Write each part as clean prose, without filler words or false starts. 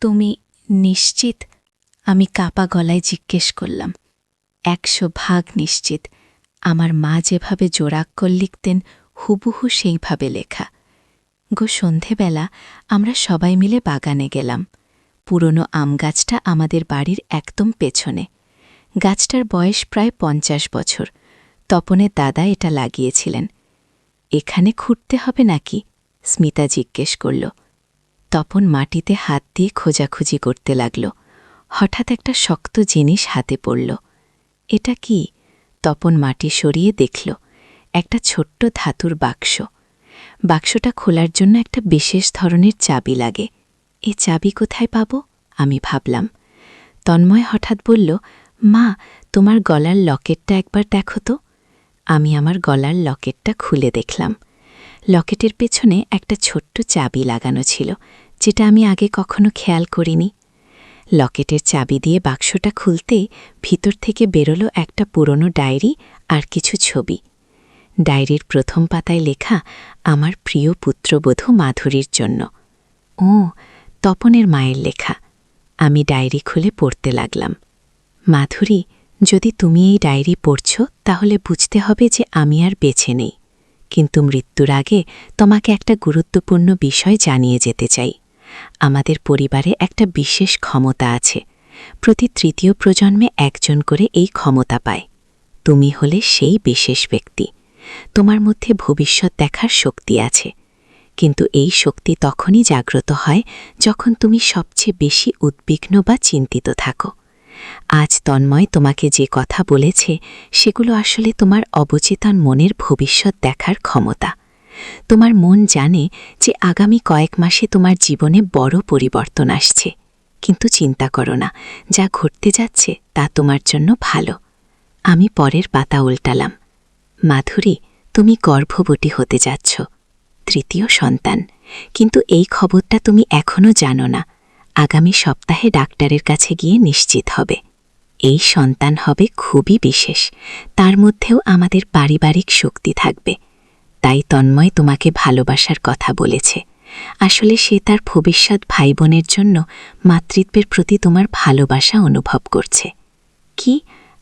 তুমি নিশ্চিত? আমি কাপা গলায় জিজ্ঞেস করলাম। 100% নিশ্চিত। আমার মা যেভাবে জোড়াক্ষর লিখতেন হুবহু সেইভাবে লেখা। সন্ধেবেলা আমরা সবাই মিলে বাগানে গেলাম। পুরনো আম গাছটা আমাদের বাড়ির একদম পেছনে। গাছটার বয়স প্রায় 50 বছর। তপনের দাদা এটা লাগিয়েছিলেন। এখানে খুঁড়তে হবে নাকি? স্মিতা জিজ্ঞেস করল। তপন মাটিতে হাত দিয়ে খোঁজাখুঁজি করতে লাগল। হঠাৎ একটা শক্ত জিনিস হাতে পড়ল। এটা কি? তপন মাটি সরিয়ে দেখল একটা ছোট্ট ধাতুর বাক্স। বাক্সটা খোলার জন্য একটা বিশেষ ধরনের চাবি লাগে। এ চাবি কোথায় পাব? আমি ভাবলাম। তন্ময় হঠাৎ বলল, মা, তোমার গলার লকেটটা একবার দেখো তো। আমি আমার গলার লকেটটা খুলে দেখলাম। লকেটের পেছনে একটা ছোট্ট চাবি লাগানো ছিল, যেটা আমি আগে কখনো খেয়াল করিনি। লকেটের চাবি দিয়ে বাক্সটা খুলতেই ভিতর থেকে বেরোলো একটা পুরনো ডায়েরি আর কিছু ছবি। ডায়েরির প্রথম পাতায় লেখা আমার প্রিয় পুত্রবধূ মাধুরীর জন্য। ও, তপনের মায়ের লেখা। আমি ডায়েরি খুলে পড়তে লাগলাম। মাধুরী, যদি তুমি এই ডায়েরি পড়ছ তাহলে বুঝতে হবে যে আমি আর বেঁচে নেই, কিন্তু মৃত্যুর আগে তোমাকে একটা গুরুত্বপূর্ণ বিষয় জানিয়ে যেতে চাই। আমাদের পরিবারে একটা বিশেষ ক্ষমতা আছে। প্রতি তৃতীয় প্রজন্মে একজন করে এই ক্ষমতা পায়। তুমি হলে সেই বিশেষ ব্যক্তি। তোমার মধ্যে ভবিষ্যৎ দেখার শক্তি আছে, কিন্তু এই শক্তি তখনই জাগ্রত হয় যখন তুমি সবচেয়ে বেশি উদ্বিগ্ন বা চিন্তিত থাকো। আজ তন্ময় তোমাকে যে কথা বলেছে সেগুলো আসলে তোমার অবচেতন মনের ভবিষ্যৎ দেখার ক্ষমতা। তোমার মন জানে যে আগামী কয়েক মাসে তোমার জীবনে বড় পরিবর্তন আসছে, কিন্তু চিন্তা করো না, যা ঘটতে যাচ্ছে তা তোমার জন্য ভালো। আমি পরের পাতা উল্টালাম। মাধুরী, তুমি গর্ভবতী হতে যাচ্ছ, তৃতীয় সন্তান। কিন্তু এই খবরটা তুমি এখনও জানো না। আগামী সপ্তাহে ডাক্তারের কাছে গিয়ে নিশ্চিত হবে। এই সন্তান হবে খুবই বিশেষ, তার মধ্যেও আমাদের পারিবারিক শক্তি থাকবে। তাই তন্ময় তোমাকে ভালোবাসার কথা বলেছে। আসলে সে তার ভবিষ্যৎ ভাই বোনের জন্য মাতৃত্বের প্রতি তোমার ভালোবাসা অনুভব করছে। কি?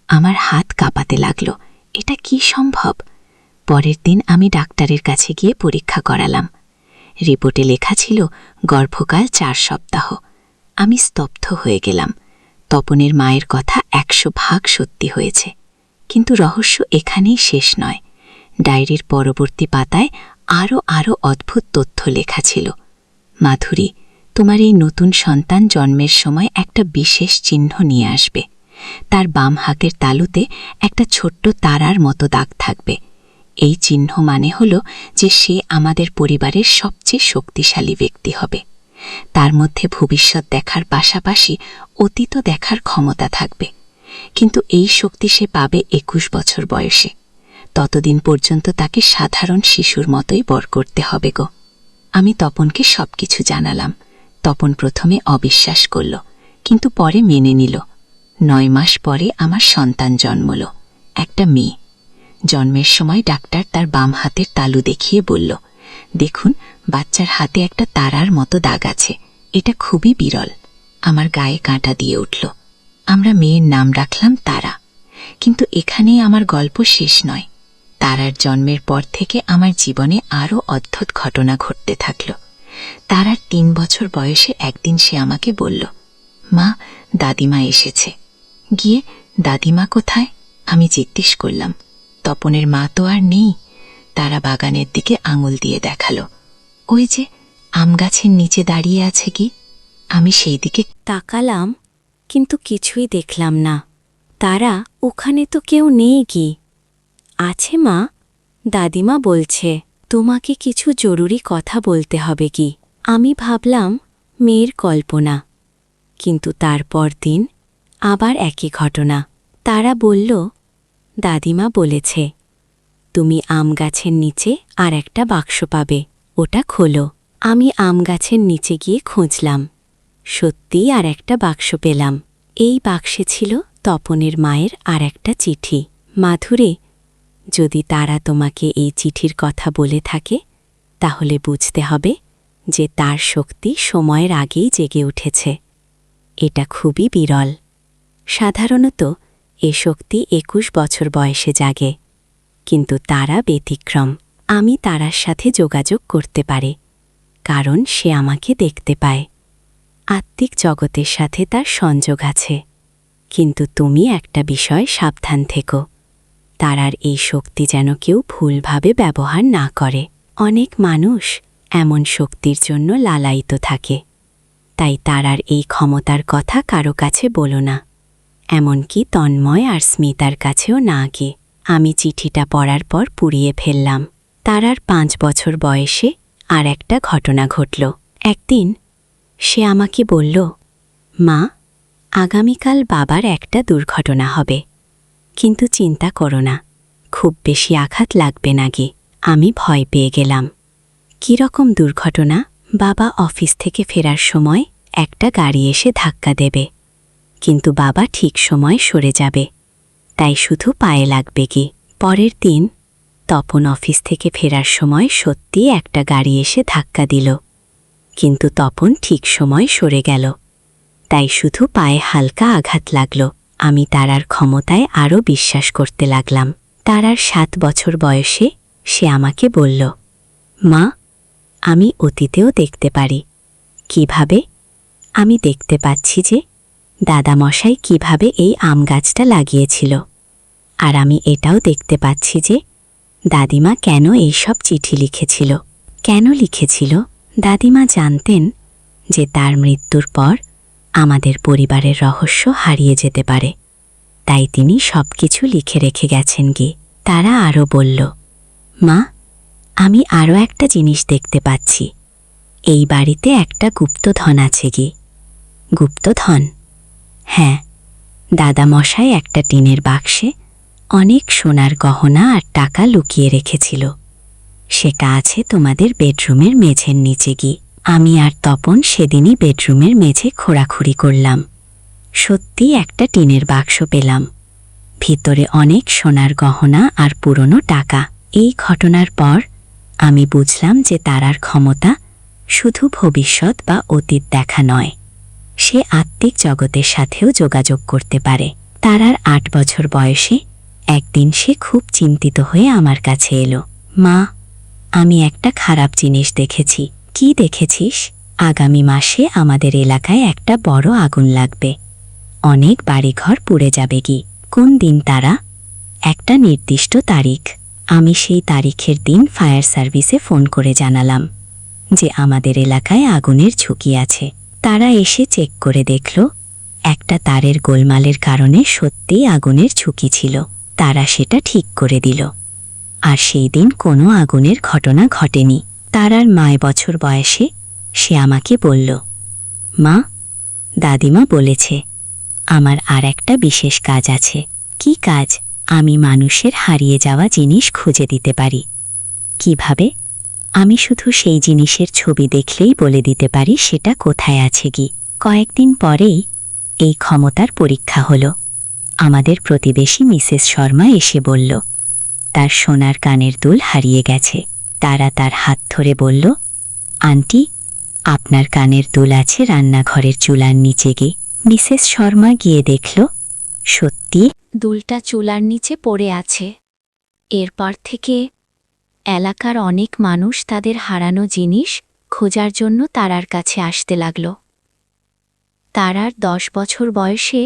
আমার হাত কাঁপাতে লাগল। এটা কি সম্ভব? পরের দিন আমি ডাক্তারের কাছে গিয়ে পরীক্ষা করালাম। রিপোর্টে লেখা ছিল গর্ভকাল 4 সপ্তাহ। আমি স্তব্ধ হয়ে গেলাম। তপনের মায়ের কথা 100% সত্যি হয়েছে। কিন্তু রহস্য এখানেই শেষ নয়। ডায়েরির পরবর্তী পাতায় আরও অদ্ভুত তথ্য লেখা ছিল। মাধুরী, তোমার এই নতুন সন্তান জন্মের সময় একটা বিশেষ চিহ্ন নিয়ে আসবে। তার বাম হাতের তালুতে একটা ছোট্ট তারার মতো দাগ থাকবে। এই চিহ্ন মানে হলো যে সে আমাদের পরিবারের সবচেয়ে শক্তিশালী ব্যক্তি হবে। তার মধ্যে ভবিষ্যৎ দেখার পাশাপাশি অতীত দেখার ক্ষমতা থাকবে। কিন্তু এই শক্তি সে পাবে 21 বছর বয়সে। ততদিন পর্যন্ত তাকে সাধারণ শিশুর মতোই বড় করতে হবে গো। আমি তপনকে সবকিছু জানালাম। তপন প্রথমে অবিশ্বাস করল, কিন্তু পরে মেনে নিল। 9 মাস পরে আমার সন্তান জন্মল, একটা মেয়ে। জন্মের সময় ডাক্তার তার বাম হাতের তালু দেখিয়ে বলল, দেখুন, বাচ্চার হাতে একটা তারার মতো দাগ আছে। এটা খুবই বিরল। আমার গায়ে কাঁটা দিয়ে উঠল। আমরা মেয়ের নাম রাখলাম তারা। কিন্তু এখানেই আমার গল্প শেষ নয়। তারার জন্মের পর থেকে আমার জীবনে আরও অদ্ভুত ঘটনা ঘটতে থাকল। তারার 3 বছর বয়সে একদিন সে আমাকে বলল, মা, দাদিমা এসেছে। গিয়ে, দাদিমা কোথায়? আমি জিজ্ঞেস করলাম। তপনের মা তো আর নেই। তারা বাগানের দিকে আঙুল দিয়ে দেখালো। ওই যে আম গাছের নিচে দাঁড়িয়ে আছে কি। আমি সেই দিকে তাকালাম, কিন্তু কিছুই দেখলাম না। তারা, ওখানে তো কেউ নেই কি? আছে মা, দাদিমা বলছে তোমাকে কিছু জরুরি কথা বলতে হবে কি। আমি ভাবলাম মেয়ের কল্পনা, কিন্তু তারপর দিন আবার একই ঘটনা। তারা বলল, দাদিমা বলেছে তুমি আম গাছের নিচে আর একটা বাক্স পাবে, ওটা খোলো। আমি আম গাছের নিচে গিয়ে খুঁজলাম। সত্যিই আর একটা বাক্স পেলাম। এই বাক্সে ছিল তপনের মায়ের আর একটা চিঠি। মাধুরী, যদি তারা তোমাকে এই চিঠির কথা বলে থাকে, তাহলে বুঝতে হবে যে তার শক্তি সময়ের আগেই জেগে উঠেছে। এটা খুবই বিরল। সাধারণত এ শক্তি ২১ বছর বয়সে জাগে, কিন্তু তারা ব্যতিক্রম। আমি তারার সাথে যোগাযোগ করতে পারি, কারণ সে আমাকে দেখতে পায়। আত্মিক জগতের সাথে তার সংযোগ আছে। কিন্তু তুমি একটা বিষয় সাবধান থেকো, তারার এই শক্তি যেন কেউ ভুলভাবে ব্যবহার না করে। অনেক মানুষ এমন শক্তির জন্য লালায়িত থাকে, তাই তারার এই ক্ষমতার কথা কারো কাছে বলো না, এমনকি তন্ময় আর স্মিতার কাছেও না গিয়ে। আমি চিঠিটা পড়ার পর পুড়িয়ে ফেললাম। তারার ৫ বছর বয়সে আর একটা ঘটনা ঘটল। একদিন সে আমাকে বলল, মা, আগামীকাল বাবার একটা দুর্ঘটনা হবে, কিন্তু চিন্তা করো না, খুব বেশি আঘাত লাগবে না গে। আমি ভয় পেয়ে গেলাম। কীরকম দুর্ঘটনা? বাবা অফিস থেকে ফেরার সময় একটা গাড়ি এসে ধাক্কা দেবে, কিন্তু বাবা ঠিক সময় সরে যাবে, তাই শুধু পায়ে লাগবে কি। পরের দিন তপন অফিস থেকে ফেরার সময় সত্যি একটা গাড়ি এসে ধাক্কা দিল, কিন্তু তপন ঠিক সময় সরে গেল, তাই শুধু পায়ে হালকা আঘাত লাগল। আমি তারার ক্ষমতায় আরও বিশ্বাস করতে লাগলাম। তারার ৭ বছর বয়সে সে আমাকে বলল, মা, আমি অতীতেও দেখতে পারি। কিভাবে? আমি দেখতে পাচ্ছি যে দাদামশাই কিভাবে এই আম গাছটা লাগিয়েছিল, আর আমি এটাও দেখতে পাচ্ছি যে দাদিমা কেন এই সব চিঠি লিখেছিল। কেন লিখেছিল? দাদিমা জানতেন যে তার মৃত্যুর পর আমাদের পরিবারের রহস্য হারিয়ে যেতে পারে, তাই তিনি সব কিছু লিখে রেখে গেছেন গে। তারা আরও বলল, মা, আমি আরও একটা জিনিস দেখতে পাচ্ছি। এই বাড়িতে একটা গুপ্তধন আছে গে। গুপ্তধন? হ্যাঁ, দাদামশাই একটা টিনের বাক্সে অনেক সোনার গহনা আর টাকা লুকিয়ে রেখেছিল। সেটা আছে তোমাদের বেডরুমের মেঝের নিচে গিয়ে। আমি আর তপন সেদিনই বেডরুমের মেঝে খোঁড়াখুড়ি করলাম। সত্যি একটা টিনের বাক্স পেলাম, ভিতরে অনেক সোনার গহনা আর পুরনো টাকা। এই ঘটনার পর আমি বুঝলাম যে তারার ক্ষমতা শুধু ভবিষ্যৎ বা অতীত দেখা নয়, সে আত্মিক জগতের সাথেও যোগাযোগ করতে পারে। তারার ৮ বছর বয়সে একদিন সে খুব চিন্তিত হয়ে আমার কাছে এলো। মা, আমি একটা খারাপ জিনিস দেখেছি। কি দেখেছিস? আগামী মাসে আমাদের এলাকায় একটা বড় আগুন লাগবে, অনেক বাড়িঘর পুড়ে যাবে কি। কোন দিন তারা? একটা নির্দিষ্ট তারিখ। আমি সেই তারিখের দিন ফায়ার সার্ভিসে ফোন করে জানালাম যে আমাদের এলাকায় আগুনের ঝুঁকি আছে। তারা এসে চেক করে দেখল একটা তারের গোলমালের কারণে সত্যিই আগুনের ঝুঁকি ছিল। তারা সেটা ঠিক করে দিল, আর সেই দিন কোনো আগুনের ঘটনা ঘটেনি। তারার ৯ বছর বয়সে সে আমাকে বলল, মা, দাদিমা বলেছে আমার আর একটা বিশেষ কাজ আছে। কি কাজ? আমি মানুষের হারিয়ে যাওয়া জিনিস খুঁজে দিতে পারি। কিভাবে? আমি শুধু সেই জিনিসের ছবি দেখলেই বলে দিতে পারি সেটা কোথায় আছে কি। কয়েকদিন পরেই এই ক্ষমতার পরীক্ষা হলো। আমাদের প্রতিবেশী মিসেস শর্মা এসে বলল তার সোনার কানের দুল হারিয়ে গেছে। তারা তার হাত ধরে বলল, আন্টি, আপনার কানের দুল আছে রান্নাঘরের চুলার নিচে গিয়ে। মিসেস শর্মা গিয়ে দেখল সত্যি দুলটা চুলার নিচে পড়ে আছে। এরপর থেকে এলাকার অনেক মানুষ তাদের হারানো জিনিস খোঁজার জন্য তারার কাছে আসতে লাগল। তারার ১০ বছর বয়সে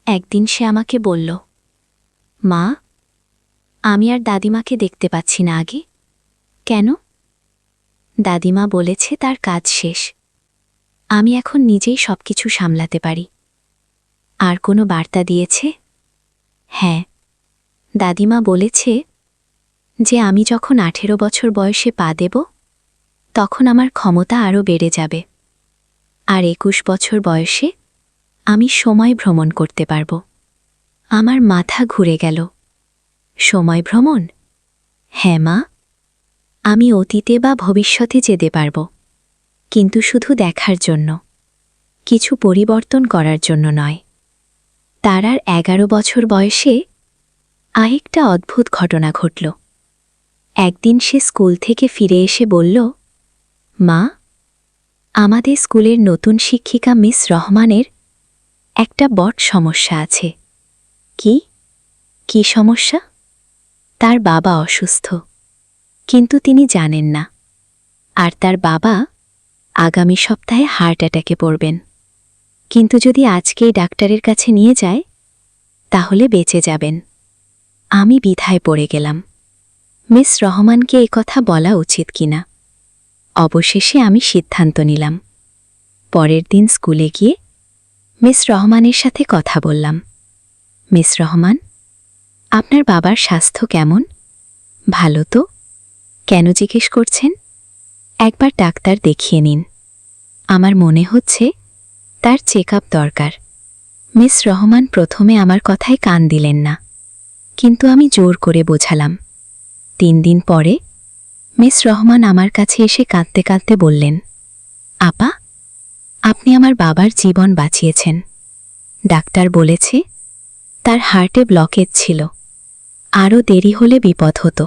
একদিন সে আমাকে বলল, মা, আমি আর দাদিমাকে দেখতে পাচ্ছি না আগে। কেন? দাদিমা বলেছে তার কাজ শেষ, আমি এখন নিজেই সবকিছু সামলাতে পারি। আর কোনো বার্তা দিয়েছে? হ্যাঁ, দাদিমা বলেছে যে আমি যখন ১৮ বছর বয়সে পা দেব তখন আমার ক্ষমতা আরও বেড়ে যাবে, আর ২১ বছর বয়সে আমি সময় ভ্রমণ করতে পারব। আমার মাথা ঘুরে গেল। সময় ভ্রমণ? হ্যাঁ মা, আমি অতীতে বা ভবিষ্যতে যেতে পারব, কিন্তু শুধু দেখার জন্য, কিছু পরিবর্তন করার জন্য নয়। তারার ১১ বছর বয়সে আরেকটা অদ্ভুত ঘটনা ঘটল। একদিন সে স্কুল থেকে ফিরে এসে বলল, মা, আমাদের স্কুলের নতুন শিক্ষিকা মিস রহমানের একটা বড় সমস্যা আছে। কি কি সমস্যা? তার বাবা অসুস্থ, কিন্তু তিনি জানেন না। আর তার বাবা আগামী সপ্তাহে হার্ট অ্যাটাকে পড়বেন। কিন্তু যদি আজকেই ডাক্তারের কাছে নিয়ে যায় তাহলে বেঁচে যাবেন। আমি দ্বিধায় পড়ে গেলাম। মিস রহমানকে এই কথা বলা উচিত কিনা। অবশেষে আমি সিদ্ধান্ত নিলাম। পরের দিন স্কুলে গিয়ে মিস রহমানের সাথে কথা বললাম। মিস রহমান, আপনার বাবার স্বাস্থ্য কেমন? ভালো তো? কেন জিজ্ঞেস করছেন? একবার ডাক্তার দেখিয়ে নিন। আমার মনে হচ্ছে তার চেক আপ দরকার। মিস রহমান প্রথমে আমার কথায় কান দিলেন না, কিন্তু আমি জোর করে বোঝালাম। 3 দিন পরে মিস রহমান আমার কাছে এসে কাঁদতে কাঁদতে বললেন, আপা, আপনি আমার বাবার জীবন বাঁচিয়েছেন। ডাক্তার বলেছে তার হার্টে ব্লকেজ ছিল, আরও দেরি হলে বিপদ হতো।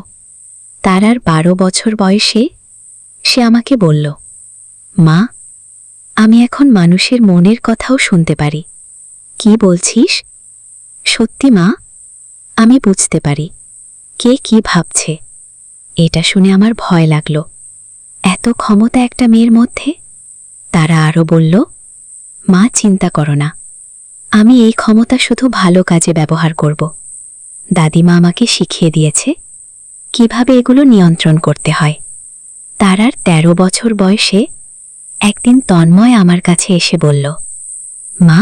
তার আর 12 বছর বয়সে সে আমাকে বলল, মা, আমি এখন মানুষের মনের কথাও শুনতে পারি। কি বলছিস? সত্যি মা, আমি বুঝতে পারি কে কি ভাবছে। এটা শুনে আমার ভয় লাগল। এত ক্ষমতা একটা মেয়ের মধ্যে। তারা আরও বলল, মা, চিন্তা করো না, আমি এই ক্ষমতা শুধু ভালো কাজে ব্যবহার করব। দাদিমা আমাকে শিখিয়ে দিয়েছে কিভাবে এগুলো নিয়ন্ত্রণ করতে হয়। তার আর 13 বছর বয়সে একদিন তন্ময় আমার কাছে এসে বলল, মা,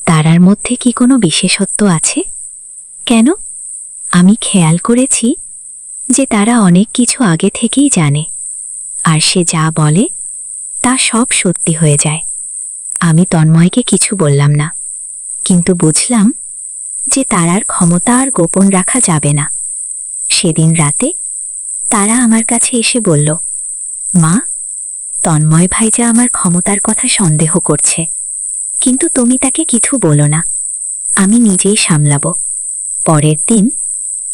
তারার মধ্যে কি কোনো বিশেষত্ব আছে? কেন? আমি খেয়াল করেছি যে তারা অনেক কিছু আগে থেকেই জানে, আর সে যা বলে তা সব সত্যি হয়ে যায়। আমি তন্ময়কে কিছু বললাম না, কিন্তু বুঝলাম যে তারার ক্ষমতা আর গোপন রাখা যাবে না। সেদিন রাতে তারা আমার কাছে এসে বলল, মা, তন্ময় ভাইজা আমার ক্ষমতার কথা সন্দেহ করছে, কিন্তু তুমি তাকে কিছু বলো না, আমি নিজেই সামলাব। পরের দিন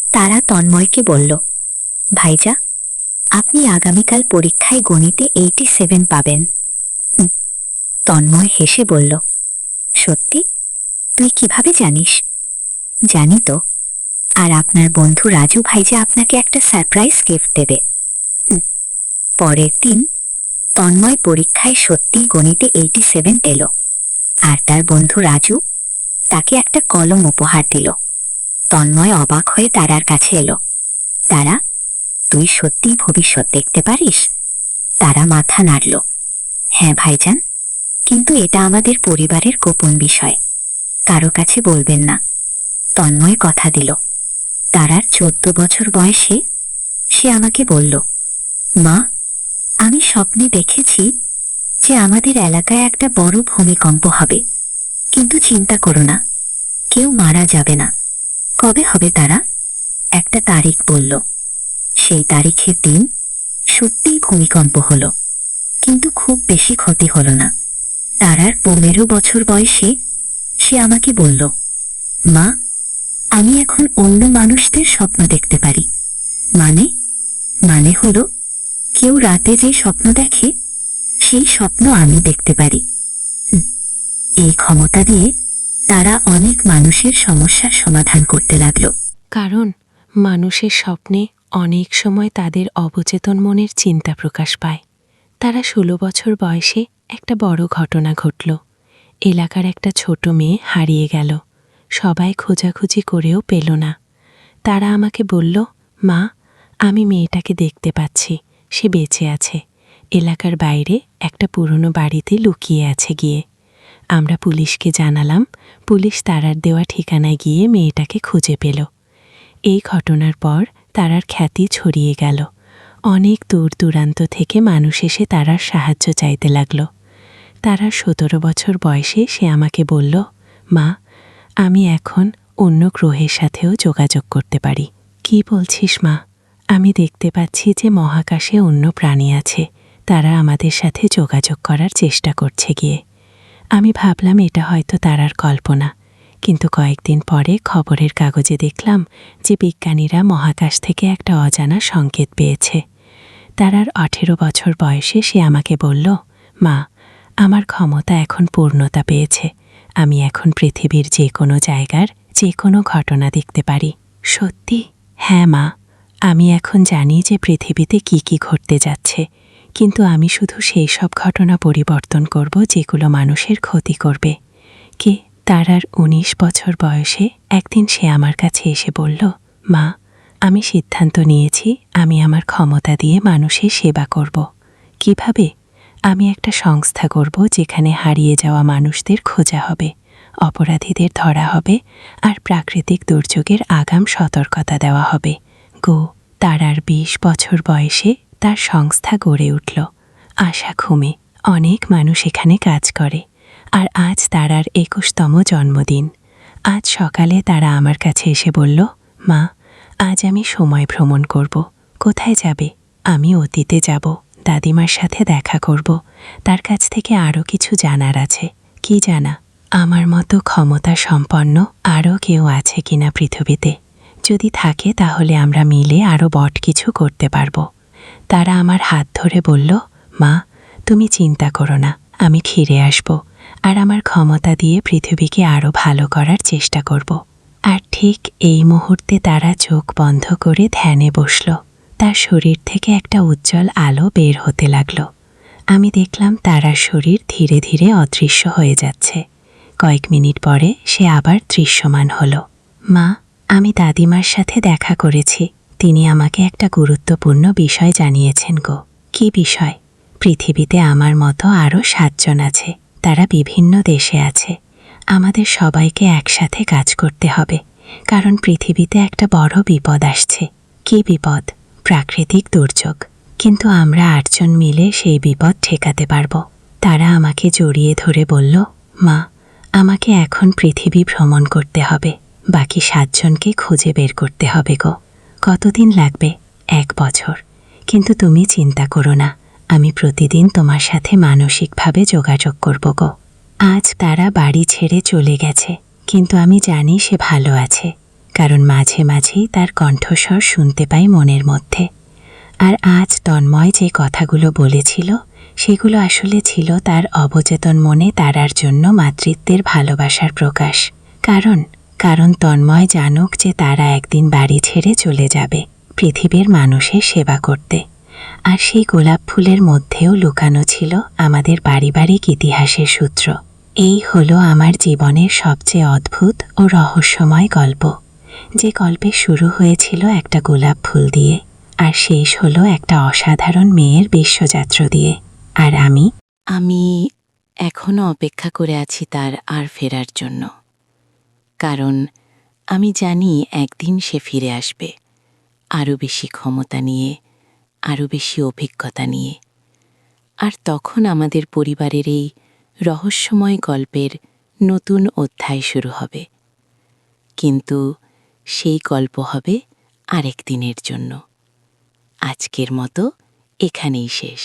তারা তন্ময়কে বলল, ভাইজা, আপনি আগামীকাল পরীক্ষায় গণিতে 87 পাবেন। তন্ময় হেসে বলল, সত্যি? তুই কিভাবে জানিস? জানি তো, আর আপনার বন্ধু রাজু ভাইজা আপনাকে একটা সারপ্রাইজ গিফট দেবে। পরের দিন তন্ময় পরীক্ষায় সত্যি গণিতে 87 এলো, আর তার বন্ধু রাজু তাকে একটা কলম উপহার দিল। তন্ময় অবাক হয়ে তারার কাছে এলো। তারা, তুই সত্যি ভবিষ্যৎ দেখতে পারিস? তারা মাথা নাড়ল। হ্যাঁ ভাইজান, কিন্তু এটা আমাদের পরিবারের গোপন বিষয়, কারো কাছে বলবেন না। তন্ময় কথা দিল। তারার 14 বছর বয়সে সে আমাকে বলল, মা, আমি স্বপ্নে দেখেছি যে আমাদের এলাকায় একটা বড় ভূমিকম্প হবে, কিন্তু চিন্তা করো না, কেউ মারা যাবে না। কবে হবে তারা? একটা তারিখ বলল। সেই তারিখের দিন সত্যিই ভূমিকম্প হলো, কিন্তু খুব বেশি ক্ষতি হলো না। তারার 15 বছর বয়সে সে আমাকে বলল, মা, আমি এখন অন্য মানুষদের স্বপ্ন দেখতে পারি। মানে? মানে হলো কেউ রাতে যে স্বপ্ন দেখে সেই স্বপ্ন আমি দেখতে পারি। এই ক্ষমতা দিয়ে তারা অনেক মানুষের সমস্যার সমাধান করতে লাগলো। কারণ মানুষের স্বপ্নে অনেক সময় তাদের অবচেতন মনের চিন্তা প্রকাশ পায়। তারা 16 বছর বয়সে একটা বড় ঘটনা ঘটল। এলাকার একটা ছোট মেয়ে হারিয়ে গেল। সবাই খোঁজাখুঁজি করেও পেল না। তারা আমাকে বলল, মা, আমি মেয়েটাকে দেখতে পাচ্ছি, সে বেঁচে আছে। এলাকার বাইরে একটা পুরনো বাড়িতে লুকিয়ে আছে গিয়ে। আমরা পুলিশকে জানালাম। পুলিশ তারার দেওয়া ঠিকানায় গিয়ে মেয়েটাকে খুঁজে পেল। এই ঘটনার পর তারার খ্যাতি ছড়িয়ে গেল। অনেক দূর দূরান্ত থেকে মানুষ এসে তারার সাহায্য চাইতে লাগল। তারার 17 বছর বয়সে সে আমাকে বলল, মা, আমি এখন অন্য গ্রহের সাথেও যোগাযোগ করতে পারি। কি বলছিস মা? আমি দেখতে পাচ্ছি যে মহাকাশে অন্য প্রাণী আছে, তারা আমাদের সাথে যোগাযোগ করার চেষ্টা করছে গিয়ে। আমি ভাবলাম এটা হয়তো তারার কল্পনা, কিন্তু কয়েকদিন পরে খবরের কাগজে দেখলাম যে বিজ্ঞানীরা মহাকাশ থেকে একটা অজানা সংকেত পেয়েছে। তারার 18 বছর বয়সে সে আমাকে বলল, মা, আমার ক্ষমতা এখন পূর্ণতা পেয়েছে, আমি এখন পৃথিবীর যে কোনো জায়গার যে কোনো ঘটনা দেখতে পারি। সত্যি? হ্যাঁ মা, আমি এখন জানি যে পৃথিবীতে কি কি ঘটতে যাচ্ছে, কিন্তু আমি শুধু সেই সব ঘটনা পরিবর্তন করব যেগুলো মানুষের ক্ষতি করবে। কে? তারার ১৯ বছর বয়সে একদিন সে আমার কাছে এসে বলল, মা, আমি সিদ্ধান্ত নিয়েছি আমি আমার ক্ষমতা দিয়ে মানুষের সেবা করব। কিভাবে? আমি একটা সংস্থা করব যেখানে হারিয়ে যাওয়া মানুষদের খোঁজা হবে, অপরাধীদের ধরা হবে, আর প্রাকৃতিক দুর্যোগের আগাম সতর্কতা দেওয়া হবে। গো, তারার ২০ বছর বয়সে তার সংস্থা গড়ে উঠল। আশা ঘুমে অনেক মানুষ এখানে কাজ করে। আর আজ তারার ২১তম জন্মদিন। আজ সকালে তারা আমার কাছে এসে বলল, মা, আজ আমি সময় ভ্রমণ করব। কোথায় যাবে? আমি অতীতে যাব, দাদিমার সাথে দেখা করব। তার কাছ থেকে আরও কিছু জানার আছে। কি জানা? আমার মতো ক্ষমতা সম্পন্ন আরও কেউ আছে কিনা পৃথিবীতে। যদি থাকে তাহলে আমরা মিলে আরও বড় কিছু করতে পারব। তারা আমার হাত ধরে বলল, মা, তুমি চিন্তা করো না, আমি ফিরে আসব, আর আমার ক্ষমতা দিয়ে পৃথিবীকে আরও ভালো করার চেষ্টা করব। আর ঠিক এই মুহূর্তে তারা চোখ বন্ধ করে ধ্যানে বসল। তার শরীর থেকে একটা উজ্জ্বল আলো বের হতে লাগল। আমি দেখলাম তারার শরীর ধীরে ধীরে অদৃশ্য হয়ে যাচ্ছে। কয়েক মিনিট পরে সে আবার দৃশ্যমান হল। মা, আমি দাদিমার সাথে দেখা করেছি। তিনি আমাকে একটা গুরুত্বপূর্ণ বিষয় জানিয়েছেন গো। কী বিষয়? পৃথিবীতে আমার মতো আরও ৭ জন আছে। তারা বিভিন্ন দেশে আছে। আমাদের সবাইকে একসাথে কাজ করতে হবে, কারণ পৃথিবীতে একটা বড় বিপদ আসছে। কী বিপদ? প্রাকৃতিক দুর্যোগ। কিন্তু আমরা ৮ জন মিলে সেই বিপদ ঠেকাতে পারব। তারা আমাকে জড়িয়ে ধরে বলল, মা, আমাকে এখন পৃথিবী ভ্রমণ করতে হবে। বাকি ৭ জনকে খুঁজে বের করতে হবে গো। কতদিন লাগবে? ১ বছর। কিন্তু তুমি চিন্তা করো না, আমি প্রতিদিন তোমার সাথে মানসিকভাবে যোগাযোগ করব গো। আজ তারা বাড়ি ছেড়ে চলে গেছে, কিন্তু আমি জানি সে ভালো আছে, কারণ মাঝে মাঝেই তার কণ্ঠস্বর শুনতে পাই মনের মধ্যে। আর আজ তন্ময় যে কথাগুলো বলেছিল সেগুলো আসলে ছিল তার অবচেতন মনে তারার জন্য মাতৃত্বের ভালোবাসার প্রকাশ। কারণ তন্ময় জানুক যে তারা একদিন বাড়ি ছেড়ে চলে যাবে পৃথিবীর মানুষের সেবা করতে। আর সেই গোলাপ ফুলের মধ্যেও লুকানো ছিল আমাদের পারিবারিক ইতিহাসের সূত্র। এই হলো আমার জীবনের সবচেয়ে অদ্ভুত ও রহস্যময় গল্প, যে গল্পে শুরু হয়েছিল একটা গোলাপ ফুল দিয়ে, আর শেষ হলো একটা অসাধারণ মেয়ের বিশ্বযাত্রা দিয়ে। আর আমি এখনও অপেক্ষা করে আছি তার আর ফেরার জন্য, কারণ আমি জানি একদিন সে ফিরে আসবে, আরও বেশি ক্ষমতা নিয়ে, আরও বেশি অভিজ্ঞতা নিয়ে। আর তখন আমাদের পরিবারের এই রহস্যময় গল্পের নতুন অধ্যায় শুরু হবে। কিন্তু সেই গল্প হবে আরেক দিনের জন্য। আজকের মতো এখানেই শেষ।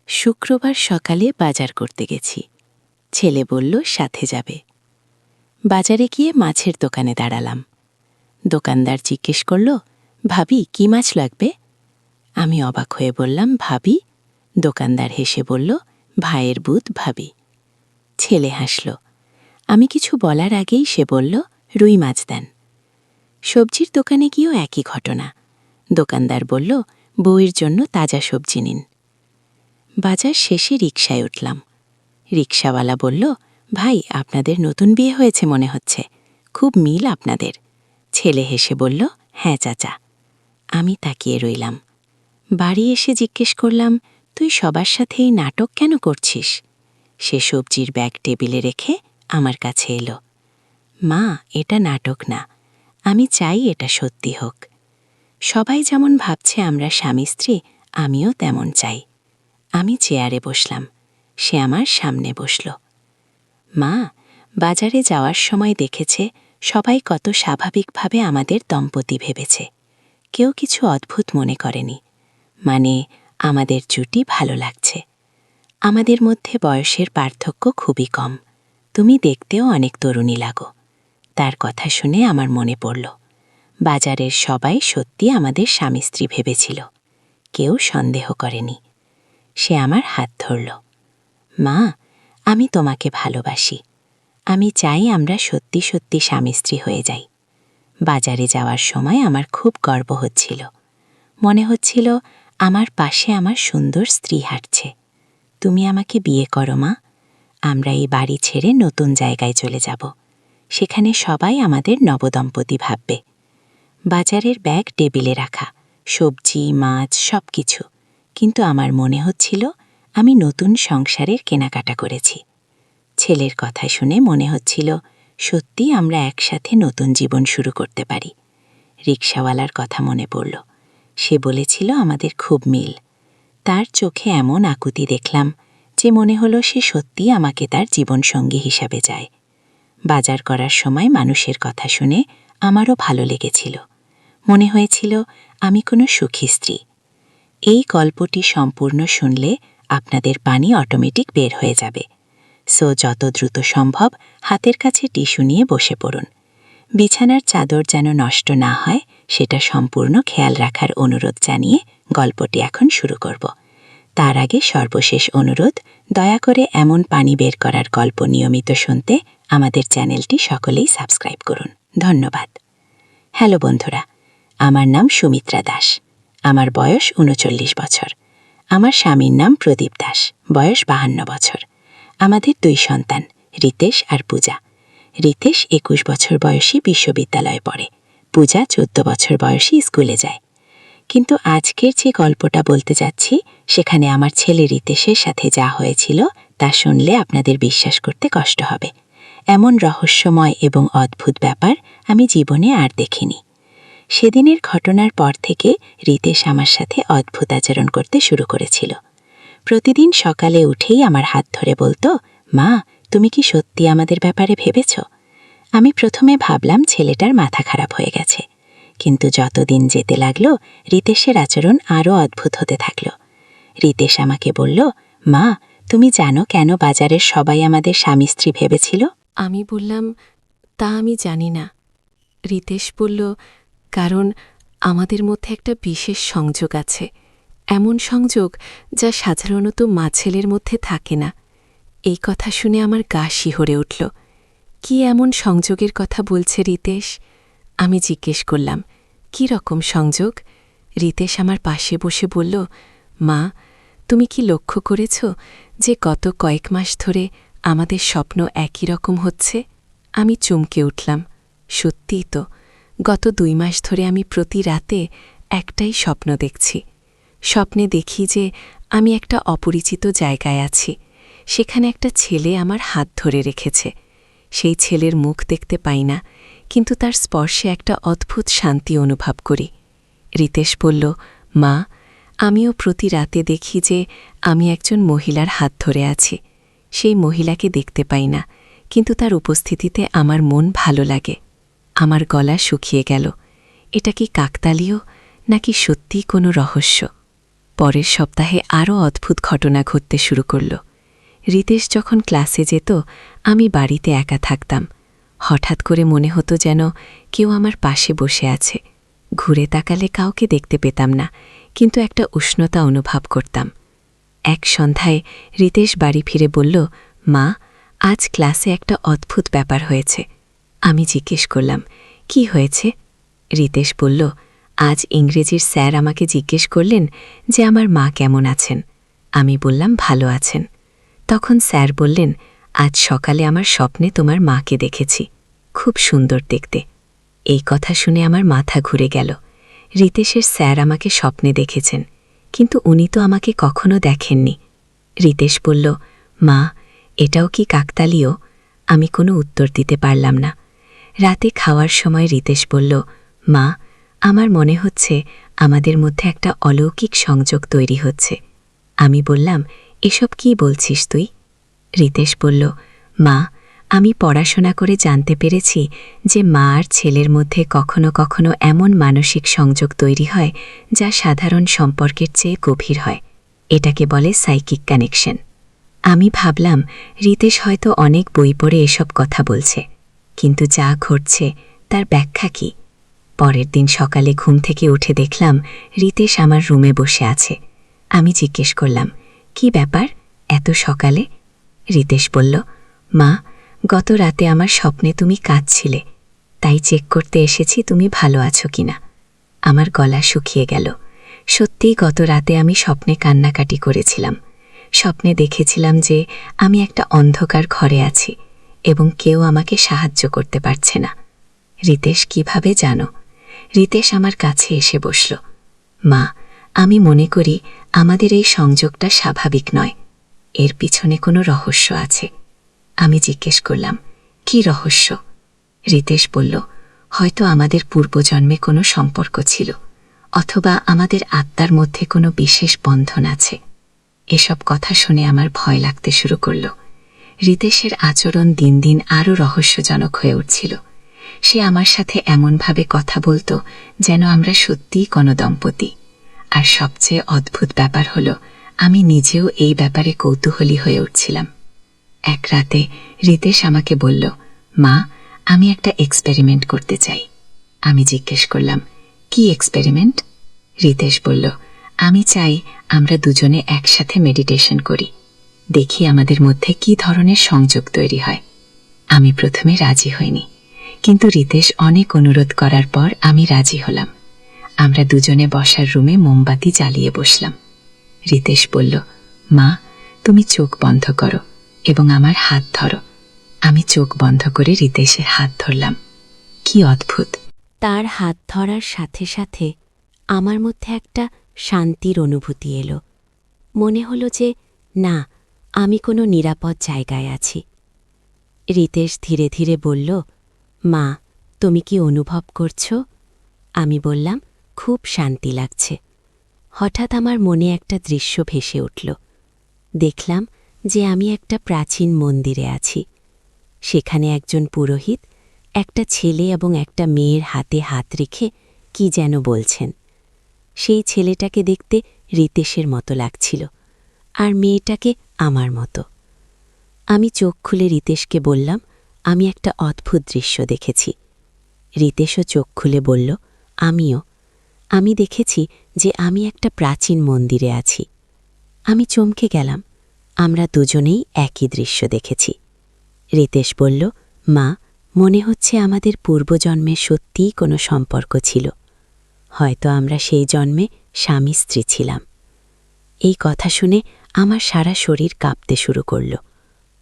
শুক্রবার সকালে বাজার করতে গেছি। ছেলে বলল সাথে যাবে। বাজারে গিয়ে মাছের দোকানে দাঁড়ালাম। দোকানদার জিজ্ঞেস করল, ভাবি, কি মাছ লাগবে? আমি অবাক হয়ে বললাম, ভাবি? দোকানদার হেসে বলল, ভাইয়ের বুধ ভাবি। ছেলে হাসল। আমি কিছু বলার আগেই সে বলল, রুই মাছ দেন। সবজির দোকানে গিয়েও একই ঘটনা। দোকানদার বলল, বউয়ের জন্য তাজা সবজি নিন। বাজার শেষে রিকশায় উঠলাম। রিকশাওয়ালা বলল, ভাই, আপনাদের নতুন বিয়ে হয়েছে মনে হচ্ছে, খুব মিল আপনাদের। ছেলে হেসে বলল, হ্যাঁ চাচা। আমি তাকিয়ে রইলাম। বাড়ি এসে জিজ্ঞেস করলাম, তুই সবার সাথে এই নাটক কেন করছিস? সে সবজির ব্যাগ টেবিলে রেখে আমার কাছে এলো। মা, এটা নাটক না, আমি চাই এটা সত্যি হোক। সবাই যেমন ভাবছে আমরা স্বামী স্ত্রী, আমিও তেমন চাই। আমি চেয়ারে বসলাম, সে আমার সামনে বসল। মা, বাজারে যাওয়ার সময় দেখেছে সবাই কত স্বাভাবিকভাবে আমাদের দম্পতি ভেবেছে। কেউ কিছু অদ্ভুত মনে করেনি। মানে, আমাদের জুটি ভালো লাগছে। আমাদের মধ্যে বয়সের পার্থক্য খুবই কম। তুমি দেখতেও অনেক তরুণী লাগো। তার কথা শুনে আমার মনে পড়ল, বাজারের সবাই সত্যি আমাদের স্বামী স্ত্রী ভেবেছিল, কেউ সন্দেহ করেনি। সে আমার হাত ধরল। মা, আমি তোমাকে ভালোবাসি। আমি চাই আমরা সত্যি সত্যি স্বামী স্ত্রী হয়ে যাই। বাজারে যাওয়ার সময় আমার খুব গর্ব হচ্ছিল। মনে হচ্ছিল আমার পাশে আমার সুন্দর স্ত্রী হাঁটছে। তুমি আমাকে বিয়ে করো মা, আমরা এই বাড়ি ছেড়ে নতুন জায়গায় চলে যাব। সেখানে সবাই আমাদের নবদম্পতি ভাববে। বাজারের ব্যাগ টেবিলে রাখা, সবজি মাছ সব কিছু, কিন্তু আমার মনে হচ্ছিল আমি নতুন সংসারের কেনাকাটা করেছি। ছেলের কথা শুনে মনে হচ্ছিল সত্যি আমরা একসাথে নতুন জীবন শুরু করতে পারি। রিকশাওয়ালার কথা মনে পড়ল। সে বলেছিল আমাদের খুব মিল। তার চোখে এমন আকুতি দেখলাম যে মনে হলো সে সত্যি আমাকে তার জীবনসঙ্গী হিসাবে চায়। বাজার করার সময় মানুষের কথা শুনে আমারও ভালো লেগেছিল। মনে হয়েছিল আমি কোনো সুখী স্ত্রী। এই গল্পটি সম্পূর্ণ শুনলে আপনাদের পানি অটোমেটিক বের হয়ে যাবে। সো যত দ্রুত সম্ভব হাতের কাছে টিস্যু নিয়ে বসে পড়ুন। বিছানার চাদর যেন নষ্ট না হয় সেটা সম্পূর্ণ খেয়াল রাখার অনুরোধ জানিয়ে গল্পটি এখন শুরু করব। তার আগে সর্বশেষ অনুরোধ, দয়া করে এমন পানি বের করার গল্প নিয়মিত শুনতে আমাদের চ্যানেলটি সকলেই সাবস্ক্রাইব করুন। ধন্যবাদ। হ্যালো বন্ধুরা, আমার নাম সুমিত্রা দাস। আমার বয়স ৩৯ বছর। আমার স্বামীর নাম প্রদীপ দাস, বয়স ৫২ বছর। আমাদের ২ সন্তান, রিতেশ আর পূজা। রিতেশ ২১ বছর বয়সী বিশ্ববিদ্যালয়ে পড়ে। পূজা ১৪ বছর বয়সী স্কুলে যায়। কিন্তু আজকের যে গল্পটা বলতে যাচ্ছি সেখানে আমার ছেলে রিতেশের সাথে যা হয়েছিল তা শুনলে আপনাদের বিশ্বাস করতে কষ্ট হবে। এমন রহস্যময় এবং অদ্ভুত ব্যাপার আমি জীবনে আর দেখিনি। সেদিনের ঘটনার পর থেকে রিতেশ আমার সাথে অদ্ভুত আচরণ করতে শুরু করেছিল। প্রতিদিন সকালে উঠেই আমার হাত ধরে বলতো, মা, তুমি কি সত্যি আমাদের ব্যাপারে ভেবেছ? আমি প্রথমে ভাবলাম ছেলেটার মাথা খারাপ হয়ে গেছে, কিন্তু যতদিন যেতে লাগলো রিতেশের আচরণ আরও অদ্ভুত হতে থাকল। রিতেশ আমাকে বলল, মা, তুমি জানো কেন বাজারের সবাই আমাদের স্বামী স্ত্রী ভেবেছিল? আমি বললাম, তা আমি জানি না। রিতেশ বলল, কারণ আমাদের মধ্যে একটা বিশেষ সংযোগ আছে, এমন সংযোগ যা সাধারণত মা ছেলের মধ্যে থাকে না। এই কথা শুনে আমার গা শিহরে উঠল। কি এমন সংযোগের কথা বলছে রিতেশ? আমি জিজ্ঞেস করলাম, কি রকম সংযোগ? রিতেশ আমার পাশে বসে বলল, মা, তুমি কি লক্ষ্য করেছ যে গত কয়েক মাস ধরে আমাদের স্বপ্ন একই রকম হচ্ছে? আমি চমকে উঠলাম। সত্যিই তো, গত ২ মাস ধরে আমি প্রতি রাতে একটাই স্বপ্ন দেখছি। স্বপ্নে দেখি যে আমি একটা অপরিচিত জায়গায় আছি। সেখানে একটা ছেলে আমার হাত ধরে রেখেছে। সেই ছেলের মুখ দেখতে পাই না, কিন্তু তার স্পর্শে একটা অদ্ভুত শান্তি অনুভব করি। রিতেশ বলল, মা, আমিও প্রতি রাতে দেখি যে আমি একজন মহিলার হাত ধরে আছি। সেই মহিলাকে দেখতে পাই না, কিন্তু তার উপস্থিতিতে আমার মন ভালো লাগে। আমার গলা শুকিয়ে গেল। এটা কি কাকতালীয় নাকি সত্যি কোনো রহস্য? পরের সপ্তাহে আরও অদ্ভুত ঘটনা ঘটতে শুরু করল। রিতেশ যখন ক্লাসে যেত, আমি বাড়িতে একা থাকতাম। হঠাৎ করে মনে হতো যেন কেউ আমার পাশে বসে আছে। ঘুরে তাকালে কাউকে দেখতে পেতাম না, কিন্তু একটা উষ্ণতা অনুভব করতাম। এক সন্ধ্যায় রিতেশ বাড়ি ফিরে বলল, মা, আজ ক্লাসে একটা অদ্ভুত ব্যাপার হয়েছে। আমি জিজ্ঞেস করলাম, কি হয়েছে? রিতেশ বলল, আজ ইংরেজির স্যার আমাকে জিজ্ঞেস করলেন যে আমার মা কেমন আছেন। আমি বললাম, ভালো আছেন। তখন স্যার বললেন, আজ সকালে আমার স্বপ্নে তোমার মাকে দেখেছি, খুব সুন্দর দেখতে। এই কথা শুনে আমার মাথা ঘুরে গেল। রিতেশের স্যার আমাকে স্বপ্নে দেখেছেন, কিন্তু উনি তো আমাকে কখনো দেখেননি। রিতেশ বলল, মা, এটাও কি কাকতালীয়? আমি কোনো উত্তর দিতে পারলাম না। রাতে খাওয়ার সময় রিতেশ বলল, মা, আমার মনে হচ্ছে আমাদের মধ্যে একটা অলৌকিক সংযোগ তৈরি হচ্ছে। আমি বললাম, এসব কি বলছিস তুই? রিতেশ বলল, মা, আমি পড়াশোনা করে জানতে পেরেছি যে মা আর ছেলের মধ্যে কখনো কখনো এমন মানসিক সংযোগ তৈরি হয় যা সাধারণ সম্পর্কের চেয়ে গভীর হয়। এটাকে বলে সাইকিক কানেকশন। আমি ভাবলাম রিতেশ হয়তো অনেক বই পড়ে এসব কথা বলছে, কিন্তু যা ঘটছে তার ব্যাখ্যা কি? পরের দিন সকালে ঘুম থেকে উঠে দেখলাম রিতেশ আমার রুমে বসে আছে। আমি জিজ্ঞেস করলাম, কি ব্যাপার এত সকালে? রিতেশ বলল, মা, গত রাতে আমার স্বপ্নে তুমি কাঁদছিলে, তাই চেক করতে এসেছি তুমি ভালো আছো কিনা। আমার গলা শুকিয়ে গেল। সত্যিই গত রাতে আমি স্বপ্নে কান্নাকাটি করেছিলাম। স্বপ্নে দেখেছিলাম যে আমি একটা অন্ধকার ঘরে আছি এবং কেউ আমাকে সাহায্য করতে পারছে না। রিতেশ কিভাবে জানো? রিতেশ আমার কাছে এসে বসল। মা, আমি মনে করি আমাদের এই সংযোগটা স্বাভাবিক নয়, এর পিছনে কোনো রহস্য আছে। আমি জিজ্ঞেস করলাম, কি রহস্য? রিতেশ বলল, হয়তো আমাদের পূর্বজন্মে কোনো সম্পর্ক ছিল, অথবা আমাদের আত্মার মধ্যে কোনো বিশেষ বন্ধন আছে। এসব কথা শুনে আমার ভয় লাগতে শুরু করল। রিতেশের আচরণ দিন দিন আরও রহস্যজনক হয়ে উঠছিল। সে আমার সাথে এমনভাবে কথা বলতো যেন আমরা সত্যিই কোনো দম্পতি। আর সবচেয়ে অদ্ভুত ব্যাপার হলো, আমি নিজেও এই ব্যাপারে কৌতূহলী হয়ে উঠছিলাম। এক রাতে রিতেশ আমাকে বলল, মা, আমি একটা এক্সপেরিমেন্ট করতে চাই। আমি জিজ্ঞেস করলাম, কি এক্সপেরিমেন্ট? রিতেশ বলল, আমি চাই আমরা দুজনে একসাথে মেডিটেশন করি, দেখি আমাদের মধ্যে কি ধরনের সংযোগ তৈরি হয়। আমি প্রথমে রাজি হইনি, কিন্তু রিতেশ অনেক অনুরোধ করার পর আমি রাজি হলাম। আমরা দুজনে বসার রুমে মোমবাতি জ্বালিয়ে বসলাম। রিতেশ বলল, মা, তুমি চোখ বন্ধ করো এবং আমার হাত ধরো। আমি চোখ বন্ধ করে রিতেশের হাত ধরলাম। কি অদ্ভুত! তার হাত ধরার সাথে সাথে আমার মধ্যে একটা শান্তির অনুভূতি এলো। মনে হলো যে না, আমি কোনো নিরাপদ জায়গায় আছি। রিতেশ ধীরে ধীরে বলল, মা, তুমি কি অনুভব করছো? আমি বললাম, খুব শান্তি লাগছে। হঠাৎ আমার মনে একটা দৃশ্য ভেসে উঠল। দেখলাম যে আমি একটা প্রাচীন মন্দিরে আছি। সেখানে একজন পুরোহিত একটা ছেলে এবং একটা মেয়ের হাতে হাত রেখে কি যেন বলছেন। সেই ছেলেটাকে দেখতে রিতেশের মতো লাগছিল, আর মেয়েটাকে আমার মতো। আমি চোখ খুলে রিতেশকে বললাম, আমি একটা অদ্ভুত দৃশ্য দেখেছি। রিতেশও চোখ খুলে বলল, আমিও। আমি দেখেছি যে আমি একটা প্রাচীন মন্দিরে আছি। আমি চমকে গেলাম। আমরা দুজনেই একই দৃশ্য দেখেছি। রিতেশ বলল, মা, মনে হচ্ছে আমাদের পূর্বজন্মে সত্যিই কোনো সম্পর্ক ছিল। হয়তো আমরা সেই জন্মে স্বামী স্ত্রী ছিলাম। এই কথা শুনে আমার সারা শরীর কাঁপতে শুরু করল।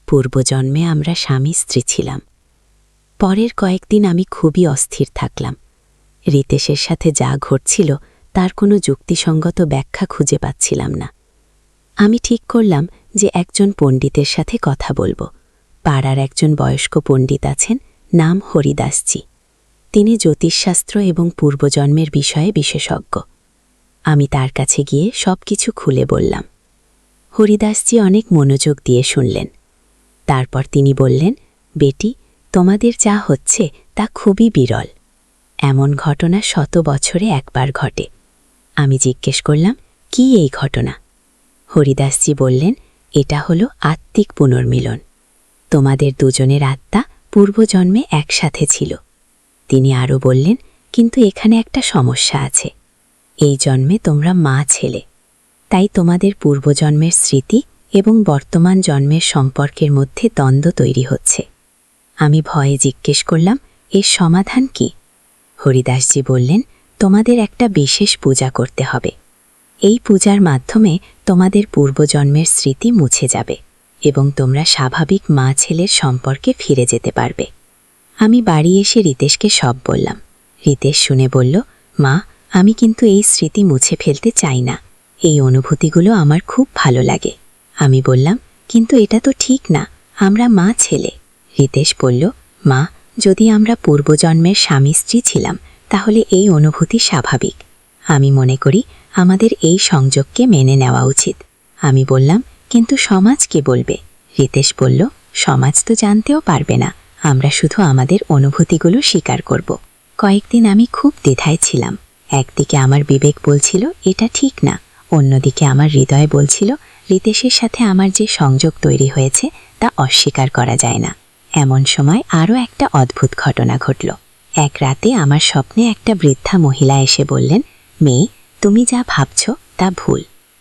পূর্বজন্মে আমরা স্বামী স্ত্রী ছিলাম। পরের কয়েকদিন আমি খুবই অস্থির থাকলাম। রিতেশের সাথে যা ঘটছিল তার কোনো যুক্তিসঙ্গত ব্যাখ্যা খুঁজে পাচ্ছিলাম না। আমি ঠিক করলাম যে একজন পণ্ডিতের সাথে কথা বলবো। পাড়ার একজন বয়স্ক পণ্ডিত আছেন, নাম হরিদাসজি। তিনি জ্যোতিষশাস্ত্র এবং পূর্বজন্মের বিষয়ে বিশেষজ্ঞ। আমি তার কাছে গিয়ে সব কিছু খুলে বললাম। হরিদাসজি অনেক মনোযোগ দিয়ে শুনলেন। তারপর তিনি বললেন, বেটি, তোমাদের যা হচ্ছে তা খুবই বিরল। এমন ঘটনা 100 বছরে একবার ঘটে। আমি জিজ্ঞেস করলাম, কি এই ঘটনা? হরিদাসজি বললেন, এটা হলো আত্মিক পুনর্মিলন। তোমাদের দুজনের আত্মা পূর্বজন্মে একসাথে ছিল। তিনি আরও বললেন, কিন্তু এখানে একটা সমস্যা আছে। এই জন্মে তোমরা মা ছেলে, তাই তোমাদের পূর্বজন্মের স্মৃতি এবং বর্তমান জন্মের সম্পর্কের মধ্যে দ্বন্দ্ব তৈরি হচ্ছে। আমি ভয়ে জিজ্ঞেস করলাম, এর সমাধান কি? হরিদাসজি বললেন, তোমাদের একটা বিশেষ পূজা করতে হবে। এই পূজার মাধ্যমে তোমাদের পূর্বজন্মের স্মৃতি মুছে যাবে এবং তোমরা স্বাভাবিক মা ছেলের সম্পর্কে ফিরে যেতে পারবে। আমি বাড়ি এসে রিতেশকে সব বললাম। রিতেশ শুনে বলল, মা, আমি কিন্তু এই স্মৃতি মুছে ফেলতে চাই না। এই অনুভূতিগুলো আমার খুব ভালো লাগে। আমি বললাম, কিন্তু এটা তো ঠিক না, আমরা মা ছেলে। রিতেশ বলল, মা, যদি আমরা পূর্বজন্মের স্বামী স্ত্রী ছিলাম তাহলে এই অনুভূতি স্বাভাবিক। আমি মনে করি আমাদের এই সংযোগকে মেনে নেওয়া উচিত। আমি বললাম, কিন্তু সমাজ কি বলবে? রিতেশ বলল, সমাজ তো জানতেও পারবে না, আমরা শুধু আমাদের অনুভূতিগুলো স্বীকার করব। কয়েকদিন আমি খুব দ্বিধায় ছিলাম। একদিকে আমার বিবেক বলছিল এটা ঠিক না, অন্যদিকে আমার হৃদয় বলছিল রিতেশের সাথে আমার যে সংযোগ তৈরি হয়েছে তা অস্বীকার করা যায় না। এমন সময় আরও একটা অদ্ভুত ঘটনা ঘটল। এক রাতে আমার স্বপ্নে একটা বৃদ্ধা মহিলা এসে বললেন, মেয়ে, তুমি যা ভাবছ তা ভুল।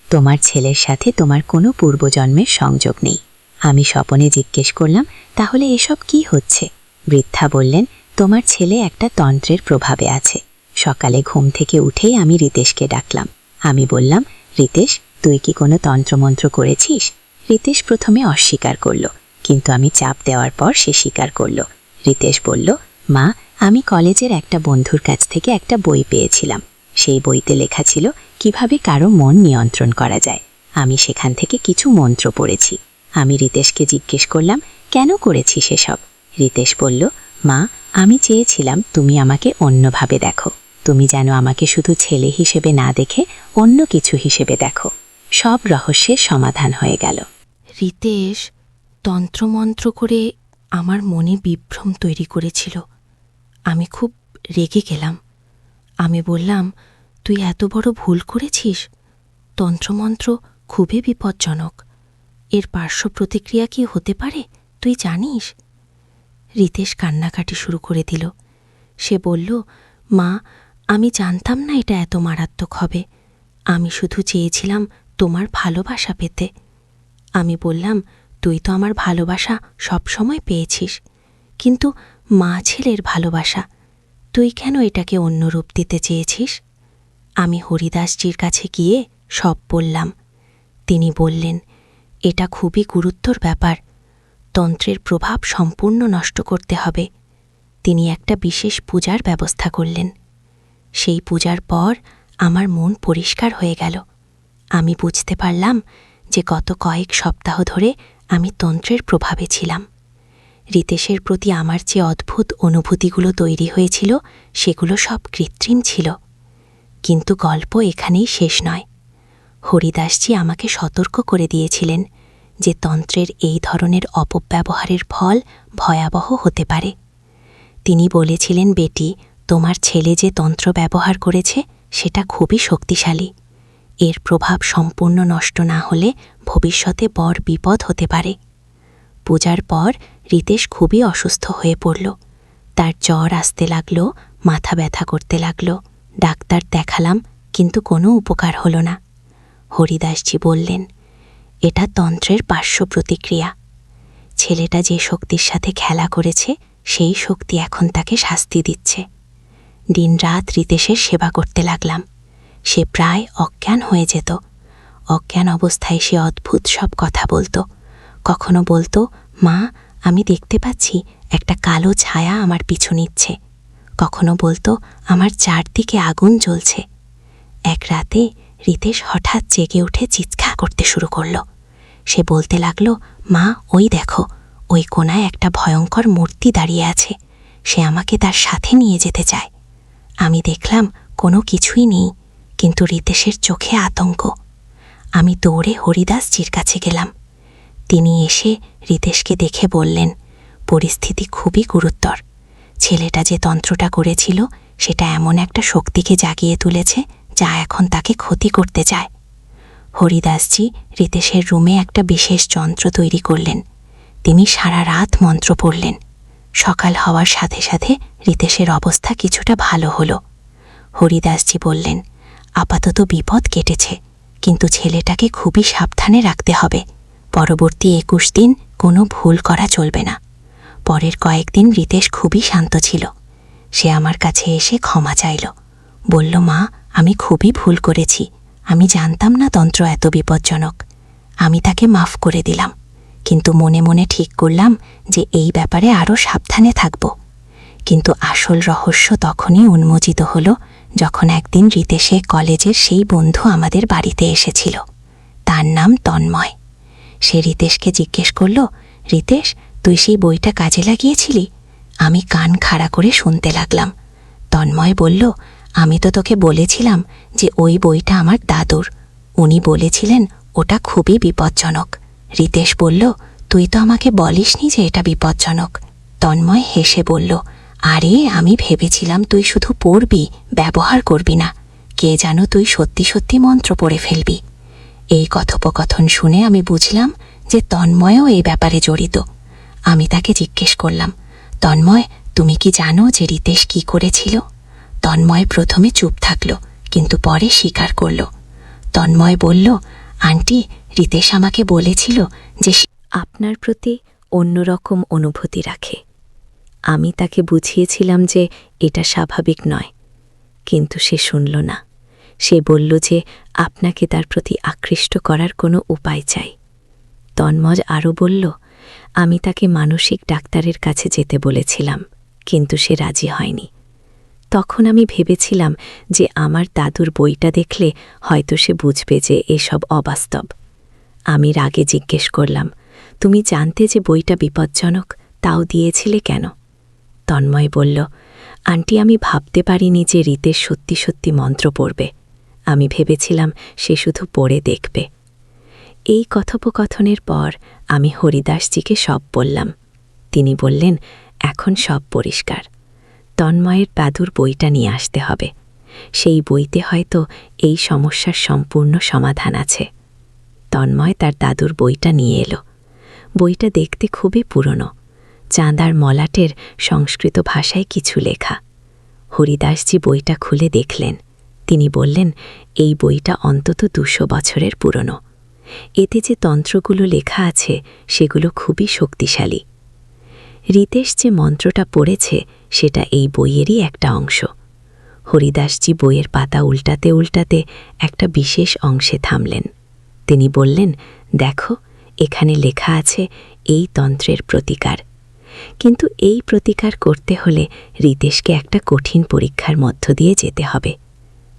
তোমার ছেলের সাথে তোমার কোনো পূর্বজন্মের সংযোগ নেই। আমি স্বপনে জিজ্ঞেস করলাম, তাহলে এসব কি হচ্ছে? বৃদ্ধা বললেন, তোমার ছেলে একটা তন্ত্রের প্রভাবে আছে। সকালে ঘুম থেকে উঠেই আমি রিতেশকে ডাকলাম। আমি বললাম, রিতেশ, তুই কি কোনো তন্ত্রমন্ত্র করেছিস? রিতেশ প্রথমে অস্বীকার করল, কিন্তু আমি চাপ দেওয়ার পর সে স্বীকার করল। রিতেশ বলল, মা, আমি কলেজের একটা বন্ধুর কাছ থেকে একটা বই পেয়েছিলাম। সেই বইতে লেখা ছিল কিভাবে কারো মন নিয়ন্ত্রণ করা যায়। আমি সেখান থেকে কিছু মন্ত্র পড়েছি। আমি রিতেশকে জিজ্ঞেস করলাম, কেন করেছিস এসব? রিতেশ বলল, মা, আমি চেয়েছিলাম তুমি আমাকে অন্যভাবে দেখো। তুমি যেন আমাকে শুধু ছেলে হিসেবে না দেখে অন্য কিছু হিসেবে দেখো। সব রহস্যের সমাধান হয়ে গেল। রিতেশ তন্ত্রমন্ত্র করে আমার মনে বিভ্রম তৈরি করেছিল। আমি খুব রেগে গেলাম। আমি বললাম, তুই এত বড় ভুল করেছিস। তন্ত্রমন্ত্র খুবই বিপজ্জনক। এর পার্শ্ব প্রতিক্রিয়া কি হতে পারে তুই জানিস? রিতেশ কান্নাকাটি শুরু করে দিল। সে বলল, মা, আমি জানতাম না এটা এত মারাত্মক হবে। আমি শুধু চেয়েছিলাম তোমার ভালোবাসা পেতে। আমি বললাম, তুই তো আমার ভালোবাসা সবসময় পেয়েছিস, কিন্তু মা ছেলের ভালোবাসা, তুই কেন এটাকে অন্য রূপ দিতে চেয়েছিস? আমি হরিদাসজির কাছে গিয়ে সব বললাম। তিনি বললেন, এটা খুবই গুরুত্বর ব্যাপার। তন্ত্রের প্রভাব সম্পূর্ণ নষ্ট করতে হবে। তিনি একটা বিশেষ পূজার ব্যবস্থা করলেন। সেই পূজার পর আমার মন পরিষ্কার হয়ে গেল। আমি বুঝতে পারলাম যে গত কয়েক সপ্তাহ ধরে আমি তন্ত্রের প্রভাবে ছিলাম। রিতেশের প্রতি আমার যে অদ্ভুত অনুভূতিগুলো তৈরি হয়েছিল সেগুলো সব কৃত্রিম ছিল। কিন্তু গল্প এখানেই শেষ নয়। হরিদাসজি আমাকে সতর্ক করে দিয়েছিলেন যে তন্ত্রের এই ধরনের অপব্যবহারের ফল ভয়াবহ হতে পারে। তিনি বলেছিলেন, বেটি, তোমার ছেলে যে তন্ত্র ব্যবহার করেছে সেটা খুবই শক্তিশালী। এর প্রভাব সম্পূর্ণ নষ্ট না হলে ভবিষ্যতে বড় বিপদ হতে পারে। পূজার পর রিতেশ খুবই অসুস্থ হয়ে পড়ল। তার জ্বর আসতে লাগল, মাথা ব্যথা করতে লাগল। ডাক্তার দেখালাম, কিন্তু কোনো উপকার হল না। হরিদাসজি বললেন, এটা তন্ত্রের পার্শ্ব প্রতিক্রিয়া। ছেলেটা যে শক্তির সাথে খেলা করেছে সেই শক্তি এখন তাকে শাস্তি দিচ্ছে। দিনরাত রিতেশের সেবা করতে লাগলাম। সে প্রায় অজ্ঞান হয়ে যেত। অজ্ঞান অবস্থায় সে অদ্ভুত সব কথা বলতো। কখনো বলতো, মা, আমি দেখতে পাচ্ছি একটা কালো ছায়া আমার পিছু নিচ্ছে। কখনো বলতো, আমার চারদিকে আগুন জ্বলছে। এক রাতে রিতেশ হঠাৎ জেগে উঠে চিৎকার করতে শুরু করল। সে বলতে লাগল, মা, ওই দেখো, ওই কোনায় একটা ভয়ঙ্কর মূর্তি দাঁড়িয়ে আছে। সে আমাকে তার সাথে নিয়ে যেতে চায়। আমি দেখলাম কোনো কিছুই নেই, কিন্তু রিতেশের চোখে আতঙ্ক। আমি দৌড়ে হরিদাসজির কাছে গেলাম। তিনি এসে রিতেশকে দেখে বললেন, পরিস্থিতি খুবই গুরুতর। ছেলেটা যে তন্ত্রটা করেছিল সেটা এমন একটা শক্তিকে জাগিয়ে তুলেছে যা এখন তাকে ক্ষতি করতে চায়। হরিদাসজি রিতেশের রুমে একটা বিশেষ যন্ত্র তৈরি করলেন। তিনি সারা রাত মন্ত্র পড়লেন। সকাল হওয়ার সাথে সাথে রিতেশের অবস্থা কিছুটা ভালো হলো। হরিদাসজি বললেন, আপাতত বিপদ কেটেছে, কিন্তু ছেলেটাকে খুবই সাবধানে রাখতে হবে। পরবর্তী 21 দিন কোনো ভুল করা চলবে না। পরের কয়েকদিন রিতেশ খুবই শান্ত ছিল। সে আমার কাছে এসে ক্ষমা চাইল। বলল, মা, আমি খুবই ভুল করেছি। আমি জানতাম না তন্ত্র এত বিপজ্জনক। আমি তাকে মাফ করে দিলাম, কিন্তু মনে মনে ঠিক করলাম যে এই ব্যাপারে আরও সাবধানে থাকব। কিন্তু আসল রহস্য তখনই উন্মোচিত হল যখন একদিন রিতেশে কলেজের সেই বন্ধু আমাদের বাড়িতে এসেছিল। তার নাম তন্ময়। সে রিতেশকে জিজ্ঞেস করল, রিতেশ, তুই সেই বইটা কাজে লাগিয়েছিলি? আমি কান খাড়া করে শুনতে লাগলাম। তন্ময় বলল, আমি তো তোকে বলেছিলাম যে ওই বইটা আমার দাদুর। উনি বলেছিলেন ওটা খুবই বিপজ্জনক। রিতেশ বলল, তুই তো আমাকে বলিসনি যে এটা বিপজ্জনক। তন্ময় হেসে বলল, আরে, আমি ভেবেছিলাম তুই শুধু পড়বি, ব্যবহার করবি না। কে জানো তুই সত্যি সত্যি মন্ত্র পড়ে ফেলবি। এই কথোপকথন শুনে আমি বুঝলাম যে তন্ময়ও এই ব্যাপারে জড়িত। আমি তাকে জিজ্ঞেস করলাম, তন্ময়, তুমি কি জানো যে রিতেশ কি করেছিল? তন্ময় প্রথমে চুপ থাকল, কিন্তু পরে স্বীকার করল। তন্ময় বলল, আন্টি, রিতেশ আমাকে বলেছিল যে আপনার প্রতি অন্যরকম অনুভূতি রাখে। আমি তাকে বুঝিয়েছিলাম যে এটা স্বাভাবিক নয়, কিন্তু সে শুনল না। সে বলল যে আপনাকে তার প্রতি আকৃষ্ট করার কোনো উপায় চাই। তন্ময় আরও বলল, আমি তাকে মানসিক ডাক্তারের কাছে যেতে বলেছিলাম, কিন্তু সে রাজি হয়নি। তখন আমি ভেবেছিলাম যে আমার দাদুর বইটা দেখলে হয়তো সে বুঝবে যে এসব অবাস্তব। আমি রাগে জিজ্ঞেস করলাম, তুমি জানতে যে বইটা বিপজ্জনক, তাও দিয়েছিলে কেন? তন্ময় বলল, আন্টি, আমি ভাবতে পারিনি যে রিতেশ সত্যি সত্যি মন্ত্র পড়বে। আমি ভেবেছিলাম সে শুধু পড়ে দেখবে। এই কথোপকথনের পর আমি হরিদাসজিকে সব বললাম। তিনি বললেন, এখন সব পরিষ্কার। তন্ময়ের দাদুর বইটা নিয়ে আসতে হবে। সেই বইতে হয়তো এই সমস্যার সম্পূর্ণ সমাধান আছে। তন্ময় তার দাদুর বইটা নিয়ে এলো। বইটা দেখতে খুবই পুরনো। চাঁদার মলাটের সংস্কৃত ভাষায় কিছু লেখা। হরিদাসজি বইটা খুলে দেখলেন। তিনি বললেন, এই বইটা অন্তত 200 বছরের পুরনো। এতে যে তন্ত্রগুলো লেখা আছে সেগুলো খুবই শক্তিশালী। রিতেশ যে মন্ত্রটা পড়েছে সেটা এই বইয়েরই একটা অংশ। হরিদাসজি বইয়ের পাতা উল্টাতে উল্টাতে একটা বিশেষ অংশে থামলেন। তিনি বললেন, দেখো, এখানে লেখা আছে এই তন্ত্রের প্রতিকার। কিন্তু এই প্রতিকার করতে হলে রিতেশকে একটা কঠিন পরীক্ষার মধ্য দিয়ে যেতে হবে।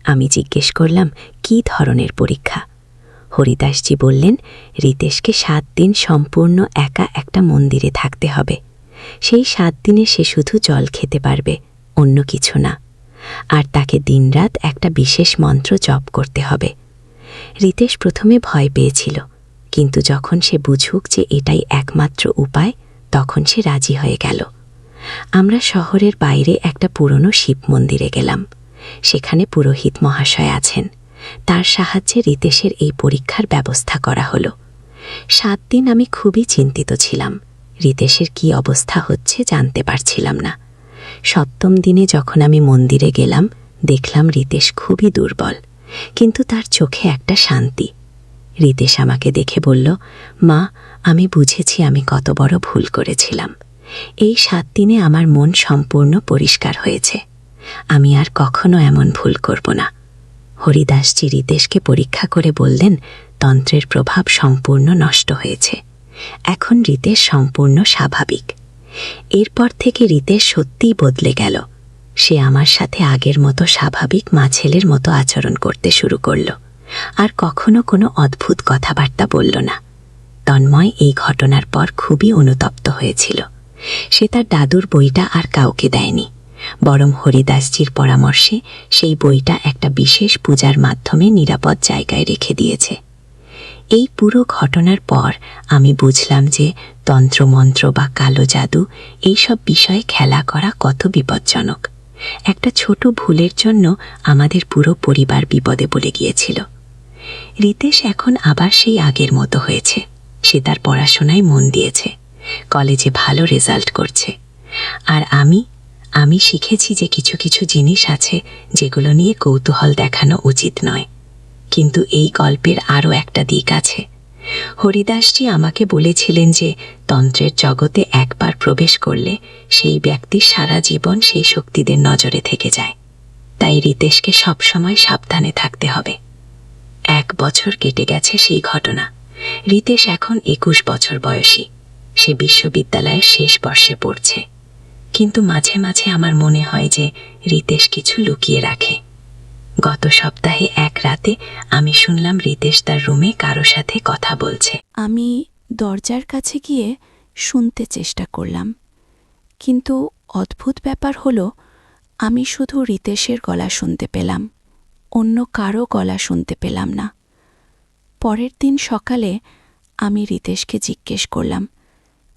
আমি জিজ্ঞেস করলাম, কী ধরনের পরীক্ষা? হরিদাসজি বললেন, রিতেশকে 7 দিন সম্পূর্ণ একা একটা মন্দিরে থাকতে হবে। সেই 7 দিনে সে শুধু জল খেতে পারবে, অন্য কিছু না। আর তাকে দিনরাত একটা বিশেষ মন্ত্র জপ করতে হবে। রিতেশ প্রথমে ভয় পেয়েছিল, কিন্তু যখন সে বুঝুক যে এটাই একমাত্র উপায়, তখন সে রাজি হয়ে গেল। আমরা শহরের বাইরে একটা পুরনো শিব মন্দিরে গেলাম। সেখানে পুরোহিত মহাশয় আছেন। তার সাহায্যে রিতেশের এই পরীক্ষার ব্যবস্থা করা হলো। 7 দিন আমি খুবই চিন্তিত ছিলাম। রিতেশের কি অবস্থা হচ্ছে জানতে পারছিলাম না। 7ম দিনে যখন আমি মন্দিরে গেলাম, দেখলাম রিতেশ খুবই দুর্বল, কিন্তু তার চোখে একটা শান্তি। রিতেশ আমাকে দেখে বলল, মা, আমি বুঝেছি আমি কত বড় ভুল করেছিলাম। এই 7 দিনে আমার মন সম্পূর্ণ পরিষ্কার হয়েছে। আমি আর কখনো এমন ভুল করব না। হরিদাসজি রিতেশকে পরীক্ষা করে বললেন, তন্ত্রের প্রভাব সম্পূর্ণ নষ্ট হয়েছে। এখন রিতেশ সম্পূর্ণ স্বাভাবিক। এরপর থেকে রিতেশ সত্যিই বদলে গেল। সে আমার সাথে আগের মতো স্বাভাবিক মা ছেলের মতো আচরণ করতে শুরু করল, আর কখনো কোনো অদ্ভুত কথাবার্তা বলল না। তন্ময় এই ঘটনার পর খুবই অনুতপ্ত হয়েছিল। সে তার দাদুর বইটা আর কাউকে দেয়নি, বরং হরিদাসজির পরামর্শে সেই বইটা একটা বিশেষ পূজার মাধ্যমে নিরাপদ জায়গায় রেখে দিয়েছে। এই পুরো ঘটনার পর আমি বুঝলাম যে তন্ত্রমন্ত্র বা কালো জাদু এইসব বিষয়ে খেলা করা কত বিপজ্জনক। একটা ছোট ভুলের জন্য আমাদের পুরো পরিবার বিপদে পড়ে গিয়েছিল। রিতেশ এখন আবার সেই আগের মতো হয়েছে। সে তার পড়াশোনায় মন দিয়েছে, কলেজে ভালো রেজাল্ট করছে। আর আমি শিখেছি যে কিছু কিছু জিনিস আছে যেগুলো নিয়ে কৌতূহল দেখানো উচিত নয়। কিন্তু এই গল্পের আরও একটা দিক আছে। হরিদাসজি আমাকে বলেছিলেন যে তন্ত্রের জগতে একবার প্রবেশ করলে সেই ব্যক্তির সারা জীবন সেই শক্তিদের নজরে থেকে যায়। তাই রিতেশকে সবসময় সাবধানে থাকতে হবে। 1 বছর কেটে গেছে সেই ঘটনা। রিতেশ এখন 21 বছর বয়সী। সে বিশ্ববিদ্যালয়ের শেষ বর্ষে পড়ছে। কিন্তু মাঝে মাঝে আমার মনে হয় যে রিতেশ কিছু লুকিয়ে রাখে। গত সপ্তাহে এক রাতে আমি শুনলাম রিতেশ তার রুমে কারো সাথে কথা বলছে। আমি দরজার কাছে গিয়ে শুনতে চেষ্টা করলাম, কিন্তু অদ্ভুত ব্যাপার হলো, আমি শুধু রিতেশের গলা শুনতে পেলাম, অন্য কারো গলা শুনতে পেলাম না। পরের দিন সকালে আমি রিতেশকে জিজ্ঞেস করলাম,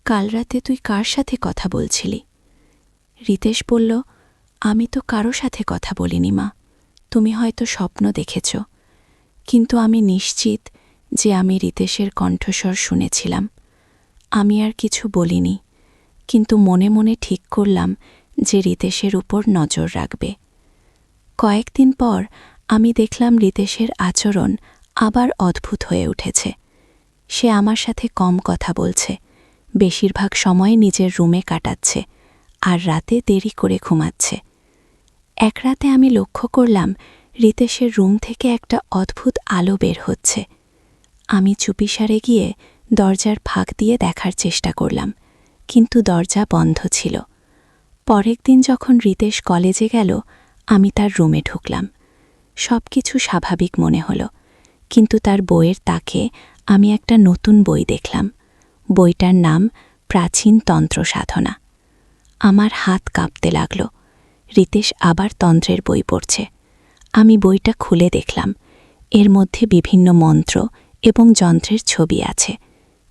কাল রাতে তুই কার সাথে কথা বলছিলি? রিতেশ বলল, আমি তো কারো সাথে কথা বলিনি মা, তুমি হয়তো স্বপ্ন দেখেছ। কিন্তু আমি নিশ্চিত যে আমি রিতেশের কণ্ঠস্বর শুনেছিলাম। আমি আর কিছু বলিনি, কিন্তু মনে মনে ঠিক করলাম যে রিতেশের উপর নজর রাখবে। কয়েকদিন পর আমি দেখলাম রিতেশের আচরণ আবার অদ্ভুত হয়ে উঠেছে। সে আমার সাথে কম কথা বলছে, বেশিরভাগ সময় নিজের রুমে কাটাচ্ছে আর রাতে দেরি করে ঘুমাচ্ছে। এক রাতে আমি লক্ষ্য করলাম রিতেশের রুম থেকে একটা অদ্ভুত আলো বের হচ্ছে। আমি চুপিসারে গিয়ে দরজার ফাঁক দিয়ে দেখার চেষ্টা করলাম, কিন্তু দরজা বন্ধ ছিল। পরের দিন যখন রিতেশ কলেজে গেল, আমি তার রুমে ঢুকলাম। সব কিছু স্বাভাবিক মনে হলো, কিন্তু তার বইয়ের তাকে আমি একটা নতুন বই দেখলাম। বইটার নাম প্রাচীন তন্ত্র সাধনা। আমার হাত কাঁপতে লাগল। রিতেশ আবার তন্ত্রের বই পড়ছে। আমি বইটা খুলে দেখলাম, এর মধ্যে বিভিন্ন মন্ত্র এবং যন্ত্রের ছবি আছে।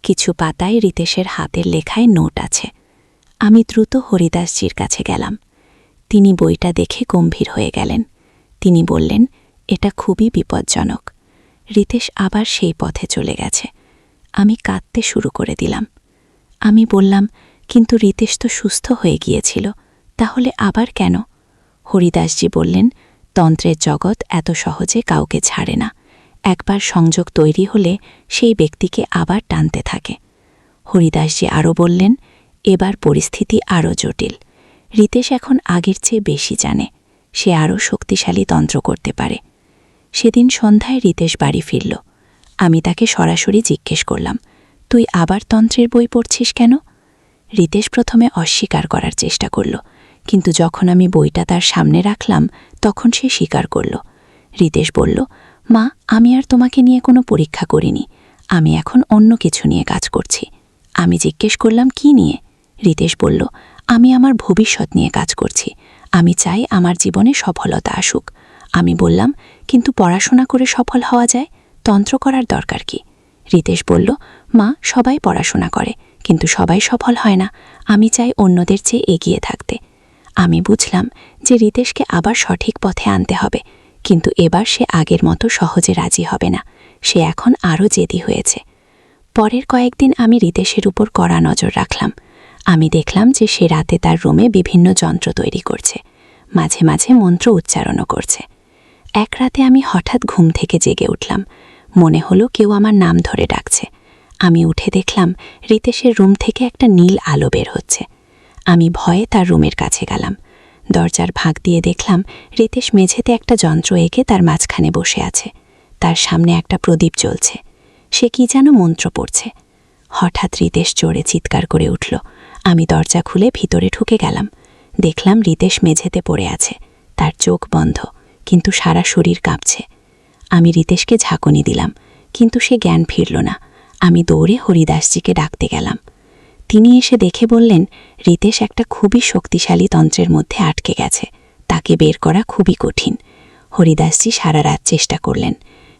কিছু পাতায় রিতেশের হাতের লেখায় নোট আছে। আমি দ্রুত হরিদাসজির কাছে গেলাম। তিনি বইটা দেখে গম্ভীর হয়ে গেলেন। তিনি বললেন, এটা খুবই বিপজ্জনক। রিতেশ আবার সেই পথে চলে গেছে। আমি কাঁদতে শুরু করে দিলাম। আমি বললাম, কিন্তু রিতেশ তো সুস্থ হয়ে গিয়েছিল, তাহলে আবার কেন? হরিদাসজি বললেন, তন্ত্রের জগৎ এত সহজে কাউকে ছাড়ে না। একবার সংযোগ তৈরি হলে সেই ব্যক্তিকে আবার টানতে থাকে। হরিদাসজি আরও বললেন, এবার পরিস্থিতি আরও জটিল। রিতেশ এখন আগের চেয়ে বেশি জানে। সে আরও শক্তিশালী তন্ত্র করতে পারে। সেদিন সন্ধ্যায় রিতেশ বাড়ি ফিরল। আমি তাকে সরাসরি জিজ্ঞেস করলাম, তুই আবার তন্ত্রের বই পড়ছিস কেন? রিতেশ প্রথমে অস্বীকার করার চেষ্টা করল, কিন্তু যখন আমি বইটা তার সামনে রাখলাম তখন সে স্বীকার করল। রিতেশ বলল, মা, আমি আর তোমাকে নিয়ে কোনো পরীক্ষা করিনি। আমি এখন অন্য কিছু নিয়ে কাজ করছি। আমি জিজ্ঞেস করলাম, কি নিয়ে? রিতেশ বলল, আমি আমার ভবিষ্যৎ নিয়ে কাজ করছি। আমি চাই আমার জীবনে সফলতা আসুক। আমি বললাম, কিন্তু পড়াশোনা করে সফল হওয়া যায়, তন্ত্র করার দরকার কি? রিতেশ বলল, মা, সবাই পড়াশোনা করে, কিন্তু সবাই সফল হয় না। আমি চাই অন্যদের চেয়ে এগিয়ে থাকতে। আমি বুঝলাম যে রিতেশকে আবার সঠিক পথে আনতে হবে, কিন্তু এবার সে আগের মতো সহজে রাজি হবে না। সে এখন আরও জেদি হয়েছে। পরের কয়েকদিন আমি রিতেশের উপর কড়া নজর রাখলাম। আমি দেখলাম যে সে রাতে তার রুমে বিভিন্ন যন্ত্র তৈরি করছে, মাঝে মাঝে মন্ত্র উচ্চারণও করছে। এক রাতে আমি হঠাৎ ঘুম থেকে জেগে উঠলাম। মনে হলো কেউ আমার নাম ধরে ডাকছে। আমি উঠে দেখলাম রিতেশের রুম থেকে একটা নীল আলো বের হচ্ছে। আমি ভয়ে তার রুমের কাছে গেলাম। দরজার ফাঁক দিয়ে দেখলাম রিতেশ মেঝেতে একটা যন্ত্র এঁকে তার মাঝখানে বসে আছে। তার সামনে একটা প্রদীপ জ্বলছে। সে কি যেন মন্ত্র পড়ছে। হঠাৎ রিতেশ জোরে চিৎকার করে উঠল। আমি দরজা খুলে ভিতরে ঢুকে গেলাম। দেখলাম রিতেশ মেঝেতে পড়ে আছে। তার চোখ বন্ধ, কিন্তু সারা শরীর কাঁপছে। আমি রিতেশকে ঝাঁকুনি দিলাম, কিন্তু সে জ্ঞান ফিরল না। আমি দৌড়ে হরিদাসজিকে ডাকতে গেলাম। তিনি এসে দেখে বললেন, রিতেশ একটা খুবই শক্তিশালী তন্ত্রের মধ্যে আটকে গেছে। তাকে বের করা খুবই কঠিন। হরিদাসজি সারা রাত চেষ্টা করলেন।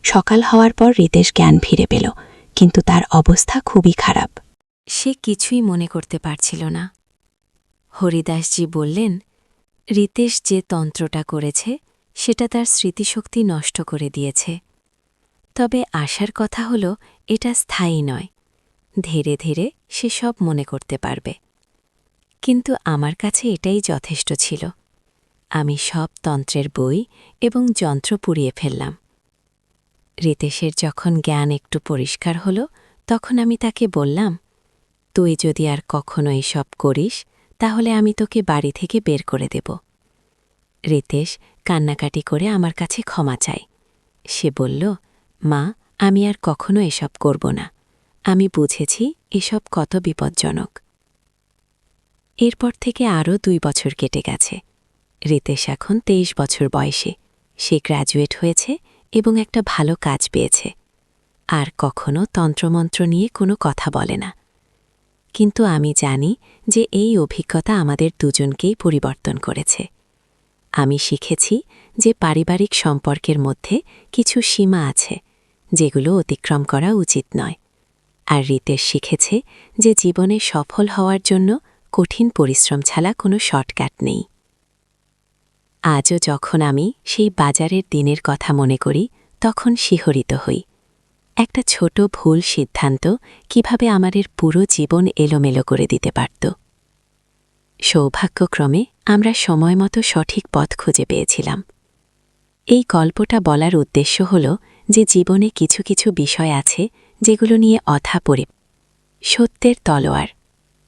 সকাল হওয়ার পর রিতেশ জ্ঞান ফিরে পেল, কিন্তু তার অবস্থা খুবই খারাপ। সে কিছুই মনে করতে পারছিল না। হরিদাসজি বললেন, রিতেশ যে তন্ত্রটা করেছে সেটা তার স্মৃতিশক্তি নষ্ট করে দিয়েছে। তবে আশার কথা হল, এটা স্থায়ী নয়। ধীরে ধীরে সে সব মনে করতে পারবে। কিন্তু আমার কাছে এটাই যথেষ্ট ছিল। আমি সব তন্ত্রের বই এবং যন্ত্র পুড়িয়ে ফেললাম। রিতেশের যখন জ্ঞান একটু পরিষ্কার হল, তখন আমি তাকে বললাম, তুই যদি আর কখনো এসব করিস তাহলে আমি তোকে বাড়ি থেকে বের করে দেব। রিতেশ কান্নাকাটি করে আমার কাছে ক্ষমা চায়। সে বলল, মা, আমি আর কখনো এসব করব না। আমি বুঝেছি এসব কত বিপজ্জনক। এরপর থেকে আরও 2 বছর কেটে গেছে। রিতেশ এখন 23 বছর বয়সে। সে গ্র্যাজুয়েট হয়েছে এবং একটা ভালো কাজ পেয়েছে। আর কখনো তন্ত্রমন্ত্র নিয়ে কোনো কথা বলে না। কিন্তু আমি জানি যে এই অভিজ্ঞতা আমাদের দুজনকেই পরিবর্তন করেছে। আমি শিখেছি যে পারিবারিক সম্পর্কের মধ্যে কিছু সীমা আছে, যেগুলো অতিক্রম করা উচিত নয়। আর রিতেশ শিখেছে যে জীবনে সফল হওয়ার জন্য কঠিন পরিশ্রম ছাড়া কোনো শর্টকাট নেই। আজও যখন আমি সেই বাজারের দিনের কথা মনে করি, তখন শিহরিত হই। একটা ছোট ভুল সিদ্ধান্ত কিভাবে আমাদের পুরো জীবন এলোমেলো করে দিতে পারত। সৌভাগ্যক্রমে আমরা সময়মতো সঠিক পথ খুঁজে পেয়েছিলাম। এই গল্পটা বলার উদ্দেশ্য হল যে জীবনে কিছু কিছু বিষয় আছে যেগুলো নিয়ে অথা পড়ে। সত্যের তলোয়ার,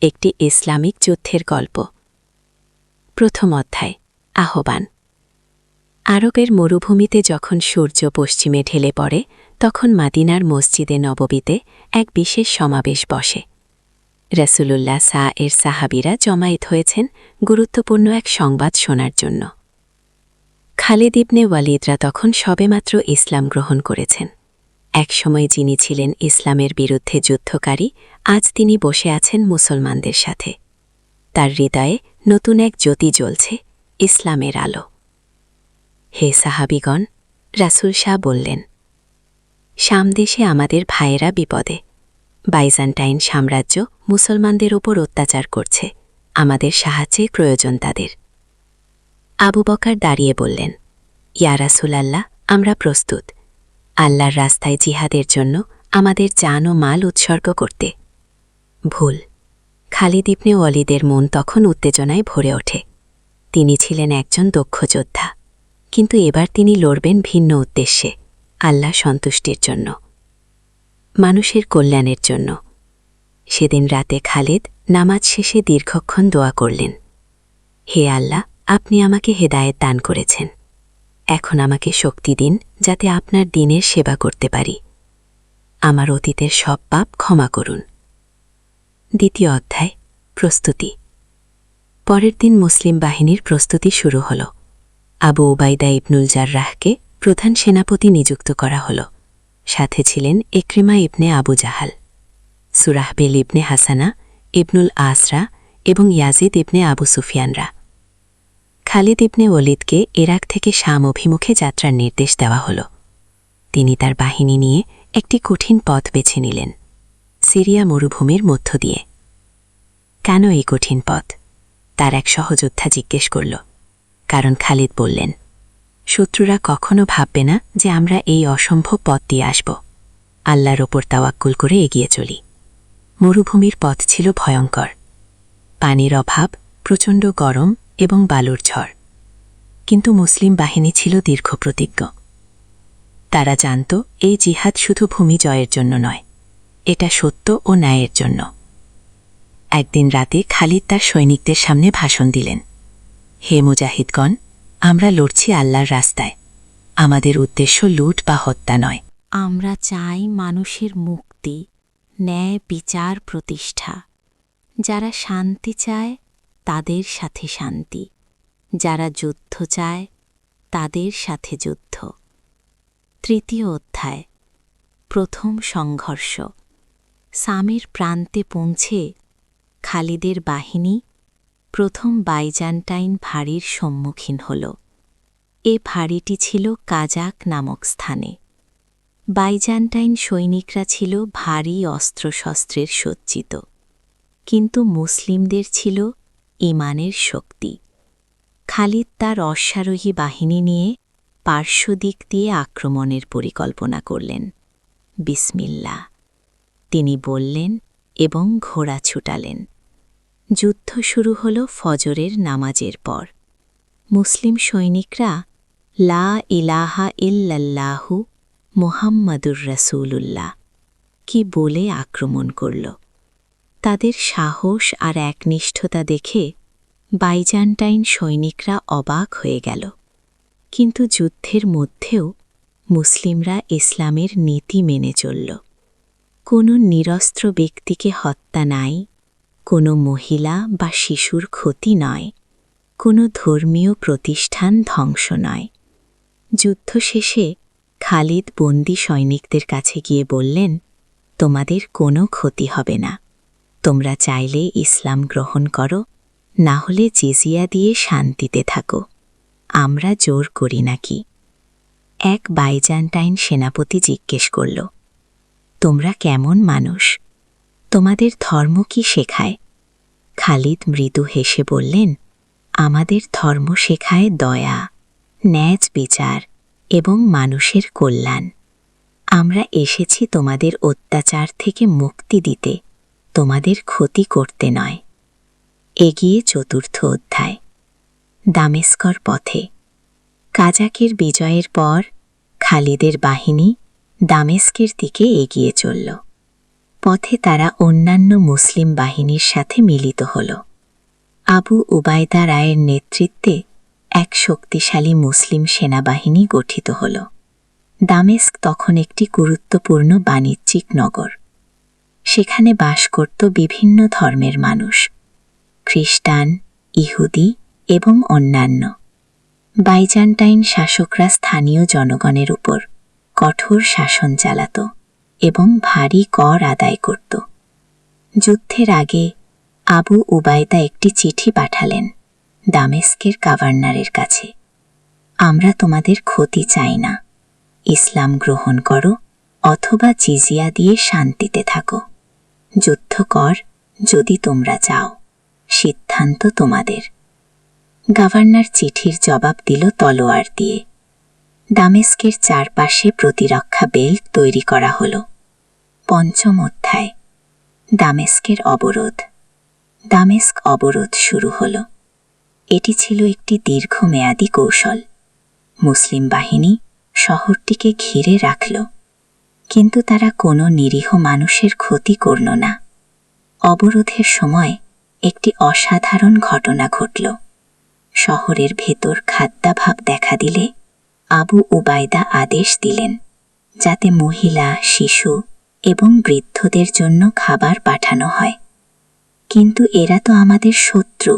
একটি ইসলামিক যুদ্ধের গল্প। প্রথম অধ্যায়, আহ্বান। আরবের মরুভূমিতে যখন সূর্য পশ্চিমে ঢেলে পড়ে, তখন মাদিনার মসজিদে নববীতে এক বিশেষ সমাবেশ বসে। রাসূলুল্লাহ এর সাহাবীরা জমায়েত হয়েছেন গুরুত্বপূর্ণ এক সংবাদ শোনার জন্য। খালিদ ইবনে ওয়ালিদরা তখন সবেমাত্র ইসলাম গ্রহণ করেছেন। একসময় যিনি ছিলেন ইসলামের বিরুদ্ধে যুদ্ধকারী, আজ তিনি বসে আছেন মুসলমানদের সাথে। তার হৃদয়ে নতুন এক জ্যোতি জ্বলছে, ইসলামের আলো। হে সাহাবীগণ, রাসূল শাহ বললেন, শাম দেশে আমাদের ভাইয়েরা বিপদে। বাইজান্টাইন সাম্রাজ্য মুসলমানদের ওপর অত্যাচার করছে, আমাদের সাহায্যের প্রয়োজন তাদের। আবু বকর দাঁড়িয়ে বললেন, ইয়া রাসূলাল্লাহ, আমরা প্রস্তুত আল্লাহর রাস্তায় জিহাদের জন্য আমাদের জান ও মাল উৎসর্গ করতে। ভুল। খালিদ ইবনে ওয়ালিদের মন তখন উত্তেজনায় ভরে ওঠে। তিনি ছিলেন একজন দক্ষ যোদ্ধা, কিন্তু এবার তিনি লড়বেন ভিন্ন উদ্দেশ্যে, আল্লাহ সন্তুষ্টির জন্য, মানুষের কল্যাণের জন্য। সেদিন রাতে খালিদ নামাজ শেষে দীর্ঘক্ষণ দোয়া করলেন, হে আল্লাহ, আপনি আমাকে হেদায়েত দান করেছেন। এখন আমাকে শক্তি দিন যাতে আপনার দ্বীনের সেবা করতে পারি। আমার অতীতের সব পাপ ক্ষমা করুন। দ্বিতীয় অধ্যায়, প্রস্তুতি। পরের দিন মুসলিম বাহিনীর প্রস্তুতি শুরু হল। আবু উবাইদা ইবনুল জাররাহকে প্রধান সেনাপতি নিযুক্ত করা হল। সাথে ছিলেন ইকরিমা ইবনে আবু জাহাল, সুরাহবেল ইবনে হাসানা, ইবনুল আসরা এবং ইয়াজিদ ইবনে আবু সুফিয়ানরা। খালিদ ইবনে ওয়ালিদকে ইরাক থেকে শাম অভিমুখে যাত্রার নির্দেশ দেওয়া হল। তিনি তার বাহিনী নিয়ে একটি কঠিন পথ বেছে নিলেন, সিরিয়া মরুভূমির মধ্য দিয়ে। কেন এই কঠিন পথ? তার এক সহযোদ্ধা জিজ্ঞেস করল। কারণ খালিদ বললেন, শত্রুরা কখনো ভাববে না যে আমরা এই অসম্ভব পথ দিয়ে আসব। আল্লাহর ওপর তাওয়াক্কুল করে এগিয়ে চলি। মরুভূমির পথ ছিল ভয়ঙ্কর, পানির অভাব, প্রচণ্ড গরম এবং বালুর ঝড়। কিন্তু মুসলিম বাহিনী ছিল দীর্ঘপ্রতিজ্ঞ। তারা জানত এই জিহাদ শুধু ভূমি জয়ের জন্য নয়, এটা সত্য ও ন্যায়ের জন্য। একদিন রাতে খালিদ তার সৈনিকদের সামনে ভাষণ দিলেন, হে মুজাহিদগণ, আমরা লড়ছি আল্লাহর রাস্তায়। আমাদের উদ্দেশ্য লুট বা হত্যা নয়। আমরা চাই মানুষের মুক্তি, ন্যায় বিচার প্রতিষ্ঠা। যারা শান্তি চায় তাদের সাথে শান্তি, যারা যুদ্ধ চায় তাদের সাথে যুদ্ধ। তৃতীয় অধ্যায়, প্রথম সংঘর্ষ। সামের প্রান্তে পৌঁছে খালিদের বাহিনী প্রথম বাইজান্টাইন ভাড়ির সম্মুখীন হল। এ ভাড়িটি ছিল কাজাক নামক স্থানে। বাইজান্টাইন সৈনিকরা ছিল ভারী অস্ত্রশস্ত্রের সজ্জিত, কিন্তু মুসলিমদের ছিল ঈমানের শক্তি। খালিদ তার অশ্বারোহী বাহিনী নিয়ে পার্শ্বদিক দিয়ে আক্রমণের পরিকল্পনা করলেন। বিসমিল্লাহ, তিনি বললেন এবং ঘোড়া ছুটালেন। যুদ্ধ শুরু হল ফজরের নামাজের পর। মুসলিম সৈনিকরা লা ইলাহা ইল্লাল্লাহু মুহাম্মাদুর রাসূলুল্লাহ কি বলে আক্রমণ করল। তাদের সাহস আর একনিষ্ঠতা দেখে বাইজান্টাইন সৈনিকরা অবাক হয়ে গেল। কিন্তু যুদ্ধের মধ্যেও মুসলিমরা ইসলামের নীতি মেনে চলল। কোনো নিরস্ত্র ব্যক্তিকে হত্যা নাই, কোনো মহিলা বা শিশুর ক্ষতি নয়, কোনো ধর্মীয় প্রতিষ্ঠান ধ্বংস নয়। যুদ্ধ শেষে খালিদ বন্দী সৈনিকদের কাছে গিয়ে বললেন, তোমাদের কোনো ক্ষতি হবে না। তোমরা চাইলে ইসলাম গ্রহণ করো, না হলে জিজিয়া দিয়ে শান্তিতে থাকো। আমরা জোর করি নাকি? এক বাইজান্টাইন সেনাপতি জিজ্ঞেস করল, তোমরা কেমন মানুষ? তোমাদের ধর্ম কি শেখায়? খালিদ মৃদু হেসে বললেন, আমাদের ধর্ম শেখায় দয়া, ন্যায় বিচার এবং মানুষের কল্যাণ। আমরা এসেছি তোমাদের অত্যাচার থেকে মুক্তি দিতে, তোমাদের ক্ষতি করতে নয়। এগিয়ে চতুর্থ অধ্যায়, দামেস্কর পথে। কাজাকের বিজয়ের পর খালিদের বাহিনী দামেস্কের দিকে এগিয়ে চলল। পথে তারা অন্যান্য মুসলিম বাহিনীর সাথে মিলিত হল। আবু উবায়দা রায়ের নেতৃত্বে এক শক্তিশালী মুসলিম সেনাবাহিনী গঠিত হল। দামেস্ক তখন একটি গুরুত্বপূর্ণ বাণিজ্যিক নগর। সেখানে বাস করত বিভিন্ন ধর্মের মানুষ, খ্রিস্টান, ইহুদি এবং অন্যান্য। বাইজান্টাইন শাসকরা স্থানীয় জনগণের উপর কঠোর শাসন চালাত এবং ভারী কর আদায় করত। যুদ্ধের আগে আবু উবায়দা একটি চিঠি পাঠালেন দামেস্কের গভর্নরের কাছে। আমরা তোমাদের ক্ষতি চাই না, ইসলাম গ্রহণ করো অথবা জিজিয়া দিয়ে শান্তিতে থাকো। যুদ্ধ কর যদি তোমরা চাও, সিদ্ধান্ত তোমাদের। গভর্নর চিঠির জবাব দিল তলোয়ার দিয়ে। দামেস্কের চারপাশে প্রতিরক্ষা বেল্ট তৈরি করা হল। পঞ্চম অধ্যায়, দামেস্কের অবরোধ। দামেস্ক অবরোধ শুরু হল। এটি ছিল একটি দীর্ঘমেয়াদী কৌশল। মুসলিম বাহিনী শহরটিকে ঘিরে রাখল, কিন্তু তারা কোনো নিরীহ মানুষের ক্ষতি করল না। অবরোধের সময় একটি অসাধারণ ঘটনা ঘটল। শহরের ভেতর খাদ্যাভাব দেখা দিলে আবু উবায়দা আদেশ দিলেন যাতে মহিলা, শিশু এবং বৃদ্ধদের জন্য খাবার পাঠানো হয়। কিন্তু এরা তো আমাদের শত্রু,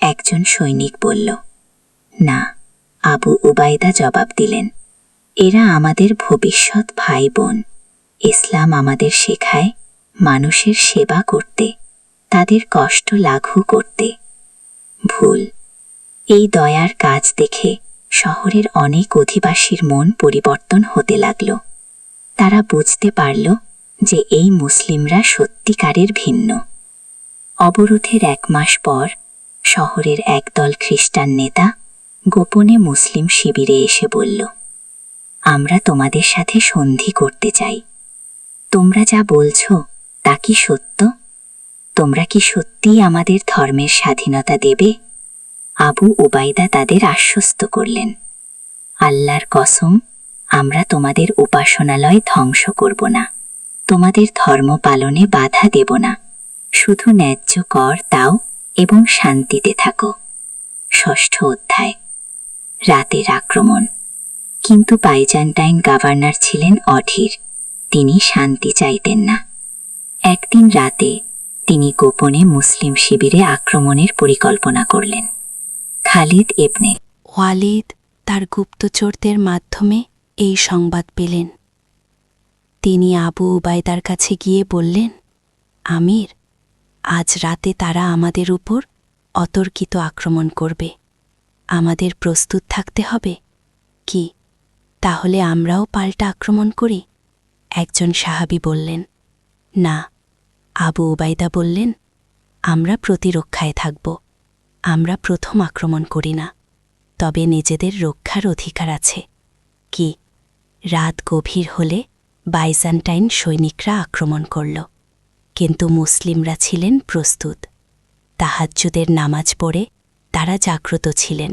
একজন সৈনিক বলল। না, আবু উবায়দা জবাব দিলেন, এরা আমাদের ভবিষ্যৎ ভাই বোন। ইসলাম আমাদের শেখায় মানুষের সেবা করতে, তাদের কষ্ট লাঘু করতে। ভুল। এই দয়ার কাজ দেখে শহরের অনেক অধিবাসীর মন পরিবর্তন হতে লাগল। তারা বুঝতে পারল যে এই মুসলিমরা সত্যিকারের ভিন্ন। অবরোধের 1 মাস পর শহরের একদল খ্রিস্টান নেতা গোপনে মুসলিম শিবিরে এসে বলল, আমরা তোমাদের সাথে সন্ধি করতে চাই। তোমরা যা বলছো তা কি সত্য? তোমরা কি সত্যিই আমাদের ধর্মের স্বাধীনতা দেবে? আবু উবায়দা তাদের আশ্বস্ত করলেন, আল্লাহর কসম, আমরা তোমাদের উপাসনালয় ধ্বংস করব না, তোমাদের ধর্ম পালনে বাধা দেব না। শুধু ন্যায্য কর দাও এবং শান্তিতে থাকো। ষষ্ঠ অধ্যায়, রাতের আক্রমণ। কিন্তু বাইজান্টাইন গভর্নর ছিলেন অধীর। তিনি শান্তি চাইতেন না। একদিন রাতে তিনি গোপনে মুসলিম শিবিরে আক্রমণের পরিকল্পনা করলেন। খালিদ ইবনে ওয়ালিদ তার গুপ্তচরদের মাধ্যমে এই সংবাদ পেলেন। তিনি আবু উবায়দার কাছে গিয়ে বললেন, আমির, আজ রাতে তারা আমাদের উপর অতর্কিত আক্রমণ করবে। আমাদের প্রস্তুত থাকতে হবে কি? তাহলে আমরাও পাল্টা আক্রমণ করি? একজন সাহাবী বললেন, না। আবু উবায়দা বললেন, আমরা প্রতিরক্ষায় থাকব। আমরা প্রথম আক্রমণ করি না, তবে নিজেদের রক্ষার অধিকার আছে। কি? রাত গভীর হলে বাইজান্টাইন সৈনিকরা আক্রমণ করল, কিন্তু মুসলিমরা ছিলেন প্রস্তুত। তাহাজ্জুদের নামাজ পড়ে তারা জাগ্রত ছিলেন।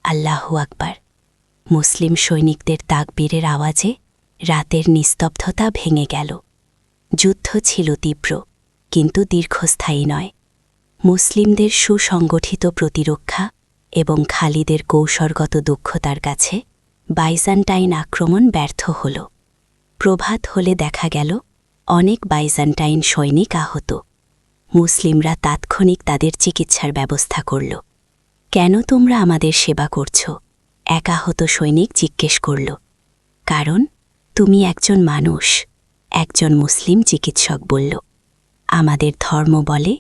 আল্লাহু আকবার! মুসলিম সৈনিকদের তাকবীরের আওয়াজে রাতের নিস্তব্ধতা ভেঙে গেল। যুদ্ধ ছিল তীব্র, কিন্তু দীর্ঘস্থায়ী নয়। মুসলিমদের সুসংগঠিত প্রতিরক্ষা এবং খালিদের কৌশলগত দক্ষতার কাছে বাইজান্টাইন আক্রমণ ব্যর্থ হল। প্রভাত হলে দেখা গেল অনেক বাইজান্টাইন সৈনিক আহত। মুসলিমরা তাৎক্ষণিক তাদের চিকিৎসার ব্যবস্থা করল। কেন তোমরা আমাদের সেবা করছ? এক আহত সৈনিক জিজ্ঞেস করল। কারণ তুমি একজন মানুষ, একজন মুসলিম চিকিৎসক বলল। আমাদের ধর্ম বলে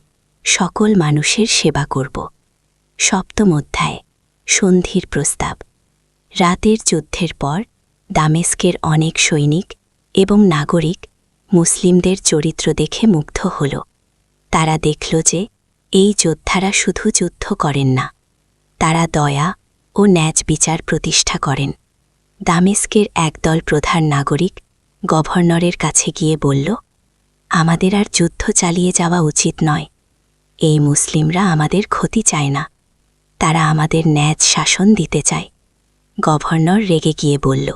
সকল মানুষের সেবা করব। সপ্তম অধ্যায়, সন্ধির প্রস্তাব। রাতের যুদ্ধের পর দামেস্কের অনেক সৈনিক এবং নাগরিক মুসলিমদের চরিত্র দেখে মুগ্ধ হল। তারা দেখল যে এই যোদ্ধারা শুধু যুদ্ধ করেন না, তারা দয়া ও ন্যায় বিচার প্রতিষ্ঠা করেন। দামেস্কের একদল প্রধান নাগরিক গভর্নরের কাছে গিয়ে বলল, আমাদের আর যুদ্ধ চালিয়ে যাওয়া উচিত নয়। এই মুসলিমরা আমাদের ক্ষতি চায় না, তারা আমাদের ন্যায় শাসন দিতে চায়। গভর্নর রেগে গিয়ে বলল,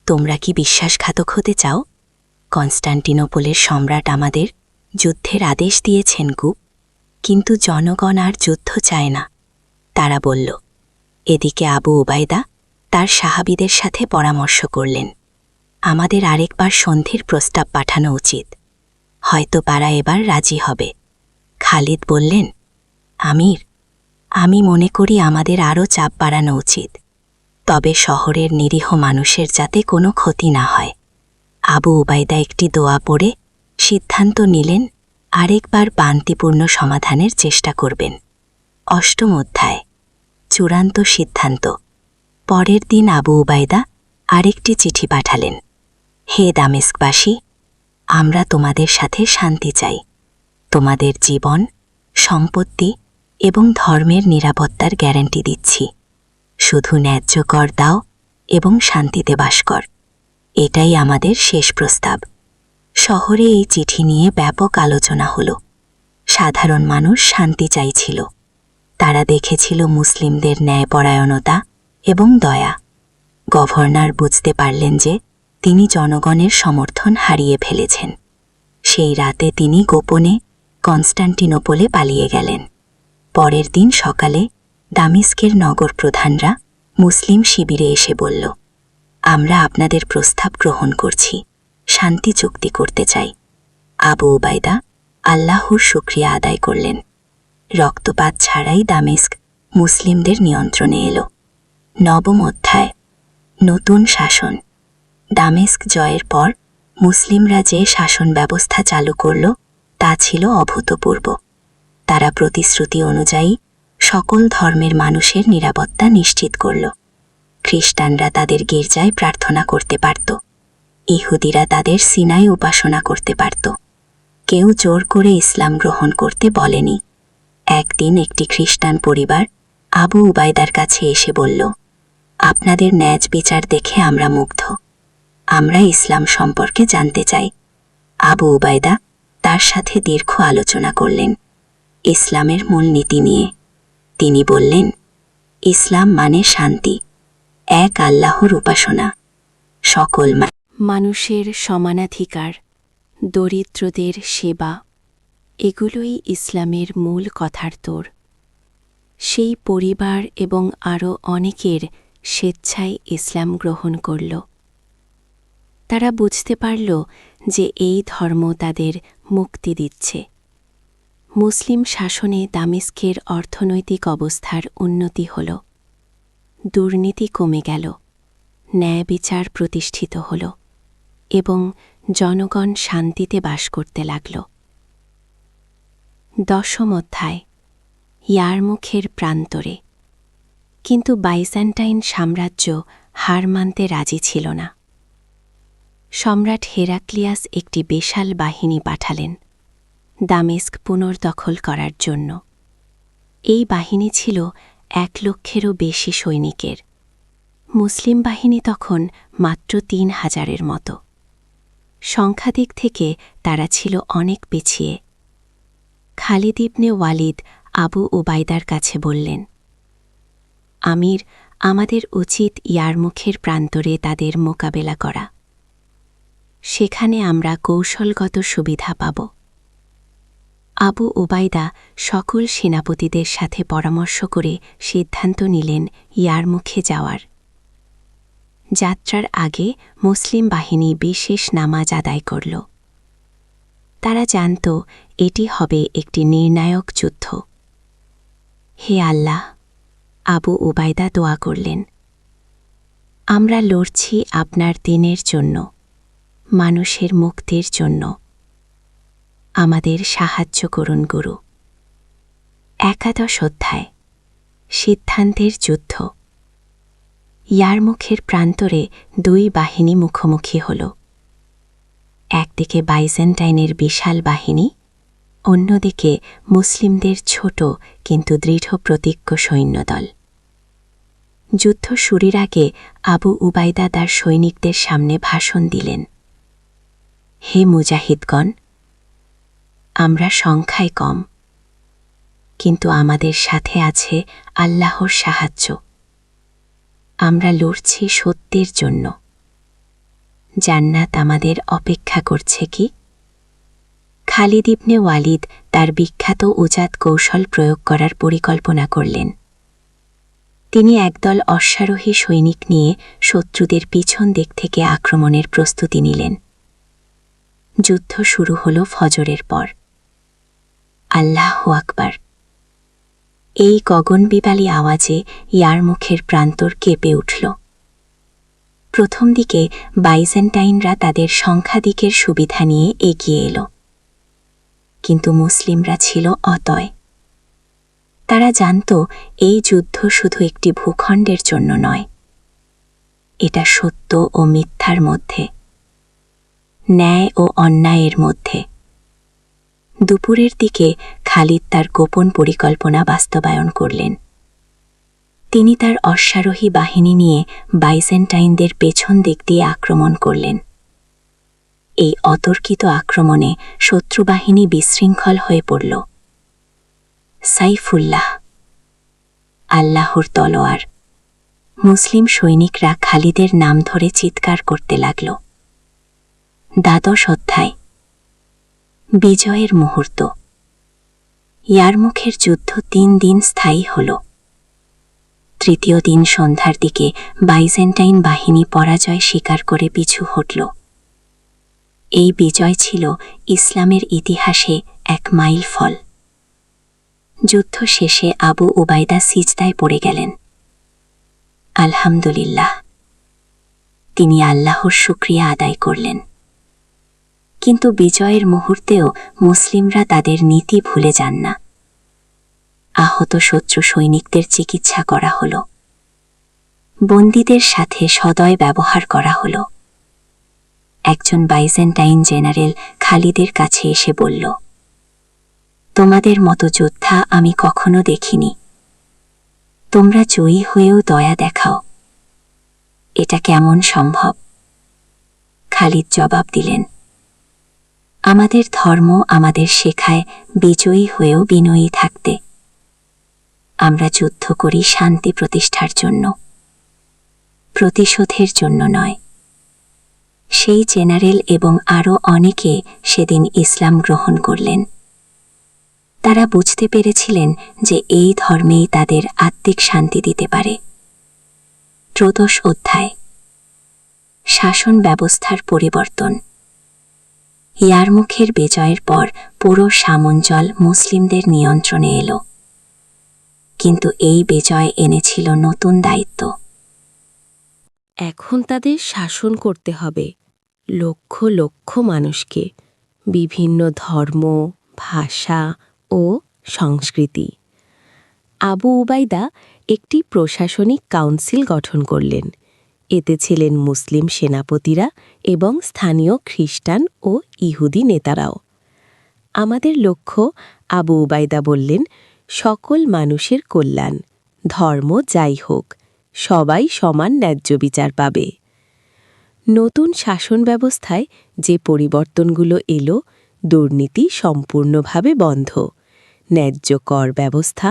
তোমরা কি বিশ্বাসঘাতক হতে চাও? কনস্টান্টিনোপলের সম্রাট আমাদের যুদ্ধের আদেশ দিয়েছেন গুপ, কিন্তু জনগণ আর যুদ্ধ চায় না। তারা বলল। এদিকে আবু উবাইদা তার সাহাবীদের সাথে পরামর্শ করলেন, আমাদের আরেকবার সন্ধির প্রস্তাব পাঠানো উচিত, হয়তো পারা এবার রাজি হবে। খালিদ বললেন, আমির, আমি মনে করি আমাদের আরও চাপ বাড়ানো উচিত, তবে শহরের নিরীহ মানুষের যাতে কোনো ক্ষতি না হয়। আবু উবাইদা একটি দোয়া পড়ে সিদ্ধান্ত নিলেন আরেকবার শান্তিপূর্ণ সমাধানের চেষ্টা করবেন। অষ্টম অধ্যায়, চূড়ান্ত সিদ্ধান্ত। পরের দিন আবু উবাইদা আরেকটি চিঠি পাঠালেন, হে দামেস্কবাসী, আমরা তোমাদের সাথে শান্তি চাই, তোমাদের জীবন, সম্পত্তি এবং ধর্মের নিরাপত্তার গ্যারান্টি দিচ্ছি। শুধু ন্যায্য কর দাও এবং শান্তিতে বাস কর, এটাই আমাদের শেষ প্রস্তাব। শহরে এই চিঠি নিয়ে ব্যাপক আলোচনা হল। সাধারণ মানুষ শান্তি চাইছিল, তারা দেখেছিল মুসলিমদের ন্যায়পরায়ণতা এবং দয়া। গভর্নর বুঝতে পারলেন যে তিনি জনগণের সমর্থন হারিয়ে ফেলেছেন। সেই রাতে তিনি গোপনে কনস্টান্টিনোপলে পালিয়ে গেলেন। পরের দিন সকালে দামেস্কের নগর প্রধানরা মুসলিম শিবিরে এসে বলল, আমরা আপনাদের প্রস্তাব গ্রহণ করছি, শান্তি চুক্তি করতে চাই। আবু উবাইদা আল্লাহর শুকরিয়া আদায় করলেন। রক্তপাত ছাড়াই দামেস্ক মুসলিমদের নিয়ন্ত্রণে এলো। নবম অধ্যায়, নতুন শাসন। দামেস্ক জয়ের পর মুসলিমরা যে শাসন ব্যবস্থা চালু করল তা ছিল অভূতপূর্ব। তারা প্রতিশ্রুতি অনুযায়ী সকল ধর্মের মানুষের নিরাপত্তা নিশ্চিত করল। খ্রিস্টানরা তাদের গির্জায় প্রার্থনা করতে পারত, ইহুদিরা তাদের সিনাই উপাসনা করতে পারত। কেউ জোর করে ইসলাম গ্রহণ করতে বলেনি। একদিন একটি খ্রিস্টান পরিবার আবু উবাইদার কাছে এসে বলল, আপনাদের ন্যায় বিচার দেখে আমরা মুগ্ধ, আমরা ইসলাম সম্পর্কে জানতে চাই। আবু উবাইদা তার সাথে দীর্ঘ আলোচনা করলেন ইসলামের মূলনীতি নিয়ে। তিনি বললেন, ইসলাম মানে শান্তি, এক আল্লাহর উপাসনা, সকল মানুষের সমানাধিকার, দরিদ্রদের সেবা, এগুলোই ইসলামের মূল কথার তোর। সেই পরিবার এবং আরও অনেকের স্বেচ্ছায় ইসলাম গ্রহণ করল। তারা বুঝতে পারল যে এই ধর্ম তাদের মুক্তি দিচ্ছে। মুসলিম শাসনে দামেস্কের অর্থনৈতিক অবস্থার উন্নতি হল, দুর্নীতি কমে গেল, ন্যায় বিচার প্রতিষ্ঠিত হল এবং জনগণ শান্তিতে বাস করতে লাগল। দশম অধ্যায়, ইয়ারমুখের প্রান্তরে। কিন্তু বাইজেন্টাইন সাম্রাজ্য হার মানতে রাজি ছিল না। সম্রাট হেরাক্লিয়াস একটি বিশাল বাহিনী পাঠালেন দামেস্ক পুনর্দখল করার জন্য। এই বাহিনী ছিল 1,00,000-এরও বেশি সৈনিকের। মুসলিম বাহিনী তখন মাত্র 3,000-এর মতো। সংখ্যাদিক থেকে তারা ছিল অনেক পিছিয়ে। খালিদ ইবনে ওয়ালিদ আবু উবাইদার কাছে বললেন, আমির, আমাদের উচিত ইয়ারমুখের প্রান্তরে তাদের মোকাবেলা করা। সেখানে আমরা কৌশলগত সুবিধা পাব। আবু উবাইদা সকল সেনাপতিদের সাথে পরামর্শ করে সিদ্ধান্ত নিলেন ইয়ারমুখে যাওয়ার। যাত্রার আগে মুসলিম বাহিনী বিশেষ নামাজ আদায় করল। তারা জানত এটি হবে একটি নির্ণায়ক যুদ্ধ। হে আল্লাহ, আবু উবাইদা দোয়া করলেন, আমরা লড়ছি আপনার দিনের জন্য, মানুষের মুক্তির জন্য। আমাদের সাহায্য করুন গুরু। একাদশ অধ্যায়, সিদ্ধান্তের যুদ্ধ। ইয়ারমুখের প্রান্তরে 2 বাহিনী মুখোমুখি হল। একদিকে বাইজেন্টাইনের বিশাল বাহিনী, অন্যদিকে মুসলিমদের ছোট কিন্তু দৃঢ় প্রতিজ্ঞ সৈন্যদল। যুদ্ধ শুরুর আগে আবু উবাইদা তার সৈনিকদের সামনে ভাষণ দিলেন, হে মুজাহিদগণ, আমরা সংখ্যায় কম, কিন্তু আমাদের সাথে আছে আল্লাহর সাহায্য। আমরা লড়ছি সত্যের জন্য। জান্নাত আমাদের অপেক্ষা করছে কি? খালিদ ইবনে ওয়ালিদ তার বিখ্যাত উজাত কৌশল প্রয়োগ করার পরিকল্পনা করলেন। তিনি একদল অশ্বারোহী সৈনিক নিয়ে শত্রুদের পিছন দিক থেকে আক্রমণের প্রস্তুতি নিলেন। যুদ্ধ শুরু হল ফজরের পর। আল্লাহু আকবার! এই গগনবিদারী আওয়াজে ইয়ারমুখের প্রান্তর কেঁপে উঠল। প্রথম দিকে বাইজেন্টাইনরা তাদের সংখ্যাধিকের সুবিধা নিয়ে এগিয়ে এলো, কিন্তু মুসলিমরা ছিল অতয়। তারা জানত এই যুদ্ধ শুধু একটি ভূখণ্ডের জন্য নয়, এটা সত্য ও মিথ্যার মধ্যে, ন্যায় ও অন্যায়ের মধ্যে। দুপুরের দিকে খালিদ তার গোপন পরিকল্পনা বাস্তবায়ন করলেন। তিনি তার অশ্বারোহী বাহিনী নিয়ে বাইজেন্টাইনদের পেছন দিক দিয়ে আক্রমণ করলেন। এই অতর্কিত আক্রমণে শত্রুবাহিনী বিশৃঙ্খল হয়ে পড়ল। সাইফুল্লাহ, আল্লাহর তলোয়ার! মুসলিম সৈনিকরা খালিদের নাম ধরে চিৎকার করতে লাগল। দ্বাদশ অধ্যায়, বিজয়ের মুহূর্ত। ইয়ারমুখের যুদ্ধ 3 দিন স্থায়ী হল। তৃতীয় দিন সন্ধ্যার দিকে বাইজেন্টাইন বাহিনী পরাজয় স্বীকার করে পিছু হটল। এই বিজয় ছিল ইসলামের ইতিহাসে এক মাইলফল। যুদ্ধ শেষে আবু উবাইদা সিজদায় পড়ে গেলেন। আলহামদুলিল্লাহ, তিনি আল্লাহর শুকরিয়া আদায় করলেন। কিন্তু বিজয়ের মুহূর্তেও মুসলিমরা তাদের নীতি ভুলে যান না। আহত শত্রু সৈনিকদের চিকিৎসা করা হল, বন্দীদের সাথে সদয় ব্যবহার করা হল। একজন বাইজেন্টাইন জেনারেল খালিদের কাছে এসে বলল, তোমাদের মতো যোদ্ধা আমি কখনো দেখিনি। তোমরা জয়ী হয়েও দয়া দেখাও, এটা কেমন সম্ভব? খালিদ জবাব দিলেন, আমাদের ধর্ম আমাদের শেখায় বিজয়ী হয়েও বিনয়ী থাকতে। আমরা যুদ্ধ করি শান্তি প্রতিষ্ঠার জন্য, প্রতিশোধের জন্য নয়। সেই জেনারেল এবং আরও অনেকে সেদিন ইসলাম গ্রহণ করলেন। তারা বুঝতে পেরেছিলেন যে এই ধর্মেই তাদের আত্মিক শান্তি দিতে পারে। ত্রয়োদশ অধ্যায়, শাসন ব্যবস্থার পরিবর্তন। ইয়ারমুখের বিজয়ের পর পুরো সামঞ্জল মুসলিমদের নিয়ন্ত্রণে এলো। কিন্তু এই বিজয় এনেছিল নতুন দায়িত্ব। এখন তাদের শাসন করতে হবে লক্ষ লক্ষ মানুষকে, বিভিন্ন ধর্ম, ভাষা ও সংস্কৃতি। আবু উবাইদা একটি প্রশাসনিক কাউন্সিল গঠন করলেন। এতে ছিলেন মুসলিম সেনাপতিরা এবং স্থানীয় খ্রিস্টান ও ইহুদি নেতারাও। আমাদের লক্ষ্য, আবু উবাইদা বললেন, সকল মানুষের কল্যাণ। ধর্ম যাই হোক, সবাই সমান ন্যায্য বিচার পাবে। নতুন শাসন ব্যবস্থায় যে পরিবর্তনগুলো এলো, দুর্নীতি সম্পূর্ণভাবে বন্ধ, ন্যায্য কর ব্যবস্থা,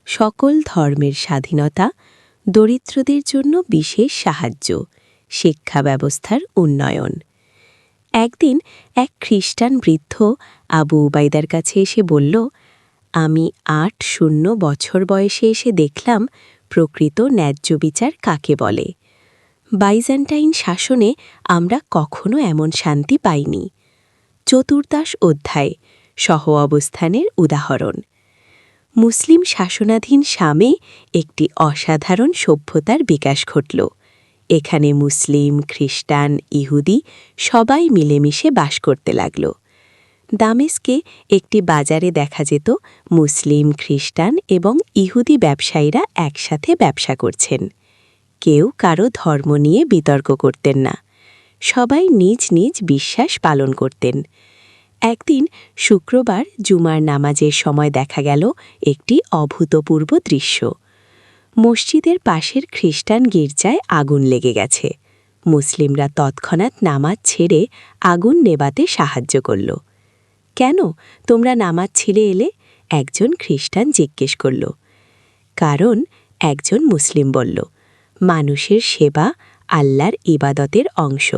সকল ধর্মের স্বাধীনতা, দরিদ্রদের জন্য বিশেষ সাহায্য, শিক্ষা ব্যবস্থার উন্নয়ন। একদিন এক খ্রিস্টান বৃদ্ধ আবু উবাইদার কাছে এসে বলল, আমি 8 বছর বয়সে এসে দেখলাম প্রকৃত ন্যায্য বিচার কাকে বলে। বাইজেন্টাইন শাসনে আমরা কখনো এমন শান্তি পাইনি। চতুর্দশ অধ্যায়, সহ অবস্থানের উদাহরণ। মুসলিম শাসনাধীন শামে একটি অসাধারণ সভ্যতার বিকাশ ঘটল। এখানে মুসলিম, খ্রিস্টান, ইহুদি সবাই মিলেমিশে বাস করতে লাগল। দামেস্কে একটি বাজারে দেখা যেত মুসলিম, খ্রিস্টান এবং ইহুদি ব্যবসায়ীরা একসাথে ব্যবসা করছেন। কেউ কারো ধর্ম নিয়ে বিতর্ক করতেন না, সবাই নিজ নিজ বিশ্বাস পালন করতেন। একদিন শুক্রবার জুমার নামাজের সময় দেখা গেল একটি অভূতপূর্ব দৃশ্য। মসজিদের পাশের খ্রিস্টান গির্জায় আগুন লেগে গেছে। মুসলিমরা তৎক্ষণাৎ নামাজ ছেড়ে আগুন নেভাতে সাহায্য করল। কেন তোমরা নামাজ ছেড়ে এলে? একজন খ্রিস্টান জিজ্ঞেস করল। কারণ, একজন মুসলিম বলল, মানুষের সেবা আল্লাহর ইবাদতের অংশ।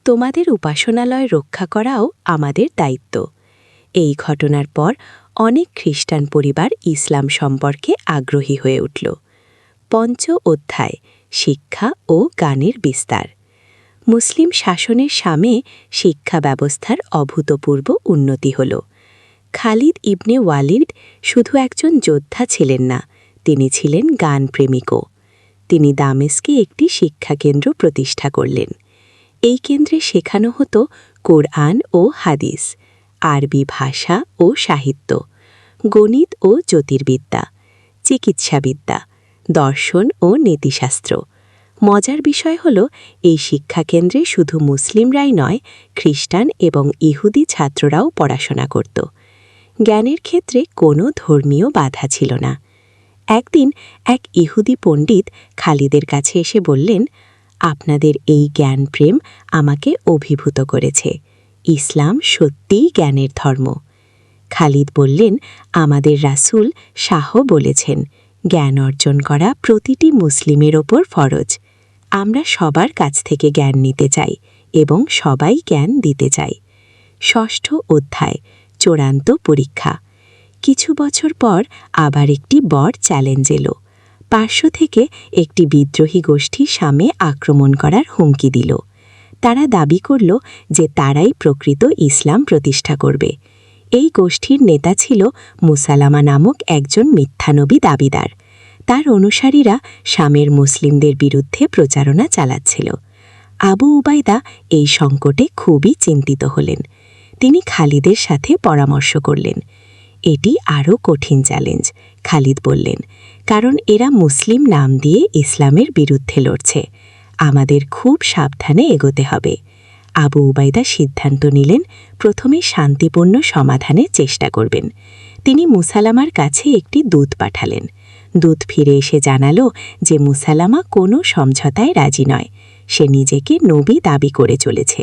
তোমাদের উপাসনালয় রক্ষা করাও আমাদের দায়িত্ব। এই ঘটনার পর অনেক খ্রিস্টান পরিবার ইসলাম সম্পর্কে আগ্রহী হয়ে উঠল। ৫ম অধ্যায়, শিক্ষা ও গানের বিস্তার। মুসলিম শাসনের সামে শিক্ষা ব্যবস্থার অভূতপূর্ব উন্নতি হল। খালিদ ইবনে ওয়ালিদ শুধু একজন যোদ্ধা ছিলেন না, তিনি ছিলেন গানপ্রেমিকও। তিনি দামেস্কে একটি শিক্ষাকেন্দ্র প্রতিষ্ঠা করলেন। এই কেন্দ্রে শেখানো হতো কোরআন ও হাদিস, আরবি ভাষা ও সাহিত্য, গণিত ও জ্যোতির্বিদ্যা, চিকিৎসাবিদ্যা, দর্শন ও নীতিশাস্ত্র। মজার বিষয় হল, এই শিক্ষাকেন্দ্রে শুধু মুসলিমরাই নয়, খ্রিস্টান এবং ইহুদি ছাত্ররাও পড়াশোনা করত। জ্ঞানের ক্ষেত্রে কোনো ধর্মীয় বাধা ছিল না। একদিন এক ইহুদি পণ্ডিত খালিদের কাছে এসে বললেন, আপনাদের এই জ্ঞানপ্রেম আমাকে অভিভূত করেছে। ইসলাম সত্যিই জ্ঞানের ধর্ম। খালিদ বললেন, আমাদের রাসূল শাহ বলেছেন, জ্ঞান অর্জন করা প্রতিটি মুসলিমের ওপর ফরজ। আমরা সবার কাছ থেকে জ্ঞান নিতে চাই এবং সবাই জ্ঞান দিতে চাই। ৬ষ্ঠ অধ্যায়, চূড়ান্ত পরীক্ষা। কিছু বছর পর আবার একটি বড় চ্যালেঞ্জ এলো। পার্শ্ব থেকে একটি বিদ্রোহী গোষ্ঠী শামে আক্রমণ করার হুমকি দিল। তারা দাবি করল যে তারাই প্রকৃত ইসলাম প্রতিষ্ঠা করবে। এই গোষ্ঠীর নেতা ছিল মুসালামা নামক একজন মিথ্যানবী দাবিদার। তার অনুসারীরা শামের মুসলিমদের বিরুদ্ধে প্রচারণা চালাচ্ছিল। আবু উবাইদা এই সংকটে খুবই চিন্তিত হলেন। তিনি খালিদের সাথে পরামর্শ করলেন। এটি আরও কঠিন চ্যালেঞ্জ, খালিদ বললেন, কারণ এরা মুসলিম নাম দিয়ে ইসলামের বিরুদ্ধে লড়ছে। আমাদের খুব সাবধানে এগোতে হবে। আবু উবাইদা সিদ্ধান্ত নিলেন, প্রথমে শান্তিপূর্ণ সমাধানের চেষ্টা করবেন। তিনি মুসালামার কাছে একটি দূত পাঠালেন। দূত ফিরে এসে জানালো যে মুসালামা কোনো সমঝোতায় রাজি নয়। সে নিজেকে নবী দাবি করে চলেছে।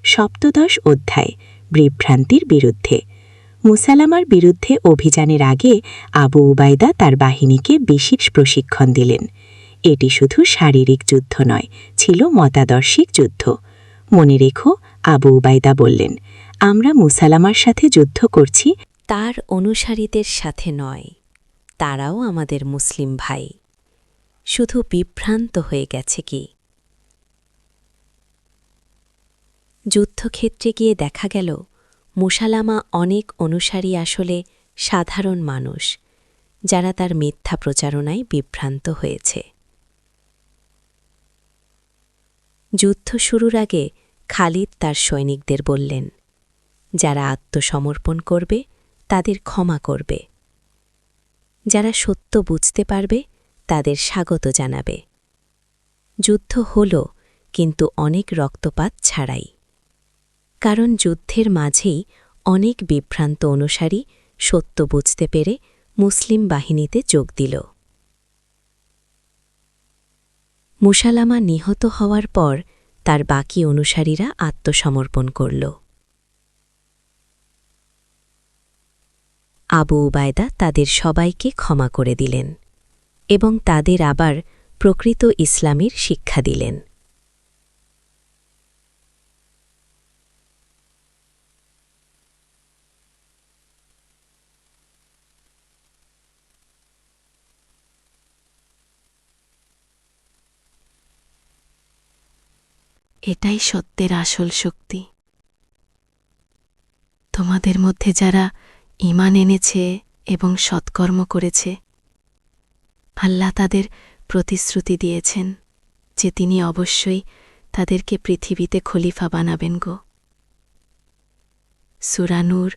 ৭ম অধ্যায়, বিভ্রান্তির বিরুদ্ধে। মুসালামার বিরুদ্ধে অভিযানের আগে আবু উবাইদা তার বাহিনীকে বিশেষ প্রশিক্ষণ দিলেন। এটি শুধু শারীরিক যুদ্ধ নয়, ছিল মতাদর্শিক যুদ্ধ। মনে রেখো, আবু উবাইদা বললেন, আমরা মুসালামার সাথে যুদ্ধ করছি তার অনুসারীদের সাথে নয়। তারাও আমাদের মুসলিম ভাই। শুধু বিভ্রান্ত হয়ে গেছে কি? যুদ্ধক্ষেত্রে গিয়ে দেখা গেল মুসালামা অনেক অনুসারী আসলে সাধারণ মানুষ, যারা তার মিথ্যা প্রচারণায় বিভ্রান্ত হয়েছে। যুদ্ধ শুরুর আগে খালিদ তার সৈনিকদের বললেন, যারা আত্মসমর্পণ করবে তাদের ক্ষমা করবে, যারা সত্য বুঝতে পারবে তাদের স্বাগত জানাবে। যুদ্ধ হল, কিন্তু অনেক রক্তপাত ছাড়াই। কারণ যুদ্ধের মাঝেই অনেক বিভ্রান্ত অনুসারী সত্য বুঝতে পেরে মুসলিম বাহিনীতে যোগ দিল। মুসালামা নিহত হওয়ার পর তার বাকি অনুসারীরা আত্মসমর্পণ করল। আবু উবায়দা তাদের সবাইকে ক্ষমা করে দিলেন এবং তাদের আবার প্রকৃত ইসলামের শিক্ষা দিলেন। এটাই সত্যের আসল শক্তি। তোমাদের মধ্যে যারা ঈমান এনেছে এবং সৎকর্ম করেছে, আল্লাহ তাদের প্রতিশ্রুতি দিয়েছেন যে তিনি অবশ্যই তাদেরকে পৃথিবীতে খলিফা বানাবেন গো। সূরা নূর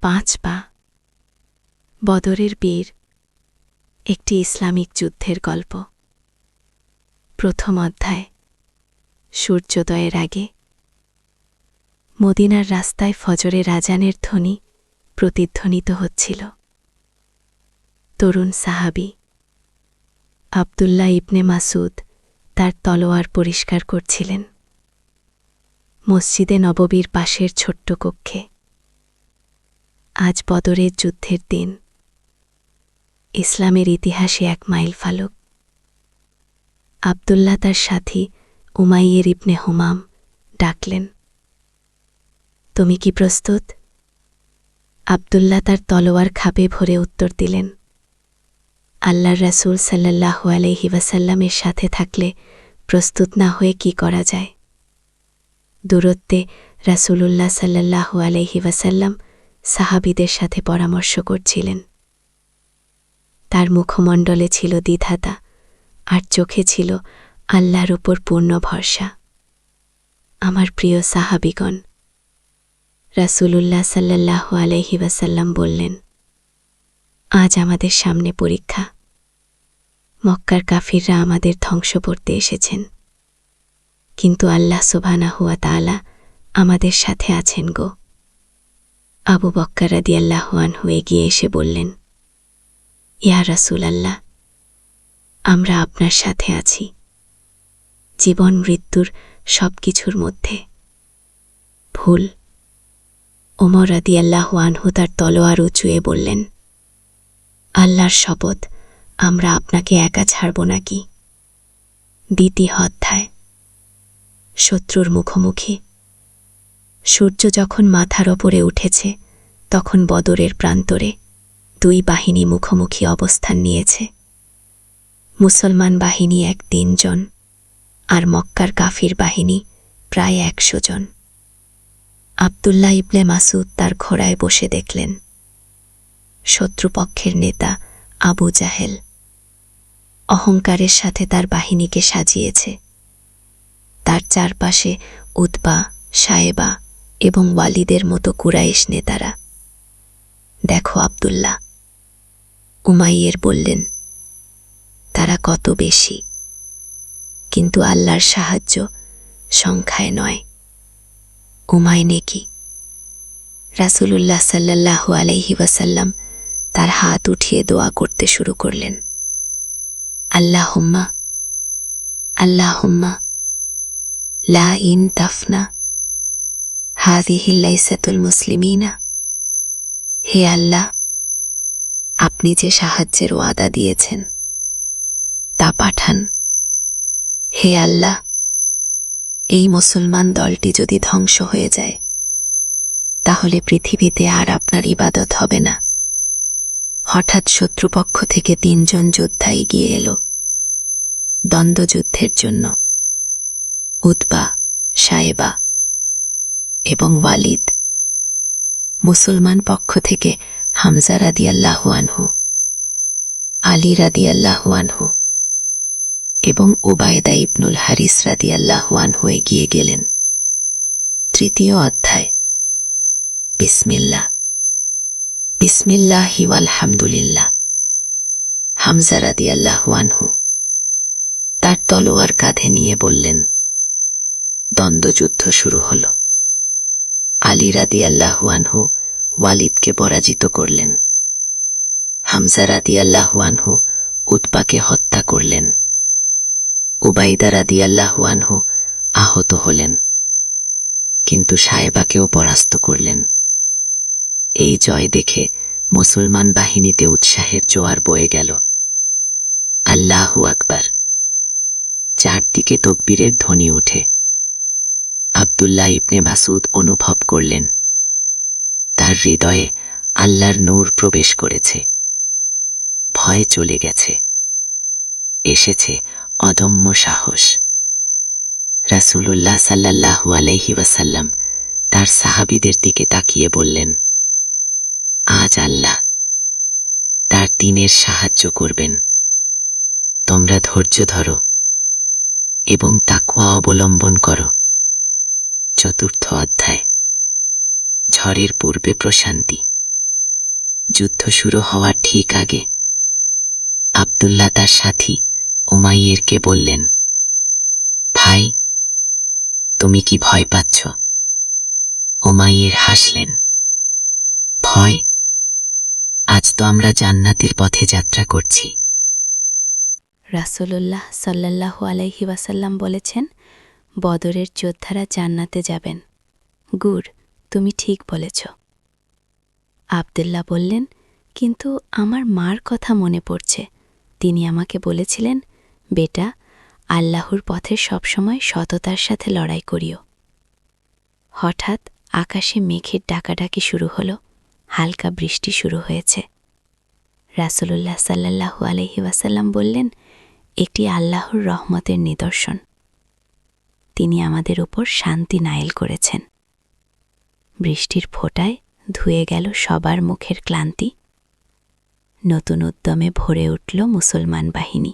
৫ বদরের বীর, একটি ইসলামিক যুদ্ধের গল্প। প্রথম অধ্যায়, সূর্যোদয়ের আগে। মদিনার রাস্তায় ফজরের আজানের ধ্বনি প্রতিধ্বনিত হচ্ছিল। তরুণ সাহাবী আবদুল্লাহ ইবনে মাসুদ তার তলোয়ার পরিষ্কার করছিলেন মসজিদে নববীর পাশের ছোট্ট কক্ষে। আজ বদরের যুদ্ধের দিন, ইসলামের ইতিহাসে এক মাইল ফালক। আবদুল্লাহ তার সাথী উমাইয়ের ইবনে হুমাম ডাকলেন, তুমি কি প্রস্তুত? আবদুল্লাহ তার তলোয়ার খাপে ভরে উত্তর দিলেন, আল্লাহর রাসূল সাল্লাল্লাহু আলাইহি ওয়াসাল্লামের সাথে থাকলে প্রস্তুত না হয়ে কি করা যায়? দূরত্বে রাসূলুল্লাহ সাল্লাল্লাহু আলাইহি ওয়াসাল্লাম সাহাবীদের সাথে পরামর্শ করছিলেন। তার মুখমণ্ডলে ছিল দ্বিধাতা, আর চোখে ছিল আল্লাহর উপর পূর্ণ ভরসা। আমার প্রিয় সাহাবীগণ, রাসূলুল্লাহ সাল্লাল্লাহু আলাইহি ওয়াসাল্লাম বললেন, আজ আমাদের সামনে পরীক্ষা। মক্কার কাফিররা আমাদের ধ্বংস করতে এসেছেন, কিন্তু আল্লাহ সুবহানাহু ওয়া তাআলা আমাদের সাথে আছেন গো। আবু বকর রাদিয়াল্লাহু আনহু এগিয়ে এসে বললেন, ইয়া রাসূলাল্লাহ, আমরা আপনার সাথে আছি, জীবন মৃত্যুর সব কিছুর মধ্যে। ভুল। ওমর রাদিয়াল্লাহু আনহু তার তলোয়ার উঁচুয়ে বললেন, আল্লাহর শপথ, আমরা আপনাকে একা ছাড়ব নাকি। দ্বিতীয় অধ্যায়। শত্রুর মুখোমুখি। সূর্য যখন মাথার ওপরে উঠেছে, তখন বদরের প্রান্তরে দুই বাহিনী মুখোমুখি অবস্থান নিয়েছে। মুসলমান বাহিনী ৩ জন, আর মক্কার কাফির বাহিনী প্রায় ১০০ জন। আবদুল্লাহ ইবনে মাসুদ তার ঘোড়ায় বসে দেখলেন, শত্রুপক্ষের নেতা আবু জাহেল অহংকারের সাথে তার বাহিনীকে সাজিয়েছে। তার চারপাশে উতবা, সায়েবা এবং ওয়ালিদের মতো কুরাইশ নেতারা। দেখো আবদুল্লাহ, উমাইয়ের বললেন, তারা কত বেশি, কিন্তু আল্লাহর সাহায্য সংখ্যায় নয়, উমাইনে কি। রাসূলুল্লাহ সাল্লাল্লাহু আলাইহি ওয়াসাল্লাম তার হাত উঠিয়ে দোয়া করতে শুরু করলেন, আল্লাহুম্মা আল্লাহুম্মা লা ইন তাফনা হাযিহি লাইসাতুল মুসলিমিনা। হে আল্লাহ, আপনি যে সাহায্যের ওয়াদা দিয়েছেন তা পাঠান। হে আল্লাহ, এই মুসলমান দলটি যদি ধ্বংস হয়ে যায়, তাহলে পৃথিবীতে আর আপনার ইবাদত হবে না। হঠাৎ শত্রুপক্ষ থেকে ৩ জন যোদ্ধা এগিয়ে এলো দ্বন্দ্বযুদ্ধের জন্য। উতবা, সায়েবা এবং ওয়ালিদ। মুসলমান পক্ষ থেকে হামজা রাদিয়াল্লাহু আনহু, আলী রাদিয়াল্লাহু আনহু এবং উবায়দা ইবনুল হারিস রাদিয়াল্লাহু আনহু এগিয়ে গেলেন। তৃতীয় অধ্যায়। বিসমিল্লাহ। বিসমিল্লাহি ওয়ালহামদুলিল্লাহ। হামজা রাদিয়াল্লাহু আনহু তার তলোয়ার কাঁধে নিয়ে বললেন। দ্বন্দ্বযুদ্ধ শুরু হল। আলী রাদিয়াল্লাহু আনহু ওয়ালিদকে পরাজিত করলেন। হামজা রাদিয়াল্লাহু আনহু উতবাকে হত্যা করলেন। উবাইদা রাদিয়াল্লাহু আনহু আহত হলেন, কিন্তু সায়েবাকেও পরাস্ত করলেন। এই জয় দেখে মুসলমান বাহিনীতে উৎসাহের জোয়ার বয়ে গেল। আল্লাহু আকবার। চারদিকে তাকবীরের ধ্বনি ওঠে। আবদুল্লাহ ইবনে মাসুদ অনুভব করলেন, তার হৃদয়ে আল্লাহর নূর প্রবেশ করেছে। ভয় চলে গেছে, এসেছে অদম্য সাহস। রাসূলুল্লাহ সাল্লাল্লাহু আলাইহি ওয়াসাল্লাম তার সাহাবীদের দিকে তাকিয়ে বললেন, আজ আল্লাহ তার দ্বীনের সাহায্য করবেন। তোমরা ধৈর্য ধরো এবং তাকওয়া অবলম্বন করো। চতুর্থ অধ্যায়। ঝড়ের পূর্বে প্রশান্তি। যুদ্ধ শুরু হওয়ার ঠিক আগে আবদুল্লাহ তার সাথী উমাইয়েরকে বললেন, ভাই, তুমি কি ভয় পাচ্ছ? উমাইয়ের হাসলেন, ভয়? আজ তো আমরা জান্নাতের পথে যাত্রা করছি। রাসূলুল্লাহ সাল্লাল্লাহু আলাইহি ওয়াসাল্লাম বলেছেন, বদরের যোদ্ধারা জান্নাতে যাবেন। গুড, তুমি ঠিক বলেছ। আবদুল্লাহ বললেন, কিন্তু আমার মার কথা মনে পড়ছে। তিনি আমাকে বলেছিলেন, বেটা, আল্লাহর পথে সবসময় সততার সাথে লড়াই করিও। হঠাৎ আকাশে মেঘের ডাকাডাকি শুরু হলো, হালকা বৃষ্টি শুরু হয়েছে। রাসূলুল্লাহ সাল্লাল্লাহু আলাইহি ওয়াসাল্লাম বললেন, এটি আল্লাহর রহমতের নিদর্শন। তিনি আমাদের উপর শান্তি নায়েল করেছেন। বৃষ্টির ফোঁটায় ধুয়ে গেল সবার মুখের ক্লান্তি। নতুন উদ্যমে ভরে উঠল মুসলমান বাহিনী।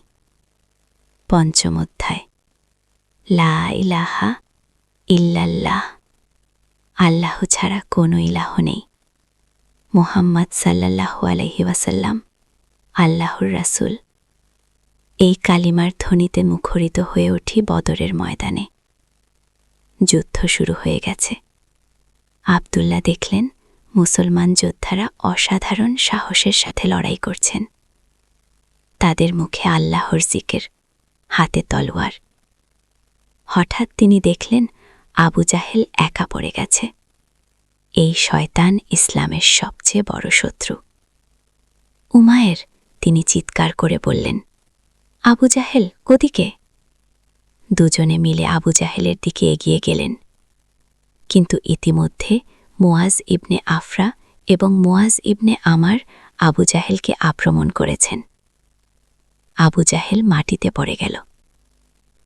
পঞ্চম অধ্যায়। লা ইলাহা ইল্লাল্লাহ, আল্লাহ ছাড়া কোনো ইলাহ নেই। মুহাম্মদ সাল্লাল্লাহু আলাইহি ওয়াসাল্লাম আল্লাহর রাসূল। এই কালিমার ধ্বনিতে মুখরিত হয়ে উঠি বদরের ময়দানে। যুদ্ধ শুরু হয়ে গেছে। আব্দুল্লাহ দেখলেন মুসলমান যোদ্ধারা অসাধারণ সাহসের সাথে লড়াই করছেন। তাদের মুখে আল্লাহর জিকির, হাতে তলোয়ার। হঠাৎ তিনি দেখলেন আবু জাহেল একা পড়ে গেছে। এই শয়তান ইসলামের সবচেয়ে বড় শত্রু। উমায়ের, তিনি চিৎকার করে বললেন, আবু জাহেল কোদিকে? দুজনে মিলে আবু জাহেলের দিকে এগিয়ে গেলেন। কিন্তু ইতিমধ্যে মুয়াজ ইবনে আফরা এবং মুয়াজ ইবনে আমার আবু জাহেলকে আক্রমণ করেছেন। আবু জাহেল মাটিতে পড়ে গেল।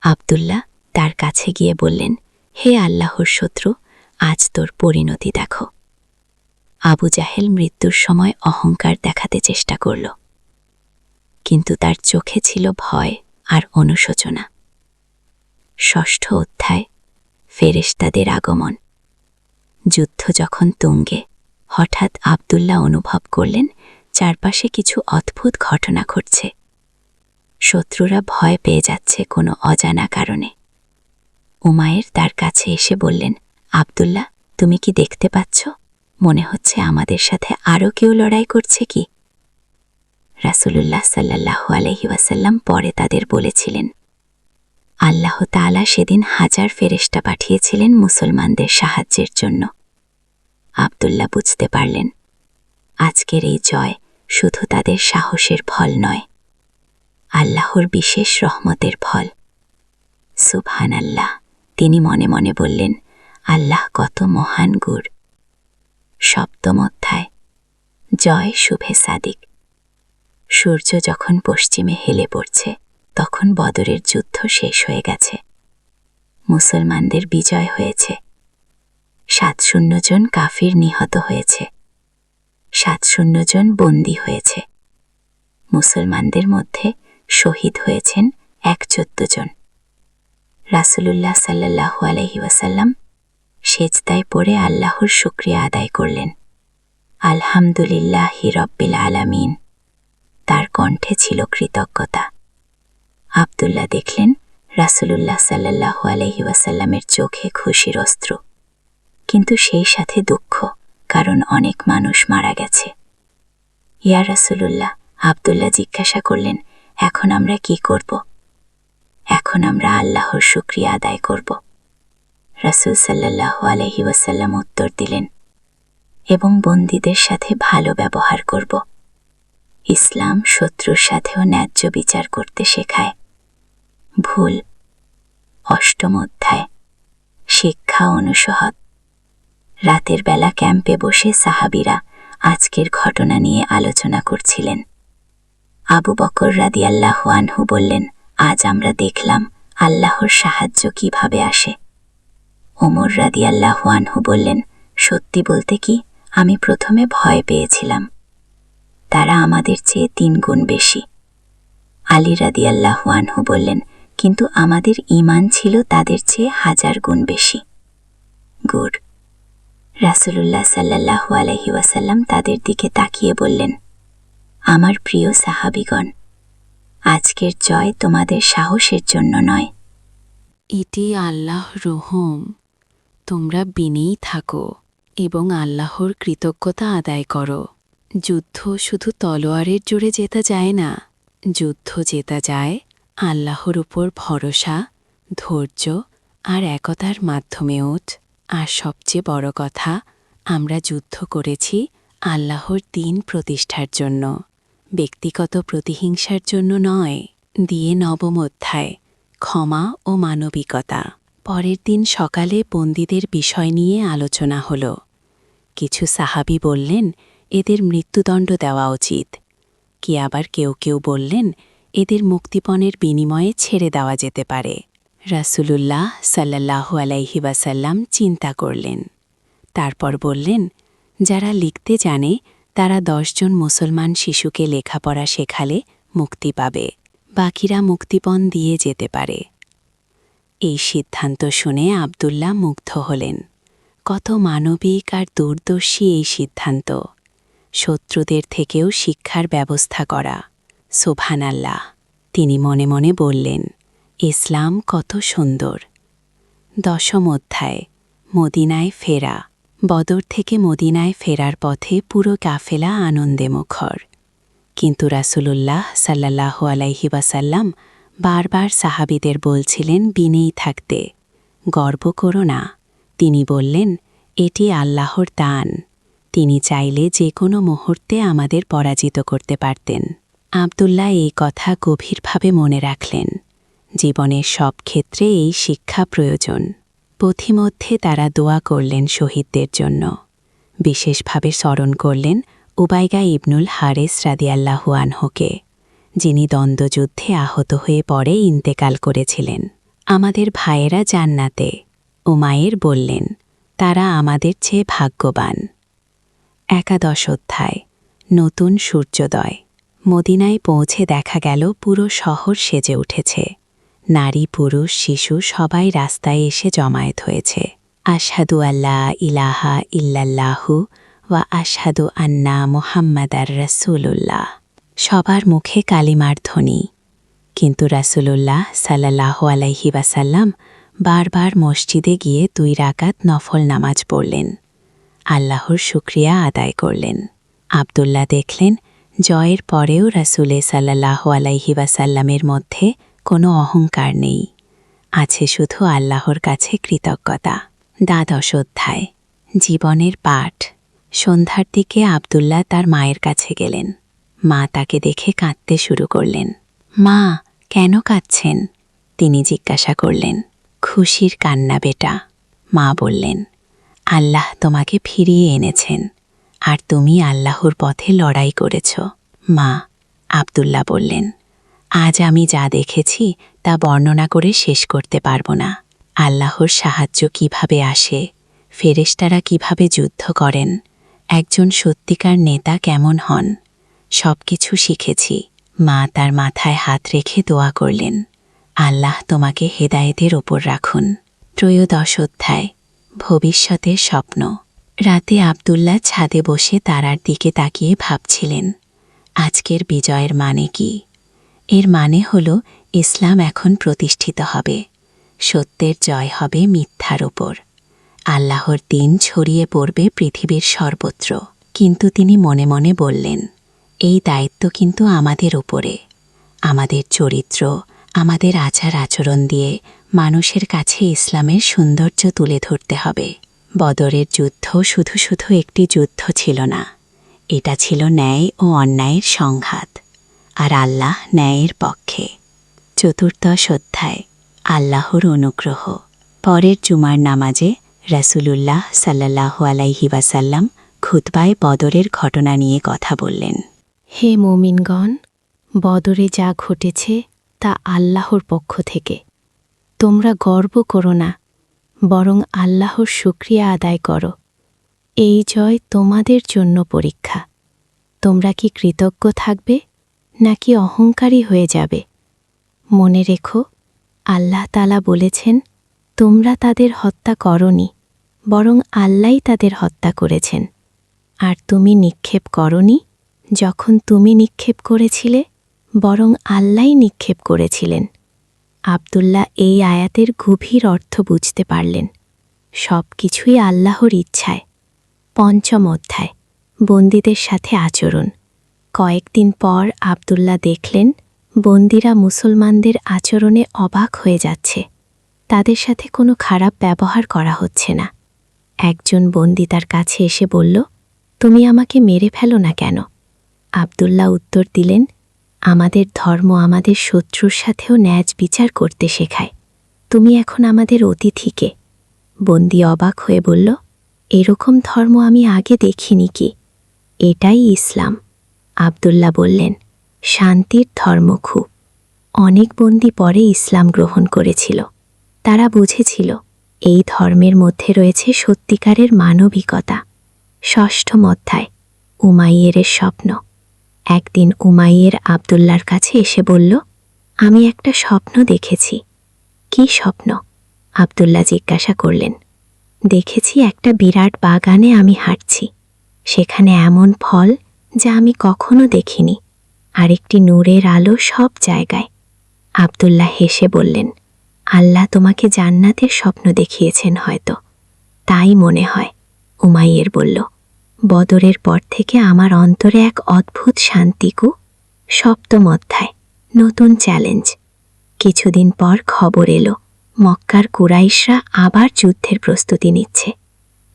আব্দুল্লাহ তার কাছে গিয়ে বললেন, হে আল্লাহর শত্রু, আজ তোর পরিণতি দেখো। আবু জাহেল মৃত্যুর সময় অহংকার দেখাতে চেষ্টা করল, কিন্তু তার চোখে ছিল ভয় আর অনুশোচনা। ষষ্ঠ অধ্যায়। ফেরেশতাদের আগমন। যুদ্ধ যখন তুঙ্গে, হঠাৎ আব্দুল্লাহ অনুভব করলেন চারপাশে কিছু অদ্ভুত ঘটনা ঘটছে। শত্রুরা ভয় পেয়ে যাচ্ছে কোনো অজানা কারণে। উমায়ের তার কাছে এসে বললেন, আব্দুল্লাহ, তুমি কি দেখতে পাচ্ছ? মনে হচ্ছে আমাদের সাথে আরও কেউ লড়াই করছে কি? রাসূলুল্লাহ সাল্লাল্লাহু আলাইহি ওয়াসাল্লাম পরে তাদের বলেছিলেন, আল্লাহ তাআলা সেদিন 1000 ফেরেশতা পাঠিয়েছিলেন মুসলমানদের সাহায্যের জন্য। আব্দুল্লাহ বুঝতে পারলেন, আজকের এই জয় শুধু তাদের সাহসের ফল নয়, আল্লাহর বিশেষ রহমতের ফল। সুবহানাল্লাহ, তিনি মনে মনে বললেন, আল্লাহ কত মহান গুর। সপ্তম অধ্যায়। জয় শুভে সাদিক। সূর্য যখন পশ্চিমে হেলে পড়ছে, তখন বদরের যুদ্ধ শেষ হয়ে গেছে। মুসলমানদের বিজয় হয়েছে। 700 জন কাফির নিহত হয়েছে। 700 জন বন্দী হয়েছে। মুসলমানদের মধ্যে শহীদ হয়েছেন 114 জন। রাসূলুল্লাহ সাল্লাল্লাহু আলাইহি ওয়াসাল্লাম সেজদায় পড়ে আল্লাহর শুকরিয়া আদায় করলেন। আলহামদুলিল্লাহি রাব্বিল আলামিন। তার কণ্ঠে ছিল কৃতজ্ঞতা। আব্দুল্লাহ দেখলেন রাসূলুল্লাহ সাল্লাল্লাহু আলাইহি ওয়াসাল্লামের চোখে খুশির অশ্রু, কিন্তু সেই সাথে দুঃখ, কারণ অনেক মানুষ মারা গেছে। ইয়া রাসূলুল্লাহ, আব্দুল্লাহ জিজ্ঞাসা করলেন, এখন আমরা কি করব? এখন আমরা আল্লাহর শুকরিয়া আদায় করব। রাসূল সাল্লাল্লাহু আলাইহি ওয়াসাল্লাম উত্তর দিলেন, এবং বন্দীদের সাথে ভালো ব্যবহার করব। ইসলাম শত্রুর সাথেও ন্যায্য বিচার করতে শেখায়। ভুল। অষ্টম অধ্যায়। শিক্ষা অনুসহত। রাতের বেলা ক্যাম্পে বসে সাহাবীরা আজকের ঘটনা নিয়ে আলোচনা করছিলেন। আবু বকর রাদিয়াল্লাহু আনহু বললেন, আজ আমরা দেখলাম আল্লাহর সাহায্য কিভাবে আসে। ওমর রাদিয়াল্লাহু আনহু বললেন, সত্যি বলতে কি, আমি প্রথমে ভয় পেয়েছিলাম। তারা আমাদের চেয়ে 3 গুণ বেশি। আলী রাদিয়াল্লাহু আনহু বললেন, কিন্তু আমাদের ঈমান ছিল তাদের চেয়ে 1000 গুণ বেশি। গুড। রাসূলুল্লাহ সাল্লাল্লাহু আলাইহি ওয়াসাল্লাম তাদের দিকে তাকিয়ে বললেন, আমার প্রিয় সাহাবীগণ, আজকের জয় তোমাদের সাহসের জন্য নয়। এটি আল্লাহ রহম। তোমরা বিনেই থাকো এবং আল্লাহর কৃতজ্ঞতা আদায় করো। যুদ্ধ শুধু তলোয়ারের জোরে জেতা যায় না, যুদ্ধ জেতা যায় আল্লাহর উপর ভরসা, ধৈর্য আর একতার মাধ্যমেও। আর সবচেয়ে বড় কথা, আমরা যুদ্ধ করেছি আল্লাহর দ্বীন প্রতিষ্ঠার জন্য, ব্যক্তিগত প্রতিহিংসার জন্য নয়। দিয়ে নবম অধ্যায়। ক্ষমা ও মানবিকতা। পরের দিন সকালে বন্দীদের বিষয় নিয়ে আলোচনা হল। কিছু সাহাবী বললেন এদের মৃত্যুদণ্ড দেওয়া উচিত, কি আবার কেউ কেউ বললেন এদের মুক্তিপণের বিনিময়ে ছেড়ে দেওয়া যেতে পারে। রাসূলুল্লাহ সাল্লাল্লাহু আলাইহি ওয়াসাল্লাম চিন্তা করলেন। তারপর বললেন, যারা লিখতে জানে তারা 10 জন মুসলমান শিশুকে লেখাপড়া শেখালে মুক্তি পাবে, বাকিরা মুক্তিপণ দিয়ে যেতে পারে। এই সিদ্ধান্ত শুনে আব্দুল্লাহ মুগ্ধ হলেন। কত মানবিক আর দূরদর্শী এই সিদ্ধান্ত! শত্রুদের থেকেও শিক্ষার ব্যবস্থা করা। সুবহানাল্লাহ! তিনি মনে মনে বললেন, ইসলাম কত সুন্দর। 10ম অধ্যায়, মদিনায় ফেরা। বদর থেকে মদিনায় ফেরার পথে পুরো কাফেলা আনন্দে মুখর। কিন্তু রাসূলুল্লাহ সাল্লাল্লাহু আলাইহি ওয়াসাল্লাম বারবার সাহাবীদের বলছিলেন বিনয়ী থাকতে, গর্ব করো না। তিনি বললেন, এটি আল্লাহর দান। তিনি চাইলে যে কোনো মুহূর্তে আমাদের পরাজিত করতে পারতেন। আব্দুল্লাহ এই কথা গভীরভাবে মনে রাখলেন। জীবনের সব ক্ষেত্রে এই শিক্ষা প্রয়োজন। পথিমধ্যে তারা দোয়া করলেন শহীদদের জন্য। বিশেষভাবে স্মরণ করলেন উবাইগা ইবনুল হারেস রাদিয়াল্লাহু আনহুকে, যিনি দ্বন্দ্বযুদ্ধে আহত হয়ে পরে ইন্তেকাল করেছিলেন। আমাদের ভাইয়েরা জান্নাতে। উমায়ের বললেন, তারা আমাদের চেয়ে ভাগ্যবান। 11 অধ্যায়, নতুন সূর্যোদয়। মদিনায় পৌঁছে দেখা গেল পুরো শহর সেজে উঠেছে। নারী পুরুষ শিশু সবাই রাস্তায় এসে জমায়েত হয়েছে। আশহাদু আল্লা ইলাহা ইল্লাল্লাহু ওয়া আশহাদু আন্না মুহাম্মাদার রাসূলুল্লাহ। সবার মুখে কালিমার ধ্বনি। কিন্তু রাসূলুল্লাহ সাল্লাল্লাহু আলাইহি ওয়াসাল্লাম বারবার মসজিদে গিয়ে 2 রাকাত নফল নামাজ পড়লেন। আল্লাহর শুকরিয়া আদায় করলেন। আব্দুল্লাহ দেখলেন জয়ের পরেও রাসূলে সাল্লাল্লাহু আলাইহি ওয়াসাল্লামের মধ্যে কোনো অহংকার নেই, আছে শুধু আল্লাহর কাছে কৃতজ্ঞতা। 12 অধ্যায়, জীবনের পাঠ। সন্ধ্যার দিকে আব্দুল্লাহ তার মায়ের কাছে গেলেন। মা তাকে দেখে কাঁদতে শুরু করলেন। মা, কেন কাঁদছেন? তিনি জিজ্ঞাসা করলেন। খুশির কান্না বেটা। মা বললেন, আল্লাহ তোমাকে ফিরিয়ে এনেছেন, আর তুমি আল্লাহর পথে লড়াই করেছ। মা, আব্দুল্লাহ বললেন, আজ আমি যা দেখেছি তা বর্ণনা করে শেষ করতে পারব না। আল্লাহর সাহায্য কিভাবে আসে, ফেরেশতারা কিভাবে যুদ্ধ করেন, একজন সত্যিকার নেতা কেমন হন, সব কিছু শিখেছি। মা তার মাথায় হাত রেখে দোয়া করলেন, আল্লাহ তোমাকে হেদায়েতের ওপর রাখুন। 13 অধ্যায়, ভবিষ্যতের স্বপ্ন। রাতে আব্দুল্লাহ ছাদে বসে তারার দিকে তাকিয়ে ভাবছিলেন, আজকের বিজয়ের মানে কি? এর মানে হল ইসলাম এখন প্রতিষ্ঠিত হবে, সত্যের জয় হবে মিথ্যার ওপর, আল্লাহর দিন ছড়িয়ে পড়বে পৃথিবীর সর্বত্র। কিন্তু তিনি মনে মনে বললেন, এই দায়িত্ব কিন্তু আমাদের উপরে। আমাদের চরিত্র, আমাদের আচার আচরণ দিয়ে মানুষের কাছে ইসলামের সৌন্দর্য তুলে ধরতে হবে। বদরের যুদ্ধ শুধু শুধু একটি যুদ্ধ ছিল না, এটা ছিল ন্যায় ও অন্যায়ের সংঘাত, আর আল্লাহ ন্যায়ের পক্ষে। 14 অধ্যায়, আল্লাহর অনুগ্রহ। পরের জুমার নামাজে রাসূলুল্লাহ সাল্লাল্লাহু আলাইহি ওয়াসাল্লাম খুতবায় বদরের ঘটনা নিয়ে কথা বললেন। হে মুমিনগণ, বদরে যা ঘটেছে তা আল্লাহর পক্ষ থেকে। তোমরা গর্ব করো না, বরং আল্লাহর শুকরিয়া আদায় করো। এই জয় তোমাদের জন্য পরীক্ষা। তোমরা কি কৃতজ্ঞ থাকবে নাকি অহংকারী হয়ে যাবে? মনে রেখো, আল্লাহ তাআলা বলেছেন, তোমরা তাদের হত্যা করনি, বরং আল্লাহই তাদের হত্যা করেছেন। আর তুমি নিক্ষেপ করনি যখন তুমি নিক্ষেপ করেছিলে, বরং আল্লাহই নিক্ষেপ করেছিলেন। আব্দুল্লাহ এই আয়াতের গভীর অর্থ বুঝতে পারলেন। সব কিছুই আল্লাহর ইচ্ছায়। 5 অধ্যায়, বন্দীদের সাথে আচরণ। কয়েকদিন পর আব্দুল্লাহ দেখলেন বন্দীরা মুসলমানদের আচরণে অবাক হয়ে যাচ্ছে। তাদের সাথে কোনো খারাপ ব্যবহার করা হচ্ছে না। একজন বন্দী তার কাছে এসে বলল, তুমি আমাকে মেরে ফেলো না কেন? আব্দুল্লাহ উত্তর দিলেন, আমাদের ধর্ম আমাদের শত্রুর সাথেও ন্যায় বিচার করতে শেখায়। তুমি এখন আমাদের অতিথিকে। বন্দী অবাক হয়ে বলল, এরকম ধর্ম আমি আগে দেখিনি কি? এটাই ইসলাম। আব্দুল্লাহ বললেন, শান্তির ধর্ম খুব। অনেক বন্দী পরে ইসলাম গ্রহণ করেছিল। তারা বুঝেছিল এই ধর্মের মধ্যে রয়েছে সত্যিকারের মানবিকতা। ষষ্ঠম অধ্যায়, উমাইয়ের স্বপ্ন। একদিন উমাইয়ের আব্দুল্লার কাছে এসে বলল, আমি একটা স্বপ্ন দেখেছি। কি স্বপ্ন? আব্দুল্লাহ জিজ্ঞাসা করলেন। দেখেছি একটা বিরাট বাগানে আমি হাঁটছি। সেখানে এমন ফল যা আমি কখনো দেখিনি, আর একটি নূরের আলো সব জায়গায়। আব্দুল্লাহ হেসে বললেন, আল্লাহ তোমাকে জান্নাতের স্বপ্ন দেখিয়েছেন হয়তো। তাই মনে হয়। উমাইয়ের বলল, বদরের পর থেকে আমার অন্তরে এক অদ্ভুত শান্তিকু। সপ্তম অধ্যায়, নতুন চ্যালেঞ্জ। কিছুদিন পর খবর এলো, মক্কার কুরাইশরা আবার যুদ্ধের প্রস্তুতি নিচ্ছে।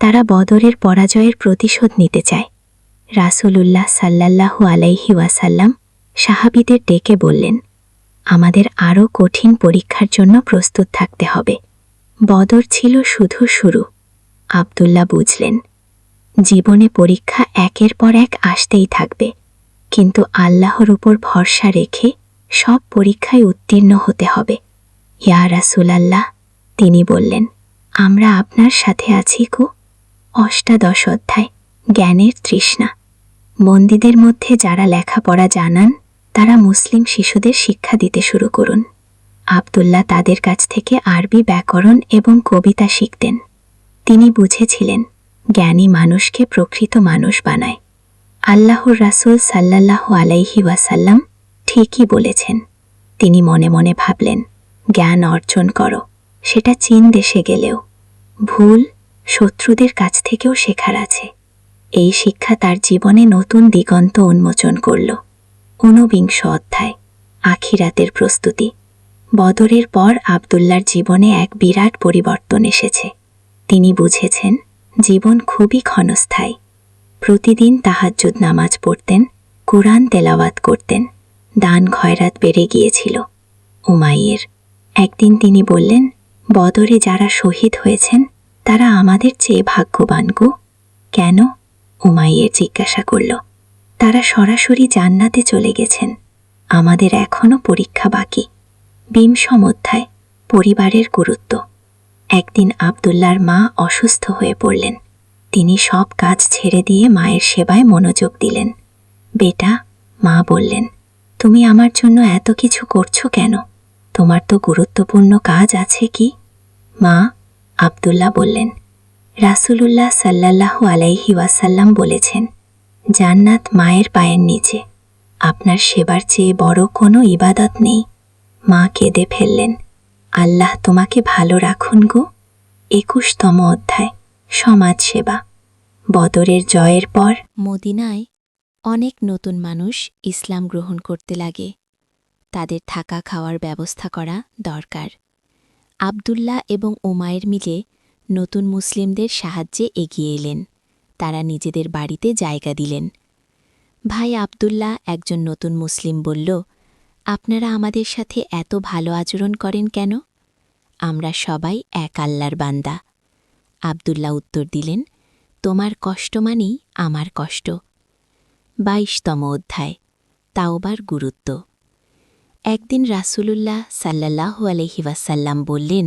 তারা বদরের পরাজয়ের প্রতিশোধ নিতে চায়। রাসূলুল্লাহ সাল্লাল্লাহু আলাইহি ওয়াসাল্লাম সাহাবীদের ডেকে বললেন, আমাদের আরও কঠিন পরীক্ষার জন্য প্রস্তুত থাকতে হবে। বদর ছিল শুধু শুরু। আব্দুল্লাহ বুঝলেন, জীবনে পরীক্ষা একের পর এক আসতেই থাকবে, কিন্তু আল্লাহর উপর ভরসা রেখে সব পরীক্ষায় উত্তীর্ণ হতে হবে। ইয়া রাসূলাল্লাহ, তিনি বললেন, আমরা আপনার সাথে আছি গো। অষ্টাদশ অধ্যায়, জ্ঞানের তৃষ্ণা। বন্দীদের মধ্যে যারা লেখাপড়া জানান তারা মুসলিম শিশুদের শিক্ষা দিতে শুরু করুন। আব্দুল্লাহ তাদের কাছ থেকে আরবি ব্যাকরণ এবং কবিতা শিখতেন। তিনি বুঝেছিলেন, জ্ঞানী মানুষকে প্রকৃত মানুষ বানায়। আল্লাহর রাসূল সাল্লাল্লাহু আলাইহি ওয়াসাল্লাম ঠিকই বলেছেন। তিনি মনে মনে ভাবলেন, জ্ঞান অর্জন করো, সেটা চীন দেশে গেলেও। ভুল শত্রুদের কাছ থেকেও শেখার আছে। এই শিক্ষা তার জীবনে নতুন দিগন্ত উন্মোচন করল। ঊনবিংশ অধ্যায়, আখিরাতের প্রস্তুতি। বদরের পর আব্দুল্লাহর জীবনে এক বিরাট পরিবর্তন এসেছে। তিনি বুঝেছেন, জীবন খুবই ক্ষণস্থায়ী। প্রতিদিন তাহাজ্জুদ নামাজ পড়তেন, কুরআন তেলাওয়াত করতেন, দান খয়রাত বেড়ে গিয়েছিল। উমাইয়ের একদিন তিনি বললেন, বদরে যারা শহীদ হয়েছেন তারা আমাদের চেয়ে ভাগ্যবান গো। কেন? উমাইয়ের জিজ্ঞাসা করল। তারা সরাসরি জান্নাতে চলে গেছেন, আমাদের এখনও পরীক্ষা বাকি। বিংশম অধ্যায়, পরিবারের গুরুত্ব। একদিন আব্দুল্লাহর মা অসুস্থ হয়ে পড়লেন। তিনি সব কাজ ছেড়ে দিয়ে মায়ের সেবায় মনোযোগ দিলেন। বেটা, মা বললেন, তুমি আমার জন্য এত কিছু করছো কেন? তোমার তো গুরুত্বপূর্ণ কাজ আছে কি? মা, আব্দুল্লাহ বললেন, রাসূলুল্লাহ সাল্লাল্লাহু আলাইহি ওয়াসাল্লাম বলেছেন, জান্নাত মায়ের পায়ের নিচে। আপনার সেবার চেয়ে বড় কোনো ইবাদত নেই। মা কেঁদে ফেললেন। আল্লাহ তোমাকে ভালো রাখুন গো। ২১তম অধ্যায়, সমাজ সেবা। বদরের জয়ের পর মদিনায় অনেক নতুন মানুষ ইসলাম গ্রহণ করতে লাগে। তাদের থাকা খাওয়ার ব্যবস্থা করা দরকার। আব্দুল্লাহ এবং উমাইর মিলে নতুন মুসলিমদের সাহায্যে এগিয়ে এলেন। তারা নিজেদের বাড়িতে জায়গা দিলেন। ভাই আব্দুল্লাহ, একজন নতুন মুসলিম বলল, আপনারা আমাদের সাথে এত ভালো আচরণ করেন কেন? আমরা সবাই এক আল্লাহর বান্দা। আব্দুল্লাহ উত্তর দিলেন, তোমার কষ্ট মানেই আমার কষ্ট। ২২তম অধ্যায়, তাওবার গুরুত্ব। একদিন রাসূলুল্লাহ সাল্লাল্লাহু আলাইহি ওয়াসাল্লাম বললেন,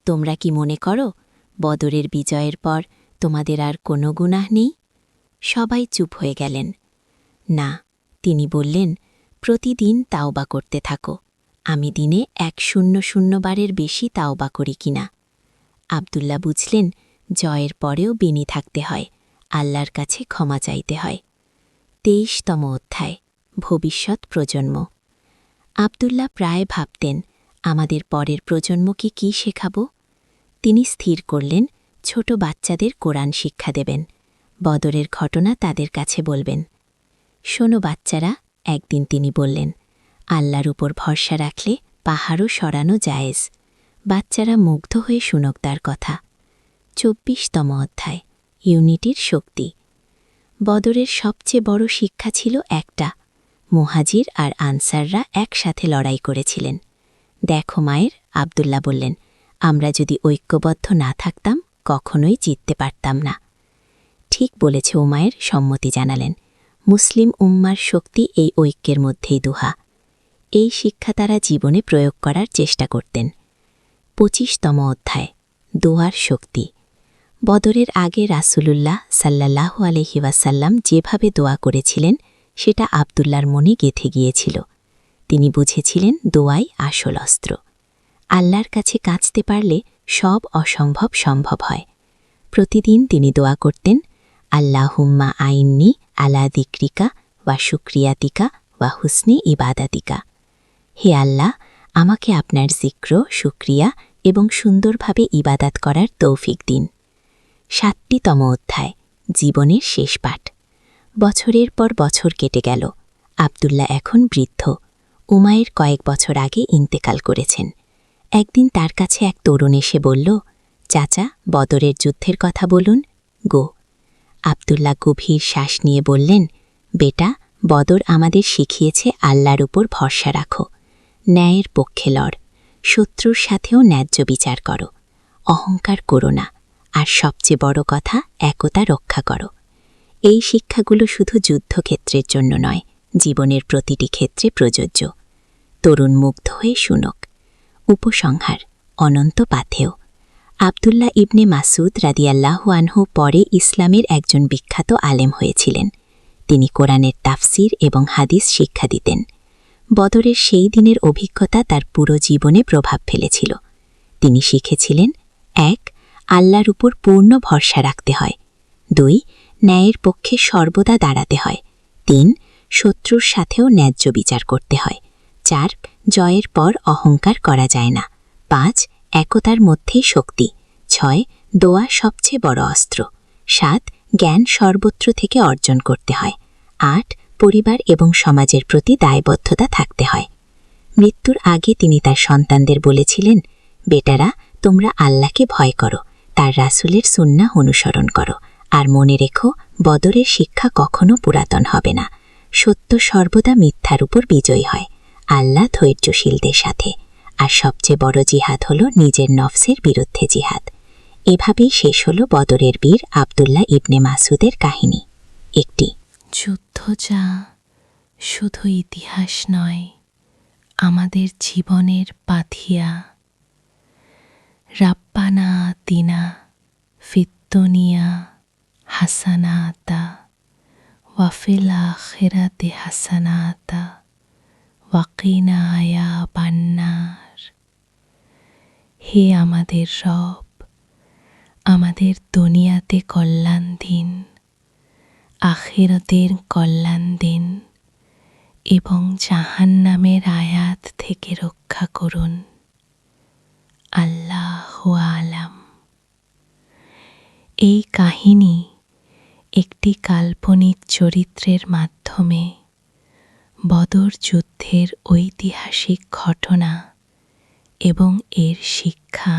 তোমরা কি মনে করো বদরের বিজয়ের পর তোমাদের আর কোনো গুনাহ নেই? সবাই চুপ হয়ে গেলেন। না, তিনি বললেন, প্রতিদিন তাওবা করতে থাকো। আমি দিনে ১০০ বারের বেশি তাওবা করি কিনা। আব্দুল্লাহ বুঝলেন, জয়ের পরেও বিনী থাকতে হয়, আল্লাহর কাছে ক্ষমা চাইতে হয়। ২৩তম অধ্যায়, ভবিষ্যৎ প্রজন্ম। আব্দুল্লাহ প্রায় ভাবতেন, আমাদের পরের প্রজন্মকে কি শেখাব? তিনি স্থির করলেন, ছোট বাচ্চাদের কোরআন শিক্ষা দেবেন। বদরের ঘটনা তাদের কাছে বলবেন। শোনো বাচ্চারা, একদিন তিনি বললেন, আল্লাহর উপর ভরসা রাখলে পাহাড়ও সরানো জায়েজ। বাচ্চারা মুগ্ধ হয়ে শুনক তার কথা। ২৪তম অধ্যায়, ইউনিটির শক্তি। বদরের সবচেয়ে বড় শিক্ষা ছিল একটা, মুহাজির আর আনসাররা একসাথে লড়াই করেছিলেন। দেখো মায়ের, আব্দুল্লাহ বললেন, আমরা যদি ঐক্যবদ্ধ না থাকতাম কখনোই জিততে পারতাম না। ঠিক বলেছে উমায়ের, সম্মতি জানালেন। মুসলিম উম্মার শক্তি এই ঐক্যের মধ্যেই দুহা। এই শিক্ষা তারা জীবনে প্রয়োগ করার চেষ্টা করতেন। ২৫তম অধ্যায়, দোয়ার শক্তি। বদরের আগে রাসূলুল্লাহ সাল্লাল্লাহু আলাইহি ওয়াসাল্লাম যেভাবে দোয়া করেছিলেন সেটা আবদুল্লাহর মনে গেঁথে গিয়েছিল। তিনি বুঝেছিলেন দোয়াই আসল অস্ত্র। আল্লাহর কাছে কাঁচতে পারলে সব অসম্ভব সম্ভব হয়। প্রতিদিন তিনি দোয়া করতেন, আল্লাহুম্মা আইন্নি আলা যিকরিকা ওয়া শুকরিয়াতিকা ওয়া হুসনি ইবাদাতিকা। হে আল্লাহ, আমাকে আপনার যিক্র, শুকরিয়া এবং সুন্দরভাবে ইবাদাত করার তৌফিক দিন। ৭তম অধ্যায়, জীবনের শেষ পাঠ। বছরের পর বছর কেটে গেল। আবদুল্লাহ এখন বৃদ্ধ। উমায়ের কয়েক বছর আগে ইন্তেকাল করেছেন। একদিন তার কাছে এক তরুণ এসে বলল, চাচা, বদরের যুদ্ধের কথা বলুন গো। আবদুল্লাহ গভীর শ্বাস নিয়ে বললেন, বেটা, বদর আমাদের শিখিয়েছে আল্লাহর উপর ভরসা রাখো, ন্যায়ের পক্ষে লড়, শত্রুর সাথেও ন্যায্য বিচার করো, অহংকার করো না, আর সবচেয়ে বড় কথা, একতা রক্ষা করো। এই শিক্ষাগুলো শুধু যুদ্ধক্ষেত্রের জন্য নয়, জীবনের প্রতিটি ক্ষেত্রে প্রযোজ্য। তরুণ মুগ্ধ হয়ে শুনক। উপসংহার, অনন্ত পাথেয়। আবদুল্লাহ ইবনে মাসুদ রাদিয়াল্লাহু আনহু পরে ইসলামের একজন বিখ্যাত আলেম হয়েছিলেন। তিনি কোরআনের তাফসির এবং হাদিস শিক্ষা দিতেন। বদরের সেই দিনের অভিজ্ঞতা তার পুরো জীবনে প্রভাব ফেলেছিল। তিনি শিখেছিলেন, ১. আল্লাহর উপর পূর্ণ ভরসা রাখতে হয়। ২. ন্যায়ের পক্ষে সর্বদা দাঁড়াতে হয়। ৩. শত্রুর সাথেও ন্যায্য বিচার করতে হয়। ৪. জয়ের পর অহংকার করা যায় না। ৫. একতার মধ্যেই শক্তি। ৬. দোয়া সবচেয়ে বড় অস্ত্র। ৭. জ্ঞান সর্বত্র থেকে অর্জন করতে হয়। ৮. পরিবার এবং সমাজের প্রতি দায়বদ্ধতা থাকতে হয়। মৃত্যুর আগে তিনি তার সন্তানদের বলেছিলেন, বেটারা, তোমরা আল্লাহকে ভয় করো, তার রাসূলের সুন্নাহ অনুসরণ করো, আর মনে রেখো, বদরের শিক্ষা কখনো পুরাতন হবে না। সত্য সর্বদা মিথ্যার উপর বিজয়ী হয়, আল্লাহ ধৈর্যশীলদের সাথে। আর সবচেয়ে বড় জিহাদ হল নিজের নফসের বিরুদ্ধে জিহাদ। এভাবেই শেষ হল বদরের বীর আবদুল্লাহ ইবনে মাসুদের কাহিনী। একটি যুদ্ধ যা শুধু ইতিহাস নয়, আমাদের জীবনের পাথিয়া। রাব্বানা আতিনা ফিদ্দুনিয়া হাসানাতা ওয়া ফিল আখিরাতি হাসানাতা ওয়া কিনা আযাবান্নার। হে আমাদের রব, আমাদের দুনিয়াতে কল্যাণ দিন, আখিরাতের কল্যাণ দিন এবং জাহান্নামের আয়াত থেকে রক্ষা করুন। আল্লাহু আলাম। এই কাহিনী একটি কাল্পনিক চরিত্রের মাধ্যমে বদর যুদ্ধের ঐতিহাসিক ঘটনা এবং এর শিক্ষা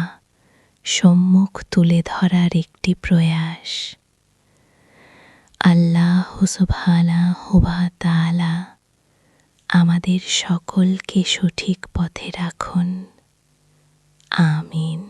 সম্মুখ তুলে ধরার একটি প্রয়াস। আল্লাহ সুবহানাহু ওয়া তাআলা আমাদের সকলকে সঠিক পথে রাখুন। আমিন।